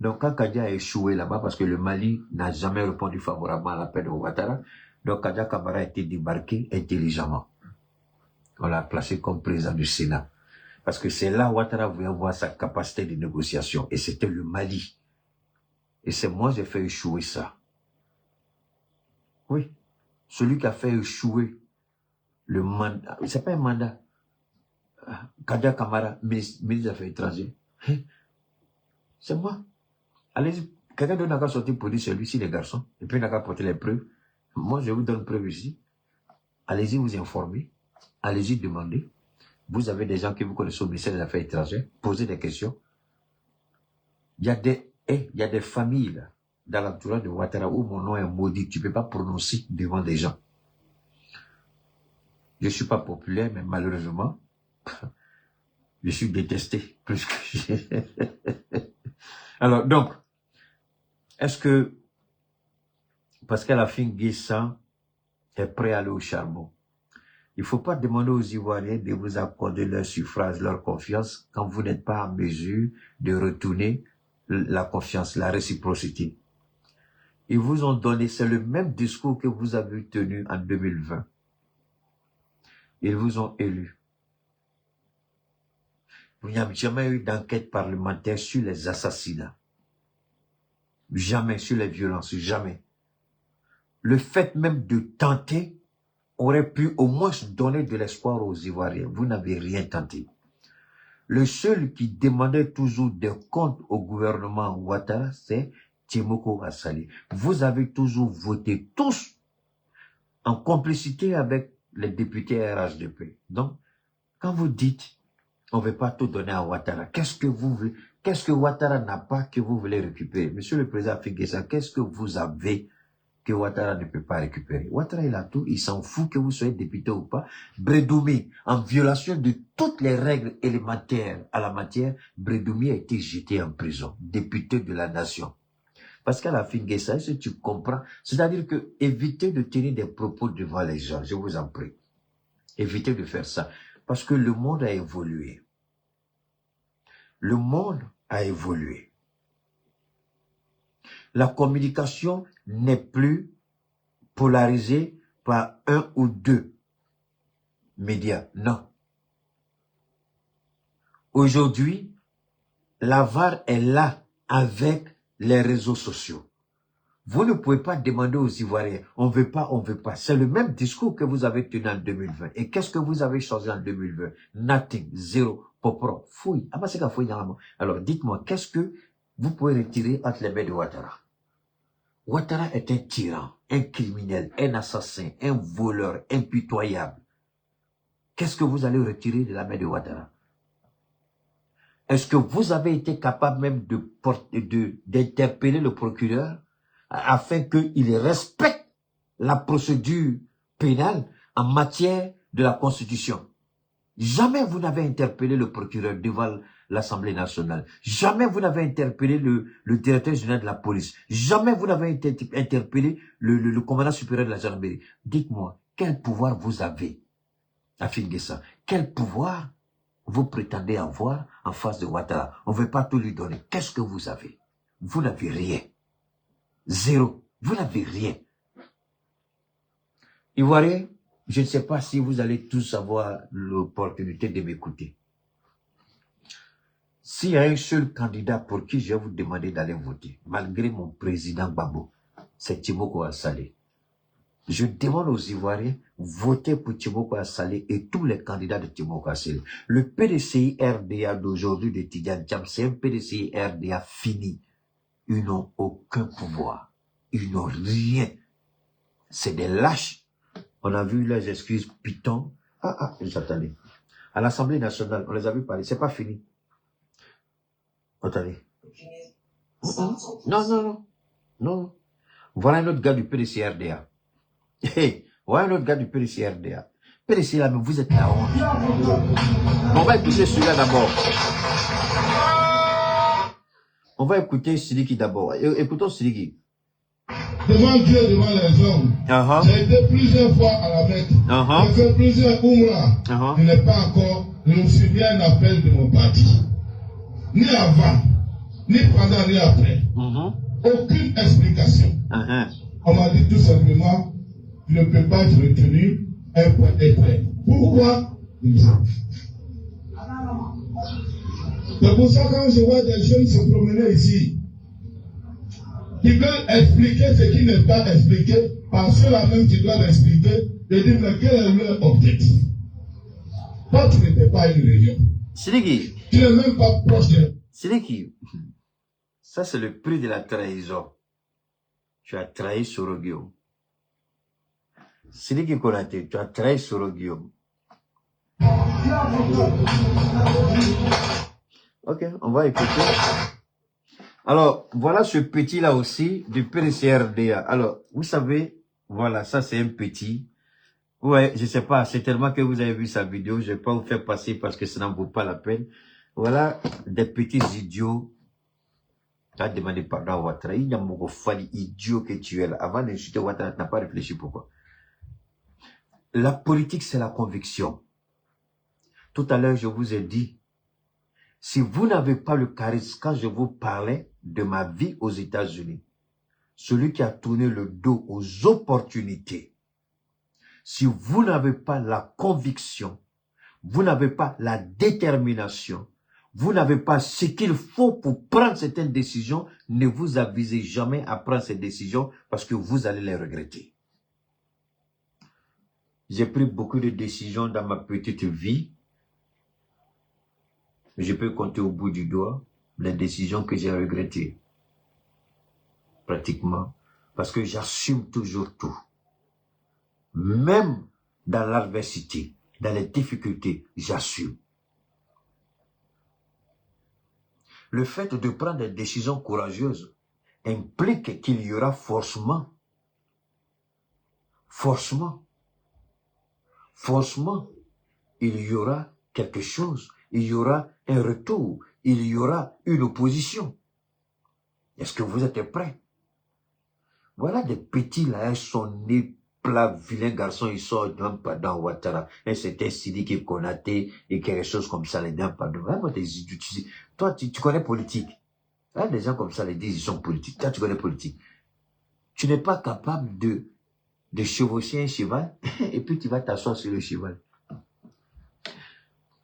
Donc quand Kadia a échoué là-bas, parce que le Mali n'a jamais répondu favorablement à l'appel de Ouattara, donc Kadia Kamara a été débarqué intelligemment. On l'a placé comme président du Sénat. Parce que c'est là où Ouattara voulait voir sa capacité de négociation. Et c'était le Mali. Et c'est moi qui ai fait échouer ça. Oui. Celui qui a fait échouer le mandat, c'est pas un mandat. Kadia Kamara, ministre des Affaires étrangères. C'est moi. Allez-y, quelqu'un d'autre n'a qu'à sortir pour dire celui-ci, les garçons, et puis il n'a qu'à porter les preuves. Moi, je vous donne preuve ici. Allez-y vous informer. Allez-y demander. Vous avez des gens que vous connaissez au ministère des Affaires étrangères. Posez des questions. Il y a des familles là, dans l'entourage de Ouattara où mon nom est maudit. Tu ne peux pas prononcer devant des gens. Je ne suis pas populaire, mais malheureusement, je suis détesté plus que Alors, donc, est-ce que Pascal Afin Guessa est prêt à aller au charbon? Il ne faut pas demander aux Ivoiriens de vous accorder leur suffrage, leur confiance, quand vous n'êtes pas en mesure de retourner la confiance, la réciprocité. Ils vous ont donné, c'est le même discours que vous avez tenu en 2020. Ils vous ont élus. Il n'y a jamais eu d'enquête parlementaire sur les assassinats. Jamais sur les violences, jamais. Le fait même de tenter aurait pu au moins donner de l'espoir aux Ivoiriens. Vous n'avez rien tenté. Le seul qui demandait toujours des comptes au gouvernement Ouattara, c'est Tiemoko Assalé. Vous avez toujours voté tous en complicité avec les députés RHDP. Donc, quand vous dites on ne veut pas tout donner à Ouattara, qu'est-ce que vous voulez? Qu'est-ce que Ouattara n'a pas que vous voulez récupérer? Monsieur le président Figuessa, qu'est-ce que vous avez que Ouattara ne peut pas récupérer? Ouattara, il a tout, il s'en fout que vous soyez député ou pas. Bredoumi, en violation de toutes les règles élémentaires à la matière, Bredoumi a été jeté en prison, député de la nation. Parce qu'à la fin de ça, si tu comprends, c'est-à-dire que évitez de tenir des propos devant les gens, je vous en prie. Évitez de faire ça. Parce que le monde a évolué. Le monde a évolué. La communication n'est plus polarisée par un ou deux médias. Non. Aujourd'hui, la VAR est là avec les réseaux sociaux. Vous ne pouvez pas demander aux Ivoiriens, on veut pas, on veut pas. C'est le même discours que vous avez tenu en 2020. Et qu'est-ce que vous avez changé en 2020? Nothing, zéro, popro, fouille. Alors, dites-moi, qu'est-ce que vous pouvez retirer entre les mains de Ouattara? Ouattara est un tyran, un criminel, un assassin, un voleur, impitoyable. Qu'est-ce que vous allez retirer de la main de Ouattara? Est-ce que vous avez été capable même d'interpeller le procureur afin qu'il respecte la procédure pénale en matière de la Constitution? Jamais vous n'avez interpellé le procureur devant l'Assemblée nationale. Jamais vous n'avez interpellé le directeur général de la police. Jamais vous n'avez interpellé le commandant supérieur de la gendarmerie. Dites-moi, quel pouvoir vous avez à Figuessa? Quel pouvoir vous prétendez avoir en face de Ouattara? On ne veut pas tout lui donner. Qu'est-ce que vous avez? Vous n'avez rien. Zéro. Vous n'avez rien. Ivoiriens, je ne sais pas si vous allez tous avoir l'opportunité de m'écouter. S'il y a un seul candidat pour qui je vais vous demander d'aller voter, malgré mon président Gbagbo, c'est Tiemoko Assalé. Je demande aux Ivoiriens, votez pour Tiemoko Assalé et tous les candidats de Tiemoko Assalé. Le PDCI-RDA d'aujourd'hui de Tidjane Thiam, c'est un PDCI-RDA fini. Ils n'ont aucun pouvoir. Ils n'ont rien. C'est des lâches. On a vu leurs excuses pitons. J'attendais. À l'Assemblée nationale, on les a vu parler. C'est pas fini. Attendez. Non. Voilà un autre gars du PDCI-RDA. Hey, voilà un autre gars du PDCI-RDA. PDCI là, mais vous êtes la honte. On va écouter celui-là d'abord. On va écouter Sidiki d'abord. Écoutons Sidiki. Devant Dieu, devant les hommes. J'ai été plusieurs fois à la Mecque. J'ai fait plusieurs Umrah. Je n'ai pas encore reçu un appel de mon parti. Ni avant, ni pendant, ni après. Aucune explication. On m'a dit tout simplement, je ne peux pas être retenu un point d'être. Pourquoi? C'est pour ça que quand je vois des jeunes se promener ici, qui veulent expliquer ce qui n'est pas expliqué, par ceux-là même qui doivent expliquer, Je dis, mais quel est leur objectif? Toi, tu n'étais pas une réunion. Siliki. Tu n'es même pas proche de... Siliki. Ça, c'est le prix de la trahison. Tu as trahi Sorogio. Siliki Konaté, tu as trahi Sorogio. Ok, on va écouter. Alors, voilà ce petit-là aussi, du PDCRDA. Alors, vous savez, voilà, ça c'est un petit. Ouais, je sais pas, c'est tellement que vous avez vu sa vidéo, je vais pas vous faire passer parce que ça n'en vaut pas la peine. Voilà, des petits idiots. Tu as demandé pardon à Ouattara. Il y a mon fali idiot que tu es là. Avant d'insulter Ouattara, tu n'as pas réfléchi pourquoi. La politique, c'est la conviction. Tout à l'heure, je vous ai dit, si vous n'avez pas le charisme, quand je vous parlais de ma vie aux États-Unis, celui qui a tourné le dos aux opportunités, si vous n'avez pas la conviction, vous n'avez pas la détermination, vous n'avez pas ce qu'il faut pour prendre certaines décisions, ne vous avisez jamais à prendre ces décisions parce que vous allez les regretter. J'ai pris beaucoup de décisions dans ma petite vie. Je peux compter au bout du doigt les décisions que j'ai regrettées. Pratiquement. Parce que j'assume toujours tout. Même dans l'adversité, dans les difficultés, j'assume. Le fait de prendre des décisions courageuses implique qu'il y aura forcément, il y aura quelque chose. Il y aura un retour, il y aura une opposition. Est-ce que vous êtes prêts? Voilà des petits là, ils sont nés plats, vilains garçons, ils sortent d'un pas dans Ouattara. Et c'était Sidiki Konaté et quelque chose comme ça, les d'un pas dans. Vraiment des idiots. Toi, tu connais politique. Là, des gens comme ça, les disent, ils sont politiques. Toi, tu connais politique. Tu n'es pas capable de chevaucher un cheval et puis tu vas t'asseoir sur le cheval.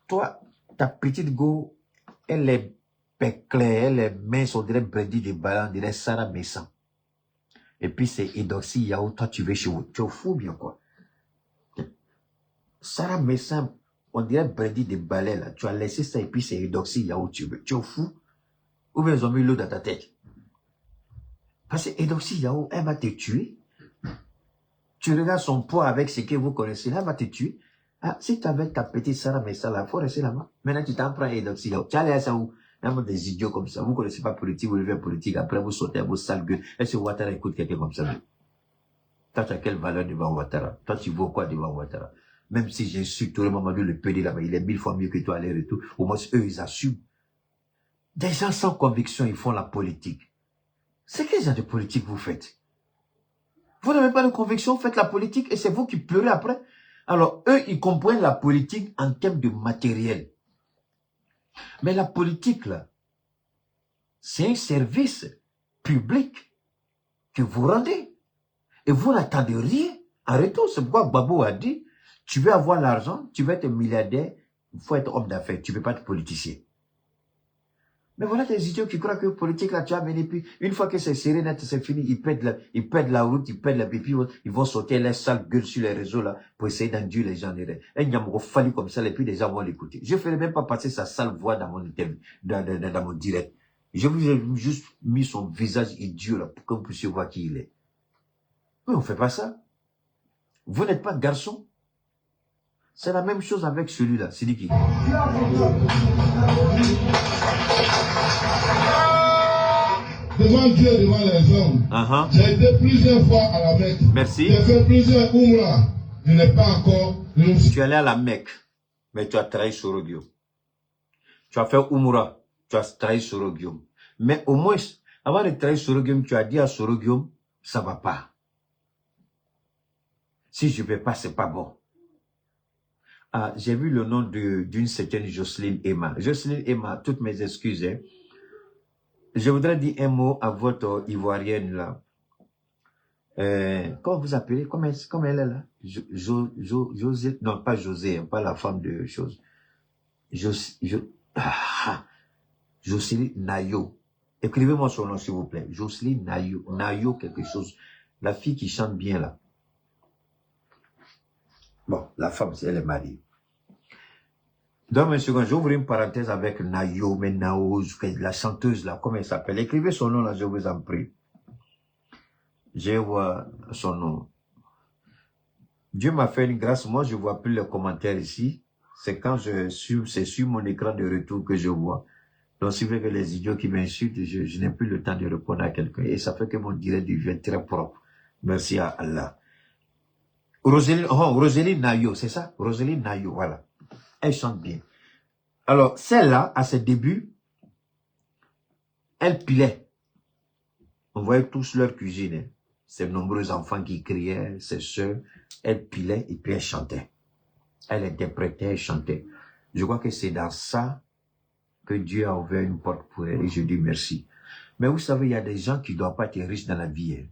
Toi, ta petite go, elle est claire, elle est mince, on dirait Brady de ballon, on dirait Sarah Messan. Et puis c'est Edoxy Yao, toi tu veux chez vous. Tu es fou bien quoi. Sarah Messan, on dirait Brady de balai là. Tu as laissé ça et puis c'est Edoxy Yao, tu veux. Tu es fou. Ou bien ils ont mis l'eau dans ta tête. Parce que Edoxy Yao, elle va te tuer. Tu regardes son poids avec ce que vous connaissez là, elle va te tuer. Ah, si tu avais ta petite Sarah Messan là, il faut rester là-bas. Maintenant, tu t'en prends Edoxy Yao. Tu allais à ça où? Des idiots comme ça. Vous ne connaissez pas politique, vous levez politique, après vous sautez à vos sales gueules. Est-ce que Ouattara écoute quelqu'un comme ça? Toi, tu as quelle valeur devant Ouattara? Toi, tu vaux quoi devant Ouattara? Même si j'insulte tout le Mamadou, le PD là-bas, il est 1000 fois mieux que toi, aller-retour. Au moins, eux, ils assument. Des gens sans conviction, ils font la politique. C'est quel genre de politique vous faites? Vous n'avez pas de conviction, vous faites la politique et c'est vous qui pleurez après. Alors, eux, ils comprennent la politique en termes de matériel. Mais la politique, là, c'est un service public que vous rendez. Et vous n'attendez rien en retour. C'est pourquoi Babou a dit, tu veux avoir l'argent, tu veux être milliardaire, il faut être homme d'affaires, tu ne peux pas être politicien. Mais voilà des idiots qui croient que politique, là, tu as mené, puis une fois que c'est serré, net, c'est fini, ils perdent la route, ils perdent la pipi, ils vont sauter les sales gueules sur les réseaux, là, pour essayer d'induire les gens. Et il y a un fallu comme ça, et puis les gens vont l'écouter. Je ne ferai même pas passer sa sale voix dans mon interview, dans mon direct. Je vous ai juste mis son visage idiot, là, pour que vous puissiez voir qui il est. Mais on ne fait pas ça. Vous n'êtes pas garçon. C'est la même chose avec celui-là, c'est qui? Devant Dieu, devant les hommes. J'ai été plusieurs fois à la Mecque. Merci. J'ai fait plusieurs Umrah. Je n'ai pas encore... Tu es allé à la Mecque, mais tu as trahi Sorogio. Tu as fait Umrah, tu as trahi Sorogio. Mais au moins, avant de trahir Sorogio, tu as dit à Sorogio, ça ne va pas. Si je ne vais pas, ce n'est pas bon. Ah, j'ai vu le nom d'une certaine Jocelyne Emma. Jocelyne Emma, toutes mes excuses. Hein. Je voudrais dire un mot à votre Ivoirienne là. Comment vous appelez? Comment elle est là? José, non pas José, hein, pas la femme de chose. Jocelyne Nayo. Écrivez-moi son nom s'il vous plaît. Jocelyne Nayo. Nayo quelque chose. La fille qui chante bien là. Bon, la femme, elle est mariée. Dans une seconde, j'ouvre une parenthèse avec Nayo, mais Nao, la chanteuse là, comment elle s'appelle? Écrivez son nom là, je vous en prie. Je vois son nom. Dieu m'a fait une grâce, moi je vois plus les commentaires ici. C'est quand c'est sur mon écran de retour que je vois. Donc si vous voulez que les idiots qui m'insultent, je n'ai plus le temps de répondre à quelqu'un. Et ça fait que mon direct devient très propre. Merci à Allah. Roséline Nayo, c'est ça? Roséline Nayo, voilà. Elle chante bien. Alors, celle-là, à ses débuts, elle pilait. On voyait tous leur cuisine. Hein. Ces nombreux enfants qui criaient, ses soeurs, elle pilait et puis elle chantait. Elle interprétait, elle chantait. Je crois que c'est dans ça que Dieu a ouvert une porte pour elle et je dis merci. Mais vous savez, il y a des gens qui ne doivent pas être riches dans la vie. Hein.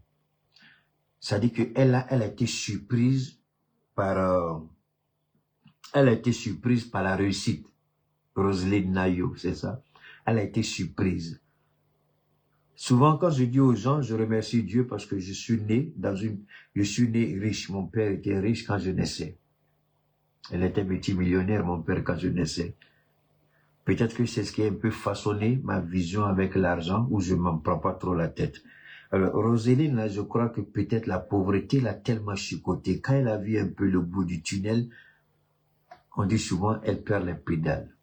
Ça dit qu'elle a été surprise par... elle a été surprise par la réussite. Roséline Nayo, c'est ça. Elle a été surprise. Souvent, quand je dis aux gens, je remercie Dieu parce que je suis né riche. Mon père était riche quand je naissais. Elle était multimillionnaire, mon père, quand je naissais. Peut-être que c'est ce qui a un peu façonné ma vision avec l'argent, où je ne m'en prends pas trop la tête. Alors, Roséline, là, je crois que peut-être la pauvreté l'a tellement chicoté. Quand elle a vu un peu le bout du tunnel, on dit souvent, elle perd les pédales.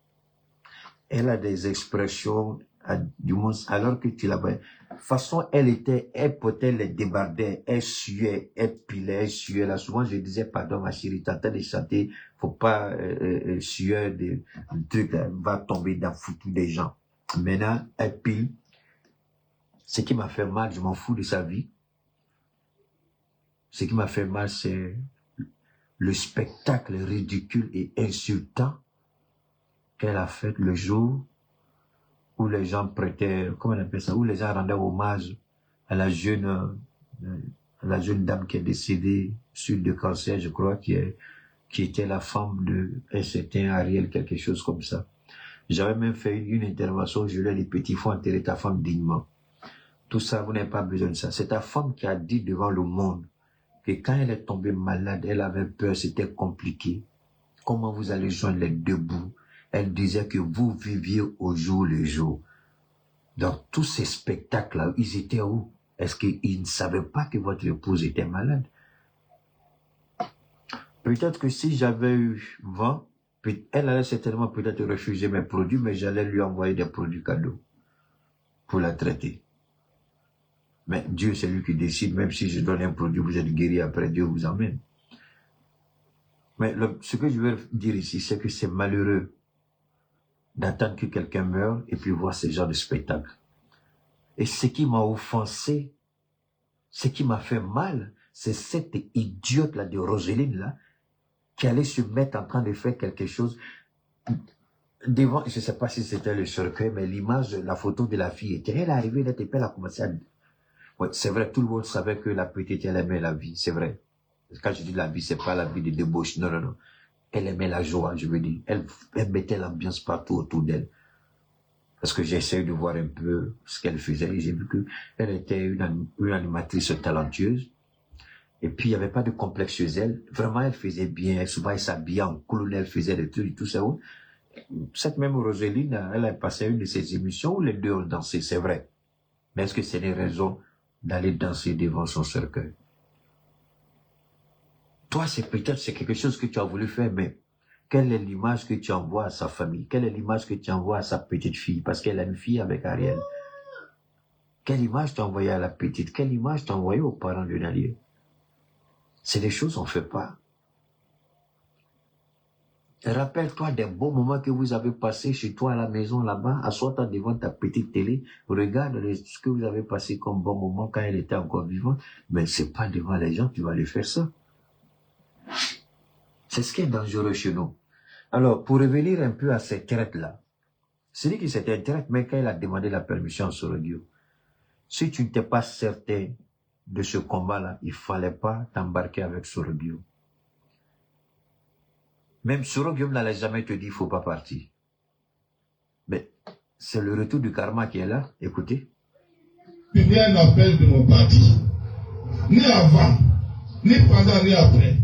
Elle a des expressions, du moins, alors que tu l'as... De toute façon, elle peut-être les débardait, elle suait, elle pilait, elle suait. Là, souvent, je disais, pardon, ma chérie, t'es en train de chanter, faut pas suer des trucs, va tomber dans le foutu des gens. Maintenant, elle pile. Ce qui m'a fait mal, je m'en fous de sa vie. Ce qui m'a fait mal, c'est le spectacle ridicule et insultant qu'elle a fait le jour où les gens prêtaient, comment on appelle ça, où les gens rendaient hommage à la jeune dame qui est décédée suite de cancer, je crois, qui était la femme de un certain Ariel, quelque chose comme ça. J'avais même fait une intervention, je lui ai dit, petit, faut enterrer ta femme dignement. Tout ça, vous n'avez pas besoin de ça. C'est ta femme qui a dit devant le monde que quand elle est tombée malade, elle avait peur, c'était compliqué. Comment vous allez joindre les deux bouts? Elle disait que vous viviez au jour le jour. Dans tous ces spectacles-là, ils étaient où? Est-ce qu'ils ne savaient pas que votre épouse était malade? Peut-être que si j'avais eu vent, elle allait certainement peut-être refuser mes produits, mais j'allais lui envoyer des produits cadeaux pour la traiter. Mais Dieu, c'est lui qui décide, même si je donne un produit, vous êtes guéri, après Dieu vous emmène. Mais ce que je veux dire ici, c'est que c'est malheureux d'attendre que quelqu'un meure et puis voir ce genre de spectacle. Et ce qui m'a offensé, ce qui m'a fait mal, c'est cette idiote-là de Roséline-là qui allait se mettre en train de faire quelque chose devant, je ne sais pas si c'était le cercueil, mais l'image, la photo de la fille était, elle est arrivée, elle a commencé à... Ouais, c'est vrai, tout le monde savait que la petite, elle aimait la vie, c'est vrai. Quand je dis la vie, c'est pas la vie de débauche, non, non, non. Elle aimait la joie, je veux dire. Elle mettait l'ambiance partout autour d'elle. Parce que j'essaie de voir un peu ce qu'elle faisait. Et j'ai vu qu'elle était une animatrice talentueuse. Et puis, il n'y avait pas de complexe chez elle. Vraiment, elle faisait bien. Souvent, elle s'habillait en colonel, elle faisait des trucs et tout ça. Cette même Roséline, elle a passé une de ses émissions où les deux ont dansé, c'est vrai. Mais est-ce que c'est des raisons d'aller danser devant son cercueil? Toi, c'est quelque chose que tu as voulu faire, mais quelle est l'image que tu envoies à sa famille? Quelle est l'image que tu envoies à sa petite fille? Parce qu'elle a une fille avec Ariel. Quelle image tu as envoyée à la petite? Quelle image tu as envoyée aux parents de Nadir? C'est des choses qu'on ne fait pas. Rappelle-toi des beaux moments que vous avez passés chez toi à la maison là-bas, assois-toi devant ta petite télé, regarde ce que vous avez passé comme bon moment quand elle était encore vivante. Mais c'est pas devant les gens que tu vas aller faire ça. C'est ce qui est dangereux chez nous. Alors, pour revenir un peu à cette traite-là, c'est dit que c'était une traite, mais quand elle a demandé la permission à Sorogio, si tu n'étais pas certain de ce combat-là, il ne fallait pas t'embarquer avec Sorogio. Même Sorogio n'allait jamais te dire, il ne faut pas partir. Mais c'est le retour du karma qui est là. Écoutez. Il y a un appel de mon parti. Ni avant, ni pendant, ni après.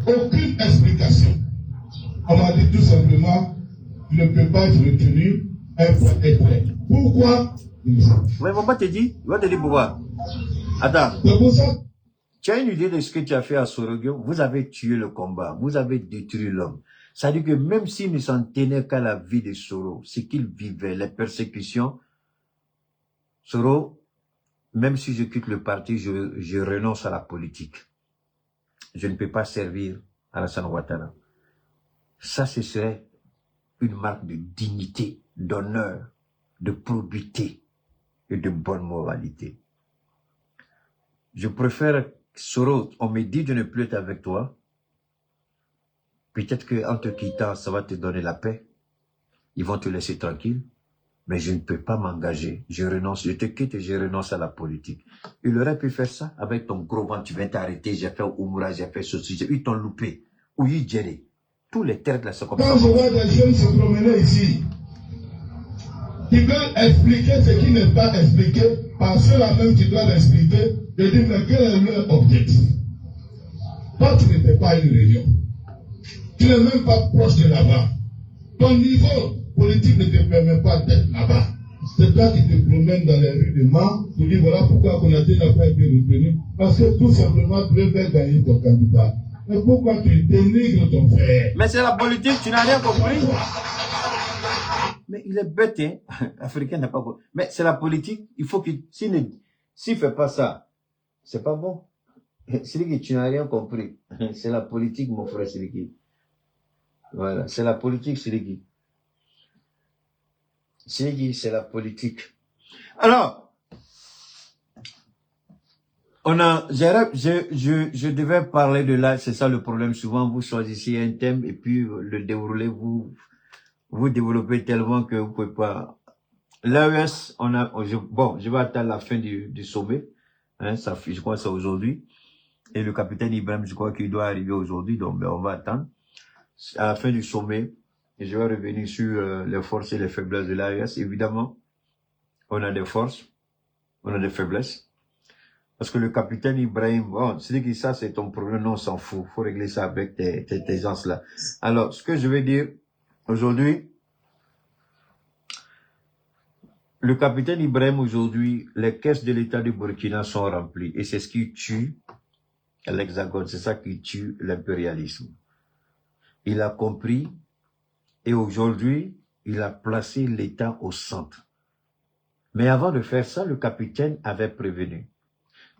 Aucune explication. On m'a dit tout simplement, tu ne peux pas être retenu, un point est prêt. Pourquoi? Mais on va te dire pourquoi. Attends. C'est pour ça. Tu as une idée de ce que tu as fait à Sorogio? Vous avez tué le combat, vous avez détruit l'homme. Ça veut dire que même s'il ne s'en tenait qu'à la vie de Soro, ce qu'il vivait, les persécutions, Soro, même si je quitte le parti, je renonce à la politique. Je ne peux pas servir Alassane Ouattara. Ça, ce serait une marque de dignité, d'honneur, de probité et de bonne moralité. Je préfère, Soro, on me dit de ne plus être avec toi. Peut-être qu'en te quittant, ça va te donner la paix. Ils vont te laisser tranquille. Mais je ne peux pas m'engager. Je renonce, je te quitte et je renonce à la politique. Il aurait pu faire ça avec ton gros ventre. Tu viens t'arrêter, j'ai fait Oumoura, j'ai fait ceci, ils t'ont loupé. Ou ils géré. Tous les terres de la seconde. Quand je vois des jeunes se promener ici, qui veulent expliquer ce qui n'est pas expliqué, par ceux-là même qui doivent expliquer, je dis, mais quel est leur objectif? Toi, tu n'étais pas une région. Tu n'es même pas proche de là-bas. Ton niveau politique ne te permet pas d'être là-bas. C'est toi qui te promènes dans les rues de Mans pour dire voilà pourquoi Konaté n'a pas été retenu. Parce que tout simplement, tu veux faire gagner ton candidat. Mais pourquoi tu dénigres ton frère? Mais c'est la politique, tu n'as rien compris. Mais il est bête, hein. Africain n'a pas compris. Mais c'est la politique, il faut qu'il, s'il ne fait pas ça, c'est pas bon. Siliki, tu n'as rien compris. C'est la politique, mon frère Siliki. Voilà, c'est la politique, Siliki. Siliki, c'est la politique. Alors, je devais parler de là, c'est ça le problème. Souvent, vous choisissez un thème et puis le déroulez, vous développez tellement que vous pouvez pas. L'AES, je vais attendre la fin du sommet. Hein, ça, je crois que c'est aujourd'hui. Et le capitaine Ibrahim, je crois qu'il doit arriver aujourd'hui, donc ben, on va attendre. À la fin du sommet, je vais revenir sur les forces et les faiblesses de l'AES. Évidemment, on a des forces, on a des faiblesses. Parce que le capitaine Ibrahim, bon, c'est que ça, c'est ton problème, non, on s'en fout. Faut régler ça avec tes gens-là. Alors, ce que je vais dire aujourd'hui, le capitaine Ibrahim, aujourd'hui, les caisses de l'État du Burkina sont remplies. Et c'est ce qui tue l'Hexagone, c'est ça qui tue l'impérialisme. Il a compris et aujourd'hui, il a placé l'État au centre. Mais avant de faire ça, le capitaine avait prévenu.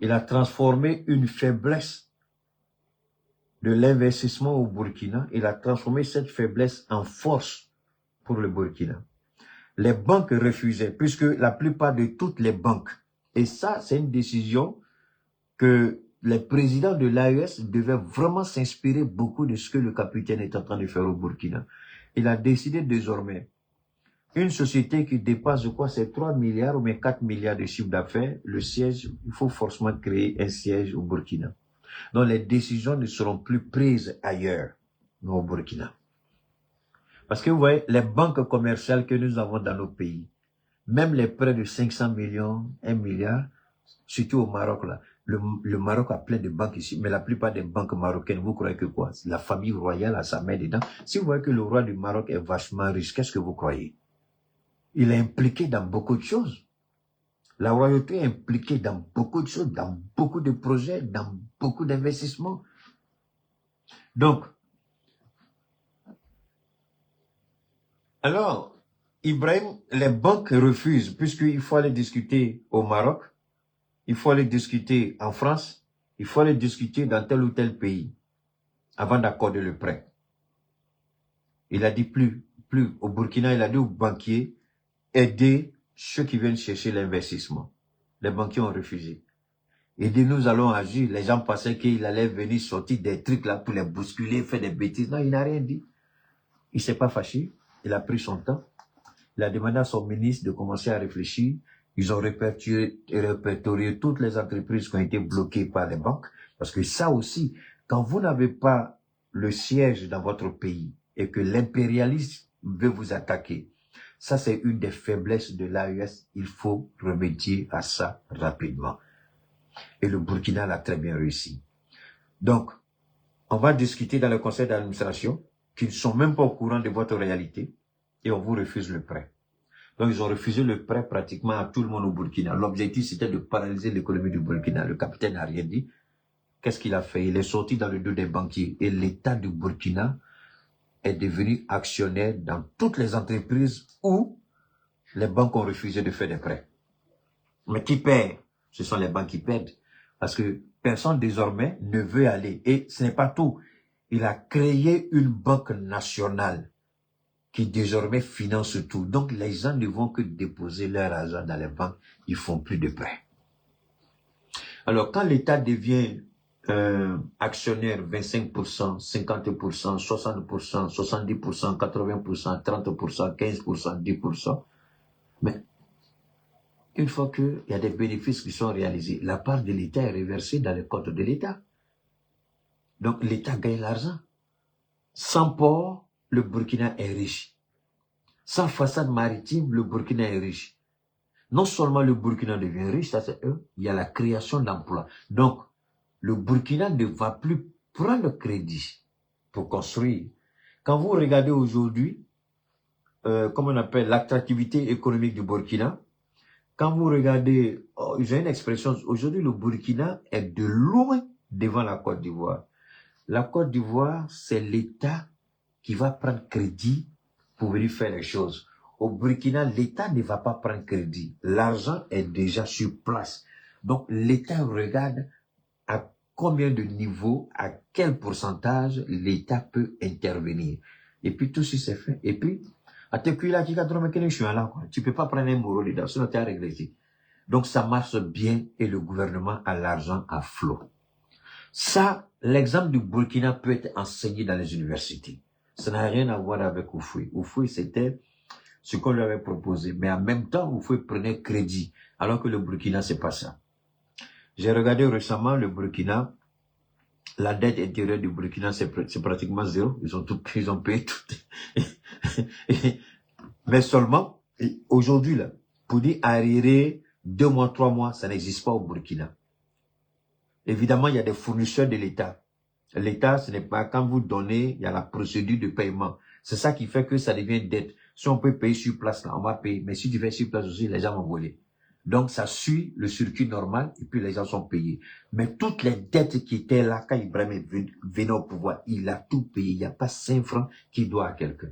Il a transformé une faiblesse de l'investissement au Burkina. Il a transformé cette faiblesse en force pour le Burkina. Les banques refusaient, puisque la plupart de toutes les banques, et ça, c'est une décision que les présidents de l'AES devaient vraiment s'inspirer beaucoup de ce que le capitaine est en train de faire au Burkina. Il a décidé désormais, une société qui dépasse, je crois, c'est 3 milliards ou bien 4 milliards de chiffre d'affaires, le siège, il faut forcément créer un siège au Burkina. Donc les décisions ne seront plus prises ailleurs, mais au Burkina. Parce que vous voyez, les banques commerciales que nous avons dans nos pays, même les prêts de 500 millions, 1 milliard, surtout au Maroc là, le Maroc a plein de banques ici, mais la plupart des banques marocaines, vous croyez que quoi? La famille royale a sa main dedans. Si vous voyez que le roi du Maroc est vachement riche, qu'est-ce que vous croyez? Il est impliqué dans beaucoup de choses. La royauté est impliquée dans beaucoup de choses, dans beaucoup de projets, dans beaucoup d'investissements. Donc, alors, Ibrahim, les banques refusent, puisqu'il faut aller discuter au Maroc, il faut aller discuter en France, il faut aller discuter dans tel ou tel pays, avant d'accorder le prêt. Il a dit plus au Burkina, il a dit aux banquiers, aidez ceux qui viennent chercher l'investissement. Les banquiers ont refusé. Il dit, nous allons agir. Les gens pensaient qu'il allait venir sortir des trucs là pour les bousculer, faire des bêtises. Non, il n'a rien dit. Il ne s'est pas fâché. Il a pris son temps. Il a demandé à son ministre de commencer à réfléchir. Ils ont répertorié toutes les entreprises qui ont été bloquées par les banques. Parce que ça aussi, quand vous n'avez pas le siège dans votre pays et que l'impérialisme veut vous attaquer, ça c'est une des faiblesses de l'AES. Il faut remédier à ça rapidement. Et le Burkina l'a très bien réussi. Donc, On va discuter dans le conseil d'administration qu'ils ne sont même pas au courant de votre réalité et on vous refuse le prêt. Donc, ils ont refusé le prêt pratiquement à tout le monde au Burkina. L'objectif, c'était de paralyser l'économie du Burkina. Le capitaine n'a rien dit. Qu'est-ce qu'il a fait? Il est sorti dans le dos des banquiers. Et l'État du Burkina est devenu actionnaire dans toutes les entreprises où les banques ont refusé de faire des prêts. Mais qui perd? Ce sont les banques qui perdent. Parce que personne désormais ne veut aller. Et ce n'est pas tout. Il a créé une banque nationale qui désormais finance tout. Donc les gens ne vont que déposer leur argent dans les banques. Ils font plus de prêts. Alors quand l'État devient actionnaire 25%, 50%, 60%, 70%, 80%, 30%, 15%, 10%, mais une fois qu'il y a des bénéfices qui sont réalisés, la part de l'État est reversée dans les comptes de l'État. Donc l'État gagne l'argent. Sans port, le Burkina est riche. Sans façade maritime, le Burkina est riche. Non seulement le Burkina devient riche, ça c'est eux, il y a la création d'emplois. Donc, le Burkina ne va plus prendre crédit pour construire. Quand vous regardez aujourd'hui, comme on appelle l'attractivité économique du Burkina, quand vous regardez, j'ai une expression, aujourd'hui le Burkina est de loin devant la Côte d'Ivoire. La Côte d'Ivoire, c'est l'État qui va prendre crédit pour venir faire les choses. Au Burkina, l'État ne va pas prendre crédit. L'argent est déjà sur place. Donc, l'État regarde à combien de niveaux, à quel pourcentage l'État peut intervenir. Et puis, tout ceci c'est fait. Et puis, tu ne peux pas prendre un euro dedans, sinon tu as régressé. Donc, ça marche bien et le gouvernement a l'argent à flot. Ça, l'exemple du Burkina peut être enseigné dans les universités. Ça n'a rien à voir avec Houphouët. Houphouët, c'était ce qu'on lui avait proposé. Mais en même temps, Houphouët prenait crédit, alors que le Burkina, c'est pas ça. J'ai regardé récemment le Burkina. La dette intérieure du Burkina, c'est pratiquement zéro. Ils ont payé tout. Mais seulement, aujourd'hui, là, pour dire arriéré 2 mois, 3 mois, ça n'existe pas au Burkina. Évidemment, il y a des fournisseurs de l'État. L'État, ce n'est pas quand vous donnez, il y a la procédure de paiement. C'est ça qui fait que ça devient dette. Si on peut payer sur place, là, on va payer. Mais si tu fais sur place aussi, les gens vont voler. Donc, ça suit le circuit normal et puis les gens sont payés. Mais toutes les dettes qui étaient là, quand Ibrahim venait au pouvoir, il a tout payé. Il n'y a pas 5 francs qu'il doit à quelqu'un.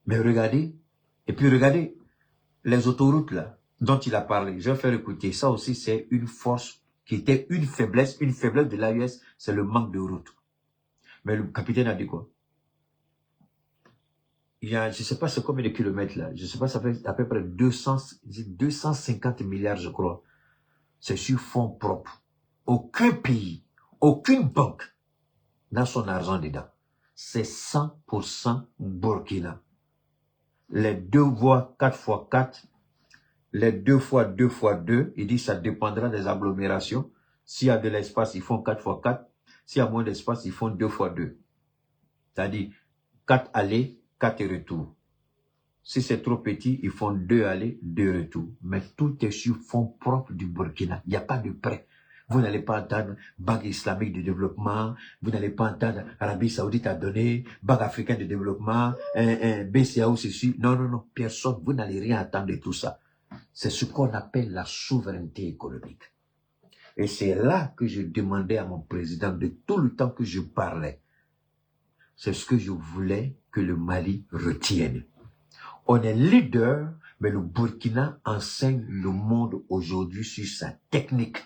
Mais regardez, et puis regardez, les autoroutes là, dont il a parlé, je vais faire écouter. Ça aussi, c'est une force qui était une faiblesse de l'AES, c'est le manque de routes. Mais le capitaine a dit quoi? Il y a, je ne sais pas c'est combien de kilomètres là, je ne sais pas, ça fait à peu près 250 milliards, je crois. C'est sur fonds propres. Aucun pays, aucune banque n'a son argent dedans. C'est 100% Burkina. Les 2 voies 4x4, les 2 fois 2 fois 2, il dit ça dépendra des agglomérations. S'il y a de l'espace, ils font 4x4. S'il y a moins d'espace, ils font 2 fois 2. C'est-à-dire 4 allées, 4 retours. Si c'est trop petit, ils font 2 allées, 2 retours. Mais tout est sur fonds propres du Burkina. Il n'y a pas de prêt. Vous n'allez pas entendre Banque islamique de développement, vous n'allez pas entendre Arabie Saoudite a donné, Banque africaine de développement, BCAO, ceci. Non, non, non, personne, vous n'allez rien entendre de tout ça. C'est ce qu'on appelle la souveraineté économique. Et c'est là que je demandais à mon président de tout le temps que je parlais. C'est ce que je voulais que le Mali retienne. On est leader, mais le Burkina enseigne le monde aujourd'hui sur sa technique.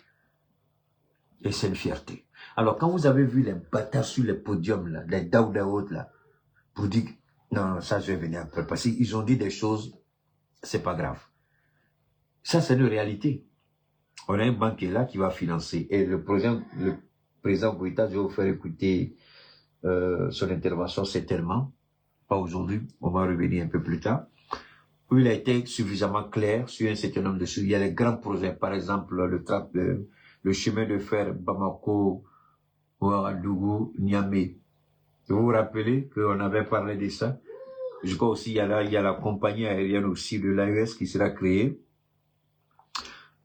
Et c'est une fierté. Alors, quand vous avez vu les bâtards sur les podiums, là, les Daoudaoud, là, pour dire, non, ça, je vais venir après. Parce qu'ils ont dit des choses, c'est pas grave. Ça, c'est une réalité. On a une banque qui est là qui va financer. Et le président Goïta, je vais vous faire écouter son intervention, certainement. Pas aujourd'hui, on va revenir un peu plus tard. Où il a été suffisamment clair sur un certain nombre de choses. Il y a les grands projets, par exemple, le chemin de fer Bamako, Ouagadougou, Niamey. Vous vous rappelez qu'on avait parlé de ça? Je crois aussi, il y a la compagnie aérienne aussi de l'AES qui sera créée.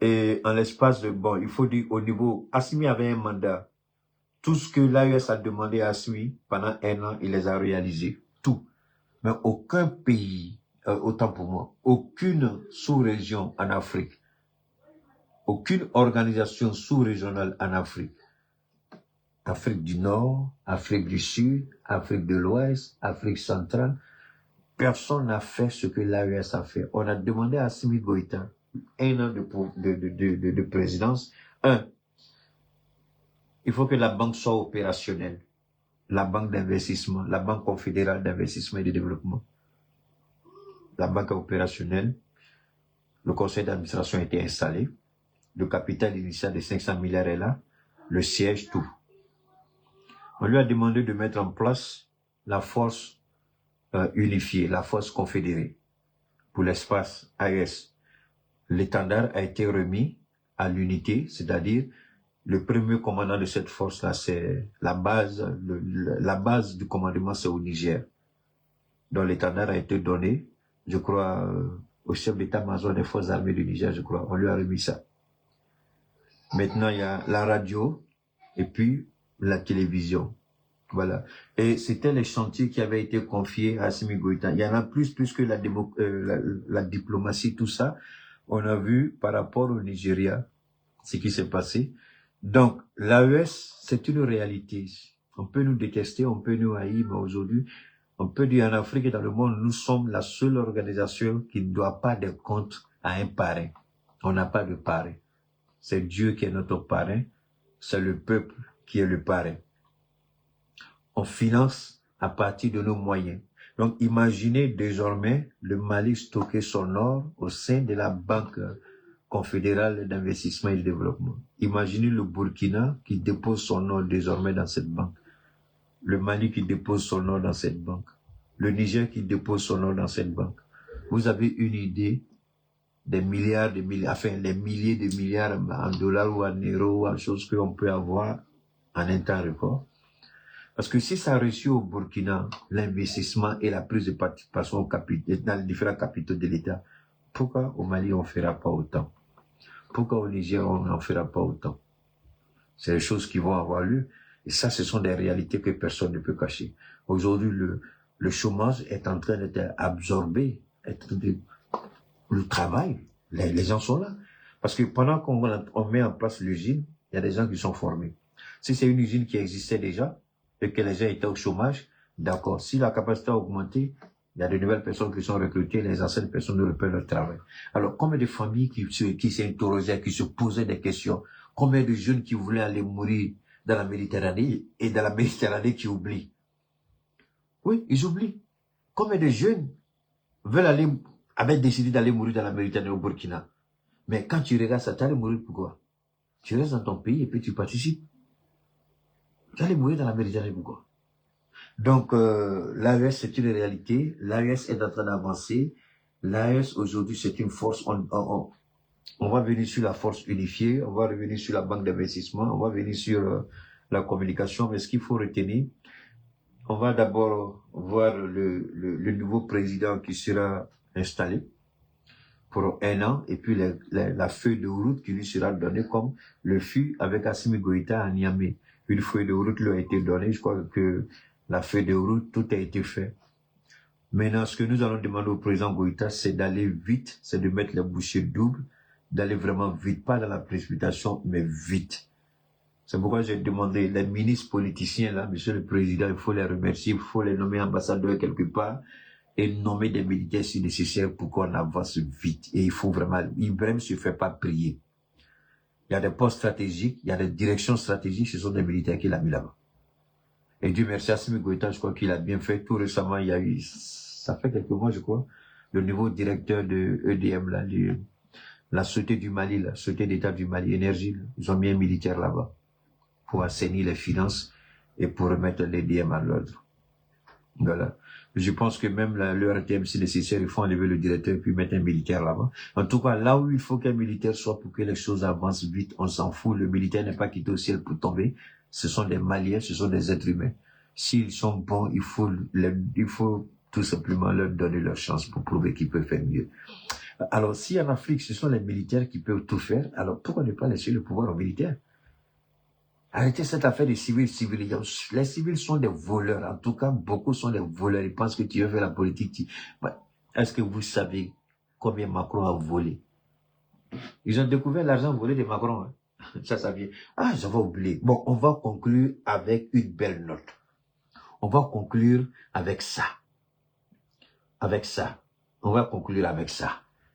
Et en l'espace de, bon, il faut dire au niveau, Assimi avait un mandat Tout ce que l'AES a demandé à Assimi pendant 1 an, il les a réalisés. Tout. Mais aucun pays, autant pour moi, aucune sous-région en Afrique, aucune organisation sous-régionale en Afrique, Afrique du Nord, Afrique du Sud, Afrique de l'Ouest, Afrique centrale, personne n'a fait ce que l'AES a fait. On a demandé à Assimi Goïta 1 an de présidence. Il faut que la banque soit opérationnelle. La banque d'investissement, la banque confédérale d'investissement et de développement. La banque est opérationnelle. Le conseil d'administration a été installé. Le capital initial de 500 milliards est là. Le siège, tout. On lui a demandé de mettre en place la force unifiée, la force confédérée pour l'espace AES. L'étendard a été remis à l'unité, c'est-à-dire le premier commandant de cette force-là, c'est la base du commandement, c'est au Niger. Donc l'étendard a été donné, je crois, au chef d'état-major des forces armées du Niger, je crois. On lui a remis ça. Maintenant, il y a la radio et puis la télévision. Voilà. Et c'était les chantiers qui avaient été confiés à Assimi Goïta. Il y en a plus que la diplomatie, tout ça. On a vu par rapport au Nigeria ce qui s'est passé. Donc, l'AES, c'est une réalité. On peut nous détester, on peut nous haïr, mais aujourd'hui, on peut dire en Afrique et dans le monde, nous sommes la seule organisation qui ne doit pas de compte à un parrain. On n'a pas de parrain. C'est Dieu qui est notre parrain. C'est le peuple qui est le parrain. On finance à partir de nos moyens. Donc, imaginez désormais le Mali stocker son or au sein de la Banque confédérale d'investissement et de développement. Imaginez le Burkina qui dépose son or désormais dans cette banque. Le Mali qui dépose son or dans cette banque. Le Niger qui dépose son or dans cette banque. Vous avez une idée des milliards, les milliers de milliards en dollars ou en euros ou en choses qu'on peut avoir en un temps record. Parce que si ça a reçu au Burkina l'investissement et la prise de participation dans les différents capitaux de l'État, pourquoi au Mali on ne fera pas autant? Pourquoi au Niger on n'en fera pas autant? C'est des choses qui vont avoir lieu. Et ça, ce sont des réalités que personne ne peut cacher. Aujourd'hui, le chômage est en train d'être absorbé. Le travail, les gens sont là. Parce que pendant qu'on met en place l'usine, il y a des gens qui sont formés. Si c'est une usine qui existait déjà, et que les gens étaient au chômage, d'accord. Si la capacité a augmenté, il y a de nouvelles personnes qui sont recrutées, les anciennes personnes ne reprennent leur travail. Alors, combien de familles qui s'interrogeaient, qui se posaient des questions, combien de jeunes qui voulaient aller mourir dans la Méditerranée, et dans la Méditerranée qui oublient? Oui, ils oublient. Combien de jeunes avaient décidé d'aller mourir dans la Méditerranée au Burkina? Mais quand tu regardes ça, tu allais mourir pourquoi? Tu restes dans ton pays et puis tu participes. Tu allais mourir dans la Méditerranée pourquoi? Donc, l'AES, c'est une réalité. L'AES est en train d'avancer. L'AES, aujourd'hui, c'est une force. On va venir sur la force unifiée, on va revenir sur la banque d'investissement, on va venir sur la communication. Mais ce qu'il faut retenir, on va d'abord voir le nouveau président qui sera installé pour 1 an, et puis la feuille de route qui lui sera donnée comme le fut avec Assimi Goïta à Niamey. Une feuille de route lui a été donnée, je crois que la feuille de route, tout a été fait. Maintenant, ce que nous allons demander au président Goïta, c'est d'aller vite, c'est de mettre les bouchées doubles, d'aller vraiment vite, pas dans la précipitation, mais vite. C'est pourquoi j'ai demandé les ministres politiciens, là, monsieur le président, il faut les remercier, il faut les nommer ambassadeurs quelque part, et nommer des militaires si nécessaire pour qu'on avance vite. Et il faut vraiment, Ibrahim ne se fait pas prier. Il y a des postes stratégiques, il y a des directions stratégiques, ce sont des militaires qu'il a mis là-bas. Et Dieu merci, Assimi Goïta, je crois qu'il a bien fait. Tout récemment, il y a eu, ça fait quelques mois, je crois, le nouveau directeur de EDM, là, la Société du Mali, la Société d'État du Mali, Énergie, ils ont mis un militaire là-bas pour assainir les finances et pour remettre l'EDM à l'ordre. Voilà. Je pense que même le RTM, si nécessaire, il faut enlever le directeur et puis mettre un militaire là-bas. En tout cas, là où il faut qu'un militaire soit pour que les choses avancent vite, on s'en fout. Le militaire n'est pas quitté au ciel pour tomber. Ce sont des Maliens, ce sont des êtres humains. S'ils sont bons, il faut tout simplement leur donner leur chance pour prouver qu'ils peuvent faire mieux. Alors, si en Afrique, ce sont les militaires qui peuvent tout faire, alors pourquoi ne pas laisser le pouvoir aux militaires? Arrêtez cette affaire des civils. Les civils sont des voleurs. En tout cas, beaucoup sont des voleurs. Ils pensent que tu veux faire la politique. Est-ce que vous savez combien Macron a volé? Ils ont découvert l'argent volé de Macron. Hein. Ça vient. Ah, j'avais oublié. Bon, on va conclure avec une belle note. On va conclure avec ça. On va conclure avec ça.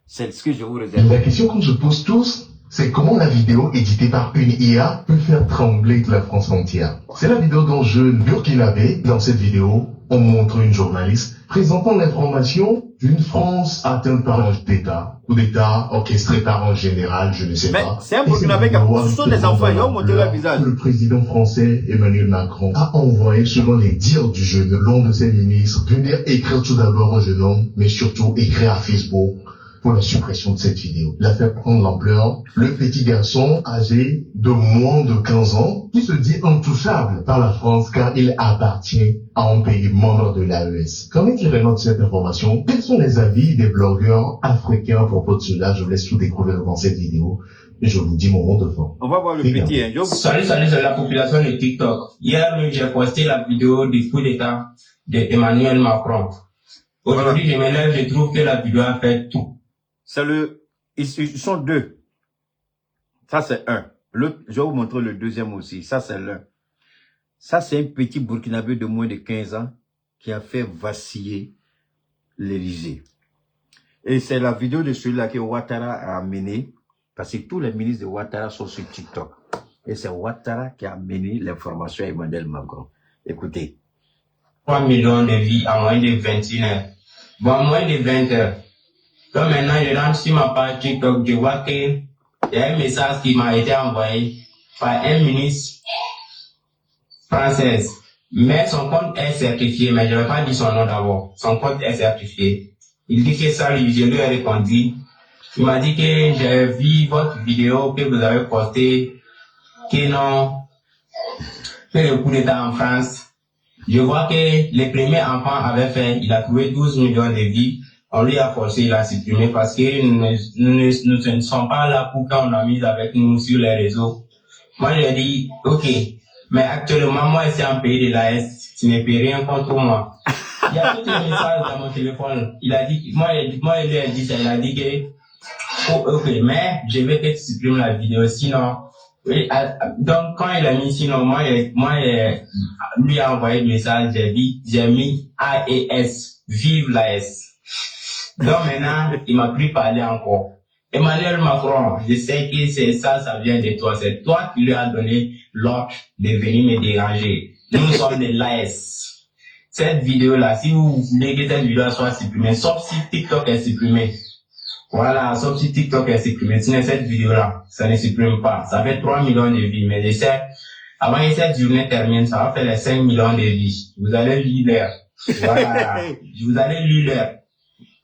C'est ce que je vous réserve. La question qu'on se pose tous, c'est comment la vidéo éditée par une IA peut faire trembler la France entière. C'est la vidéo d'un jeune burkinabé. Dans cette vidéo, on montre une journaliste présentant l'information d'une France atteinte par un coup d'État orchestré par un général, je ne sais pas. C'est un burkinabé qui ce sont des enfants, ils ont montré leur visage. Le président français Emmanuel Macron a envoyé, selon les dires du jeune, l'un de ses ministres, venir écrire tout d'abord au jeune homme, mais surtout écrire à Facebook pour la suppression de cette vidéo. La faire prendre l'ampleur, le petit garçon âgé de moins de 15 ans, qui se dit intouchable par la France car il appartient à un pays membre de l'AES. Comment il note cette information? Quels sont les avis des blogueurs africains à propos de cela? Je vous laisse tout découvrir dans cette vidéo et je vous dis mon mot de fin. On va voir le petit. Hein. Salut la population de TikTok. Hier, j'ai posté la vidéo du coup d'État d'Emmanuel Macron. Aujourd'hui, je me lève, je trouve que la vidéo a fait tout. Ils sont deux. Ça, c'est un. L'autre, je vais vous montrer le deuxième aussi. Ça, c'est l'un. Ça, c'est un petit Burkinabé de moins de 15 ans qui a fait vaciller l'Élysée. Et c'est la vidéo de celui-là que Ouattara a amené, parce que tous les ministres de Ouattara sont sur TikTok. Et c'est Ouattara qui a amené l'information à Emmanuel Macron. Écoutez. 3 millions de vies en moins de 21 heures. Bon, en moins de 20 heures. Donc maintenant, je rentre sur ma page TikTok, je vois qu'il y a un message qui m'a été envoyé par un ministre français. Mais son compte est certifié, mais je ne vais pas dire son nom d'abord. Son compte est certifié. Il dit que ça, je lui ai répondu. Il m'a dit que j'ai vu votre vidéo que vous avez postée, que non, que le coup d'État en France. Je vois que les premiers enfants avaient fait, il a trouvé 12 millions de vies. On lui a forcé, il a supprimé parce que nous ne sommes pas là pour qu'on a mis avec nous sur les réseaux. Moi, j'ai dit, ok, mais actuellement, moi, c'est un pays de l'AS, tu ne peux rien contre moi. Il y a tout un message dans mon téléphone. Il a dit, moi, il lui a dit ça, il a dit que, oh, ok, mais je vais que tu supprimes la vidéo, sinon, donc, quand il a mis sinon, moi, lui a envoyé le message, j'ai mis AES, vive l'AS. Donc maintenant, il m'a plus parlé encore. Emmanuel Macron, je sais que c'est ça vient de toi. C'est toi qui lui as donné l'ordre de venir me déranger. Nous sommes de l'AS. Cette vidéo-là, si vous voulez que cette vidéo soit supprimée, sauf si TikTok est supprimé. Voilà, sauf si TikTok est supprimé. Sinon, cette vidéo-là, ça ne supprime pas. Ça fait 3 millions de vies. Mais je sais, avant que cette journée termine, ça va faire les 5 millions de vies. Vous allez lire l'heure. Voilà. Vous allez lire l'heure.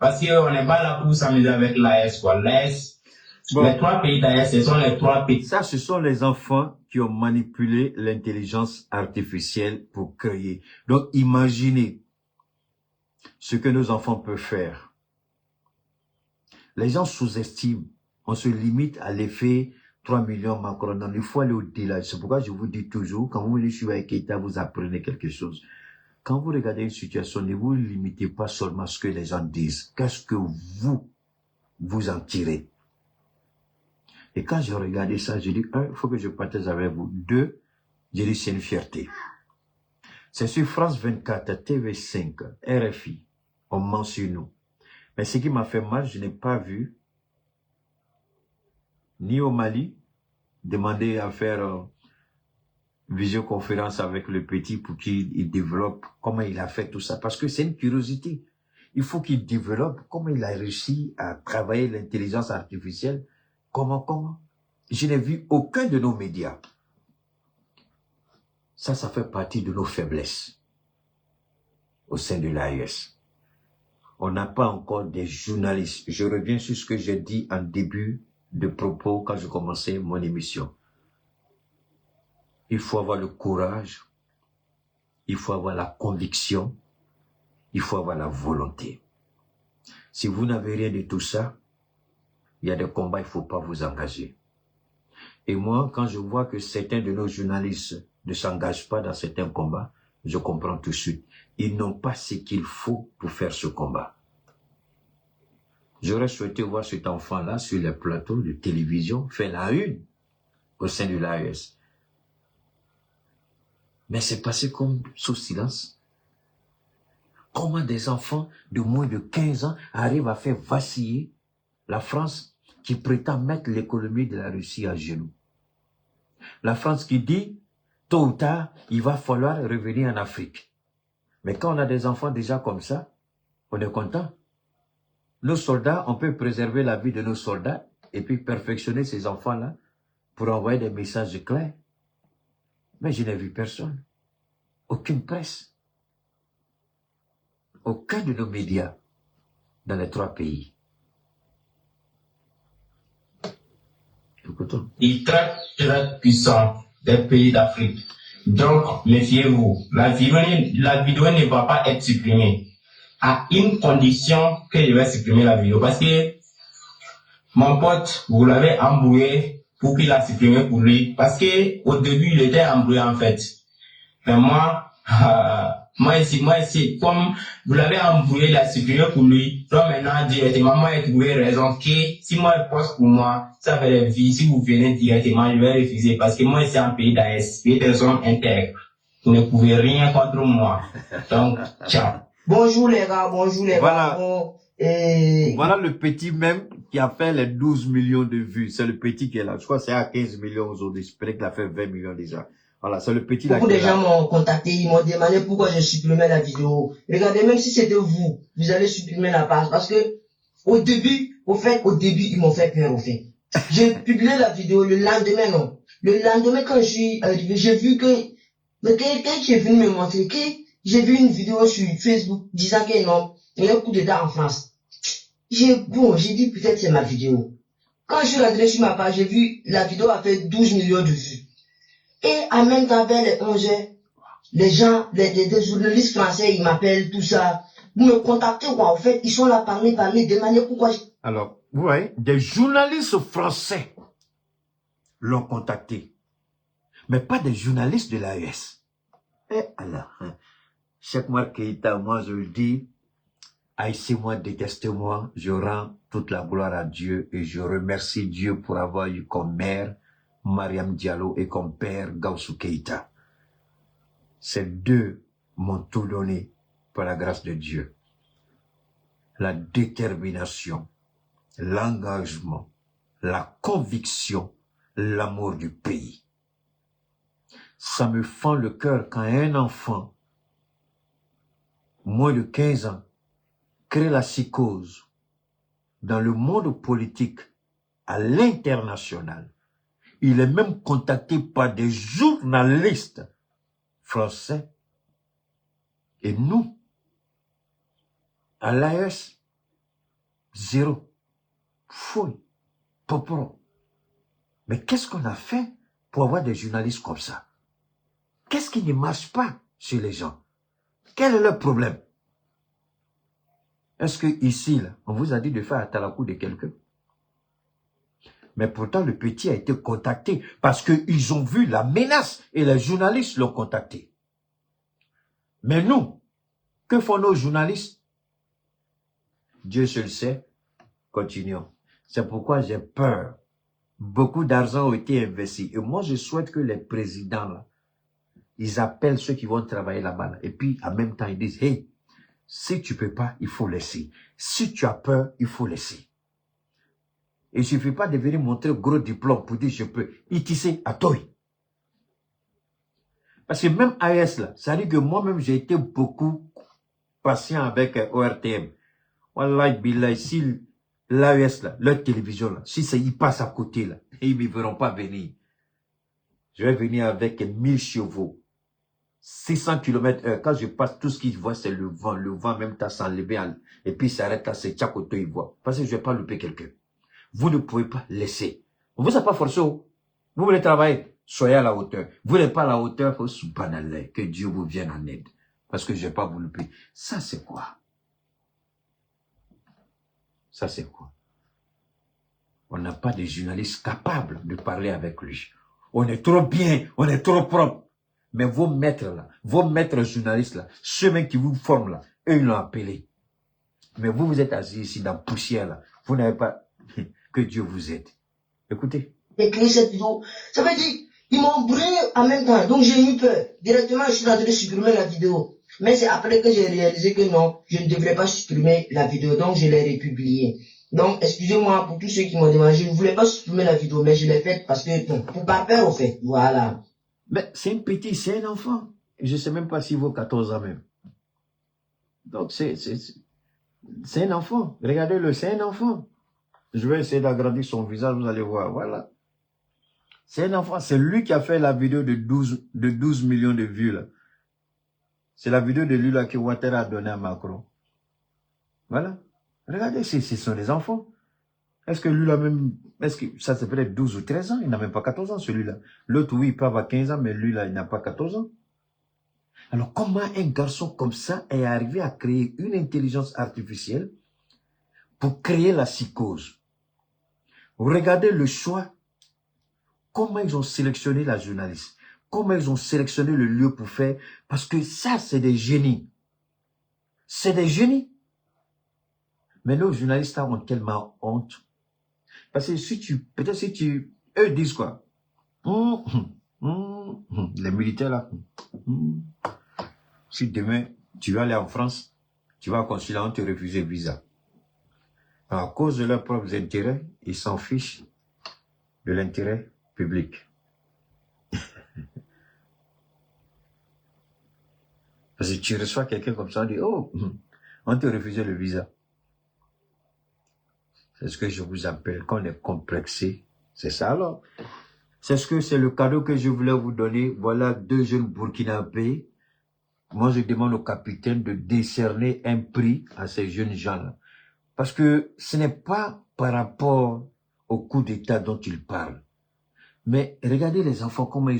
Parce qu'on n'est pas là pour s'amuser avec l'AS, quoi. L'AS, bon. Les 3 pays d'AS, ce sont les 3 pays. Ça, ce sont les enfants qui ont manipulé l'intelligence artificielle pour créer. Donc, imaginez ce que nos enfants peuvent faire. Les gens sous-estiment. On se limite à l'effet 3 millions Macron. Il faut aller au-delà. C'est pourquoi je vous dis toujours, quand vous venez sur Keïta, vous apprenez quelque chose. Quand vous regardez une situation, ne vous limitez pas seulement à ce que les gens disent. Qu'est-ce que vous en tirez? Et quand je regardais ça, je dis, il faut que je partage avec vous. 2, je dis, c'est une fierté. C'est sur France 24, TV5, RFI, on ment sur nous. Mais ce qui m'a fait mal, je n'ai pas vu, ni au Mali, demander à faire visioconférence avec le petit pour qu'il développe comment il a fait tout ça. Parce que c'est une curiosité. Il faut qu'il développe comment il a réussi à travailler l'intelligence artificielle. Comment? Je n'ai vu aucun de nos médias. Ça fait partie de nos faiblesses au sein de l'AES. On n'a pas encore des journalistes. Je reviens sur ce que j'ai dit en début de propos quand je commençais mon émission. Il faut avoir le courage, il faut avoir la conviction, il faut avoir la volonté. Si vous n'avez rien de tout ça, il y a des combats, il ne faut pas vous engager. Et moi, quand je vois que certains de nos journalistes ne s'engagent pas dans certains combats, je comprends tout de suite. Ils n'ont pas ce qu'il faut pour faire ce combat. J'aurais souhaité voir cet enfant-là sur les plateaux de télévision faire la une au sein de l'AES. Mais c'est passé comme sous silence. Comment des enfants de moins de 15 ans arrivent à faire vaciller la France qui prétend mettre l'économie de la Russie à genoux? La France qui dit, tôt ou tard, il va falloir revenir en Afrique. Mais quand on a des enfants déjà comme ça, on est content. Nos soldats, on peut préserver la vie de nos soldats et puis perfectionner ces enfants-là pour envoyer des messages clairs. Mais je n'ai vu personne. Aucune presse. Aucun de nos médias dans les 3 pays. Écoutons. Il traite très puissant des pays d'Afrique. Donc, méfiez-vous. La vidéo ne va pas être supprimée. À une condition que je vais supprimer la vidéo. Parce que mon pote, vous l'avez embrouillé pour qu'il la supprime pour lui. Parce que au début, il était embrouillé en fait. Mais moi ici, comme vous l'avez embrouillé, il a supprimé pour lui. Donc maintenant, directement, moi, j'ai trouvé raison que si moi, je poste pour moi, ça fait des vies. Si vous venez directement, je vais refuser. Parce que moi, c'est un pays d'AS, pays de personnes intègres. Vous ne pouvez rien contre moi. Donc, ciao. Bonjour les gars, Voilà. gars. Voilà le petit même qui a fait les 12 millions de vues. C'est le petit qui est là. Je crois que c'est à 15 millions aujourd'hui. Je qu'il a fait 20 millions déjà. Voilà, c'est le petit là. Beaucoup de gens m'ont contacté, ils m'ont demandé pourquoi je supprimais la vidéo. Regardez, même si c'était vous allez supprimer la page. Parce que, au début, ils m'ont fait peur, au fait. J'ai publié la vidéo le lendemain, non. Le lendemain, quand je suis arrivé, j'ai vu que, mais quelqu'un qui est venu me montrer que, j'ai vu une vidéo sur Facebook disant que non, il y a un coup d'État en France. J'ai dit peut-être c'est ma vidéo. Quand je suis rentré sur ma page, j'ai vu la vidéo a fait 12 millions de vues. Et en même temps, vers les 11 heures, les gens, des journalistes français, ils m'appellent, tout ça. Vous me contactez quoi, en fait, ils sont là parmi, demander pourquoi. Alors, vous voyez, des journalistes français l'ont contacté. Mais pas des journalistes de l'AES. Et alors, Cheikh Oumar Keïta, moi je le dis, haïssez-moi, détestez-moi, je rends toute la gloire à Dieu et je remercie Dieu pour avoir eu comme mère Mariam Diallo et comme père Gaussou Keïta. Ces deux m'ont tout donné par la grâce de Dieu. La détermination, l'engagement, la conviction, l'amour du pays. Ça me fend le cœur quand un enfant moins de 15 ans, crée la psychose dans le monde politique à l'international. Il est même contacté par des journalistes français. Et nous, à l'AES, zéro. Fouille, poporo. Mais qu'est-ce qu'on a fait pour avoir des journalistes comme ça? Qu'est-ce qui ne marche pas chez les gens? Quel est le problème? Est-ce que ici, là, on vous a dit de faire à talakou de quelqu'un? Mais pourtant, le petit a été contacté parce qu'ils ont vu la menace et les journalistes l'ont contacté. Mais nous, que font nos journalistes? Dieu seul sait. Continuons. C'est pourquoi j'ai peur. Beaucoup d'argent a été investi. Et moi, je souhaite que les présidents, là, ils appellent ceux qui vont travailler là-bas. Là, et puis, en même temps, ils disent, hey, si tu peux pas, il faut laisser. Si tu as peur, il faut laisser. Et il ne suffit pas de venir montrer un gros diplôme pour dire je peux. Itisser à toi. Parce que même AES, là, ça dit que moi-même, j'ai été beaucoup patient avec ORTM. Wallahi, billahi, si l'AES, là, leur télévision, là, si ils passent à côté, là, ils ne me verront pas venir. Je vais venir avec 1000 chevaux. 600 km/h. Quand je passe, tout ce qu'ils voient, c'est le vent. Le vent, même temps, s'enlever. Et puis, s'arrête là, c'est Tchakoto, ils voient. Parce que je ne vais pas louper quelqu'un. Vous ne pouvez pas laisser. On ne vous a pas forcé. Vous voulez travailler, soyez à la hauteur. Vous n'êtes pas à la hauteur, que Dieu vous vienne en aide. Parce que je ne vais pas vous louper. Ça, c'est quoi? Ça, c'est quoi? on n'a pas de journalistes capables de parler avec lui. On est trop bien, on est trop propre. Mais vos maîtres là, vos maîtres journalistes là, ceux mêmes qui vous forment là, eux ils l'ont appelé. Mais vous, vous êtes assis ici dans la poussière là. Vous n'avez pas... Que Dieu vous aide. Écoutez. J'ai créé cette vidéo. Ça veut dire, ils m'ont brûlé en même temps. Donc j'ai eu peur. Directement, je suis en train de supprimer la vidéo. Mais c'est après que j'ai réalisé que non, je ne devrais pas supprimer la vidéo. Donc je l'ai republiée. Donc, excusez-moi pour tous ceux qui m'ont demandé. Je ne voulais pas supprimer la vidéo, mais je l'ai faite parce que, pour pas peur, au fait. Voilà. Mais c'est un petit, c'est un enfant. Je ne sais même pas s'il vaut 14 ans même. Donc, c'est un enfant. Regardez-le, c'est un enfant. Je vais essayer d'agrandir son visage, vous allez voir. Voilà. C'est un enfant. C'est lui qui a fait la vidéo de 12 millions de vues, là. C'est la vidéo de lui, là, que Ouattara a donné à Macron. Voilà. Regardez, ce sont des enfants. Est-ce que lui, là, même, est-ce que ça, c'est peut-être 12 ou 13 ans? Il n'a même pas 14 ans, celui-là. L'autre, oui, il peut avoir 15 ans, mais lui, là, il n'a pas 14 ans. Alors, comment un garçon comme ça est arrivé à créer une intelligence artificielle pour créer la psychose? Regardez le choix. Comment ils ont sélectionné la journaliste? Comment ils ont sélectionné le lieu pour faire? Parce que ça, c'est des génies. C'est des génies. Mais nos journalistes ont tellement honte. Parce que peut-être si tu, eux disent quoi? Les militaires là. Si demain, tu vas aller en France, tu vas au consulat, on te refuse le visa. À cause de leurs propres intérêts, ils s'en fichent de l'intérêt public. Parce que tu reçois quelqu'un comme ça, on dit, oh, on te refuse le visa. C'est ce que je vous appelle, qu'on est complexé. C'est ça alors. C'est ce que c'est le cadeau que je voulais vous donner. Voilà 2 jeunes Burkinabés. Moi, je demande au capitaine de décerner un prix à ces jeunes gens-là. Parce que ce n'est pas par rapport au coup d'État dont ils parlent. Mais regardez les enfants, comment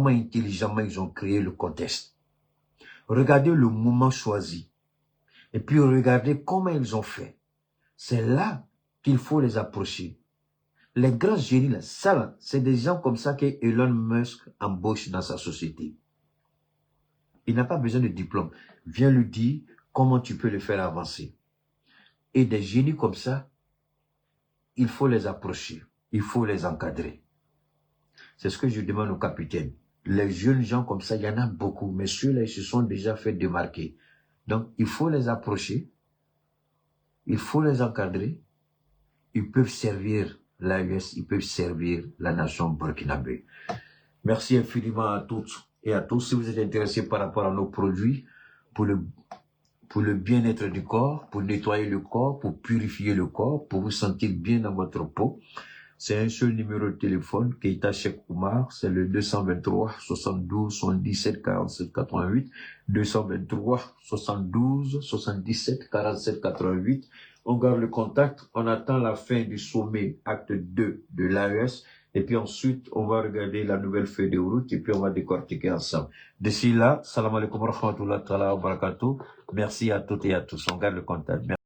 intelligemment ils ont créé le contexte. Regardez le moment choisi. Et puis regardez comment ils ont fait. C'est là qu'il faut les approcher. Les grands génies, là, ça là, c'est des gens comme ça que Elon Musk embauche dans sa société. Il n'a pas besoin de diplôme. Viens lui dire comment tu peux le faire avancer. Et des génies comme ça, il faut les approcher. Il faut les encadrer. C'est ce que je demande au capitaine. Les jeunes gens comme ça, il y en a beaucoup. Mais ceux-là, ils se sont déjà fait démarquer. Donc, il faut les approcher. Il faut les encadrer. Ils peuvent servir l'AES, ils peuvent servir la nation burkinabé. Merci infiniment à toutes et à tous. Si vous êtes intéressés par rapport à nos produits, pour le bien-être du corps, pour nettoyer le corps, pour purifier le corps, pour vous sentir bien dans votre peau, c'est un seul numéro de téléphone, Keita Cheikh Oumar, c'est le 223 72 77 47 88, 223 72 77 47 88. On garde le contact, on attend la fin du sommet acte 2 de l'AES, et puis ensuite, on va regarder la nouvelle feuille de route, et puis on va décortiquer ensemble. D'ici là, salam alaikum wa rahmatullahi wa barakatuh. Merci à toutes et à tous. On garde le contact. Merci.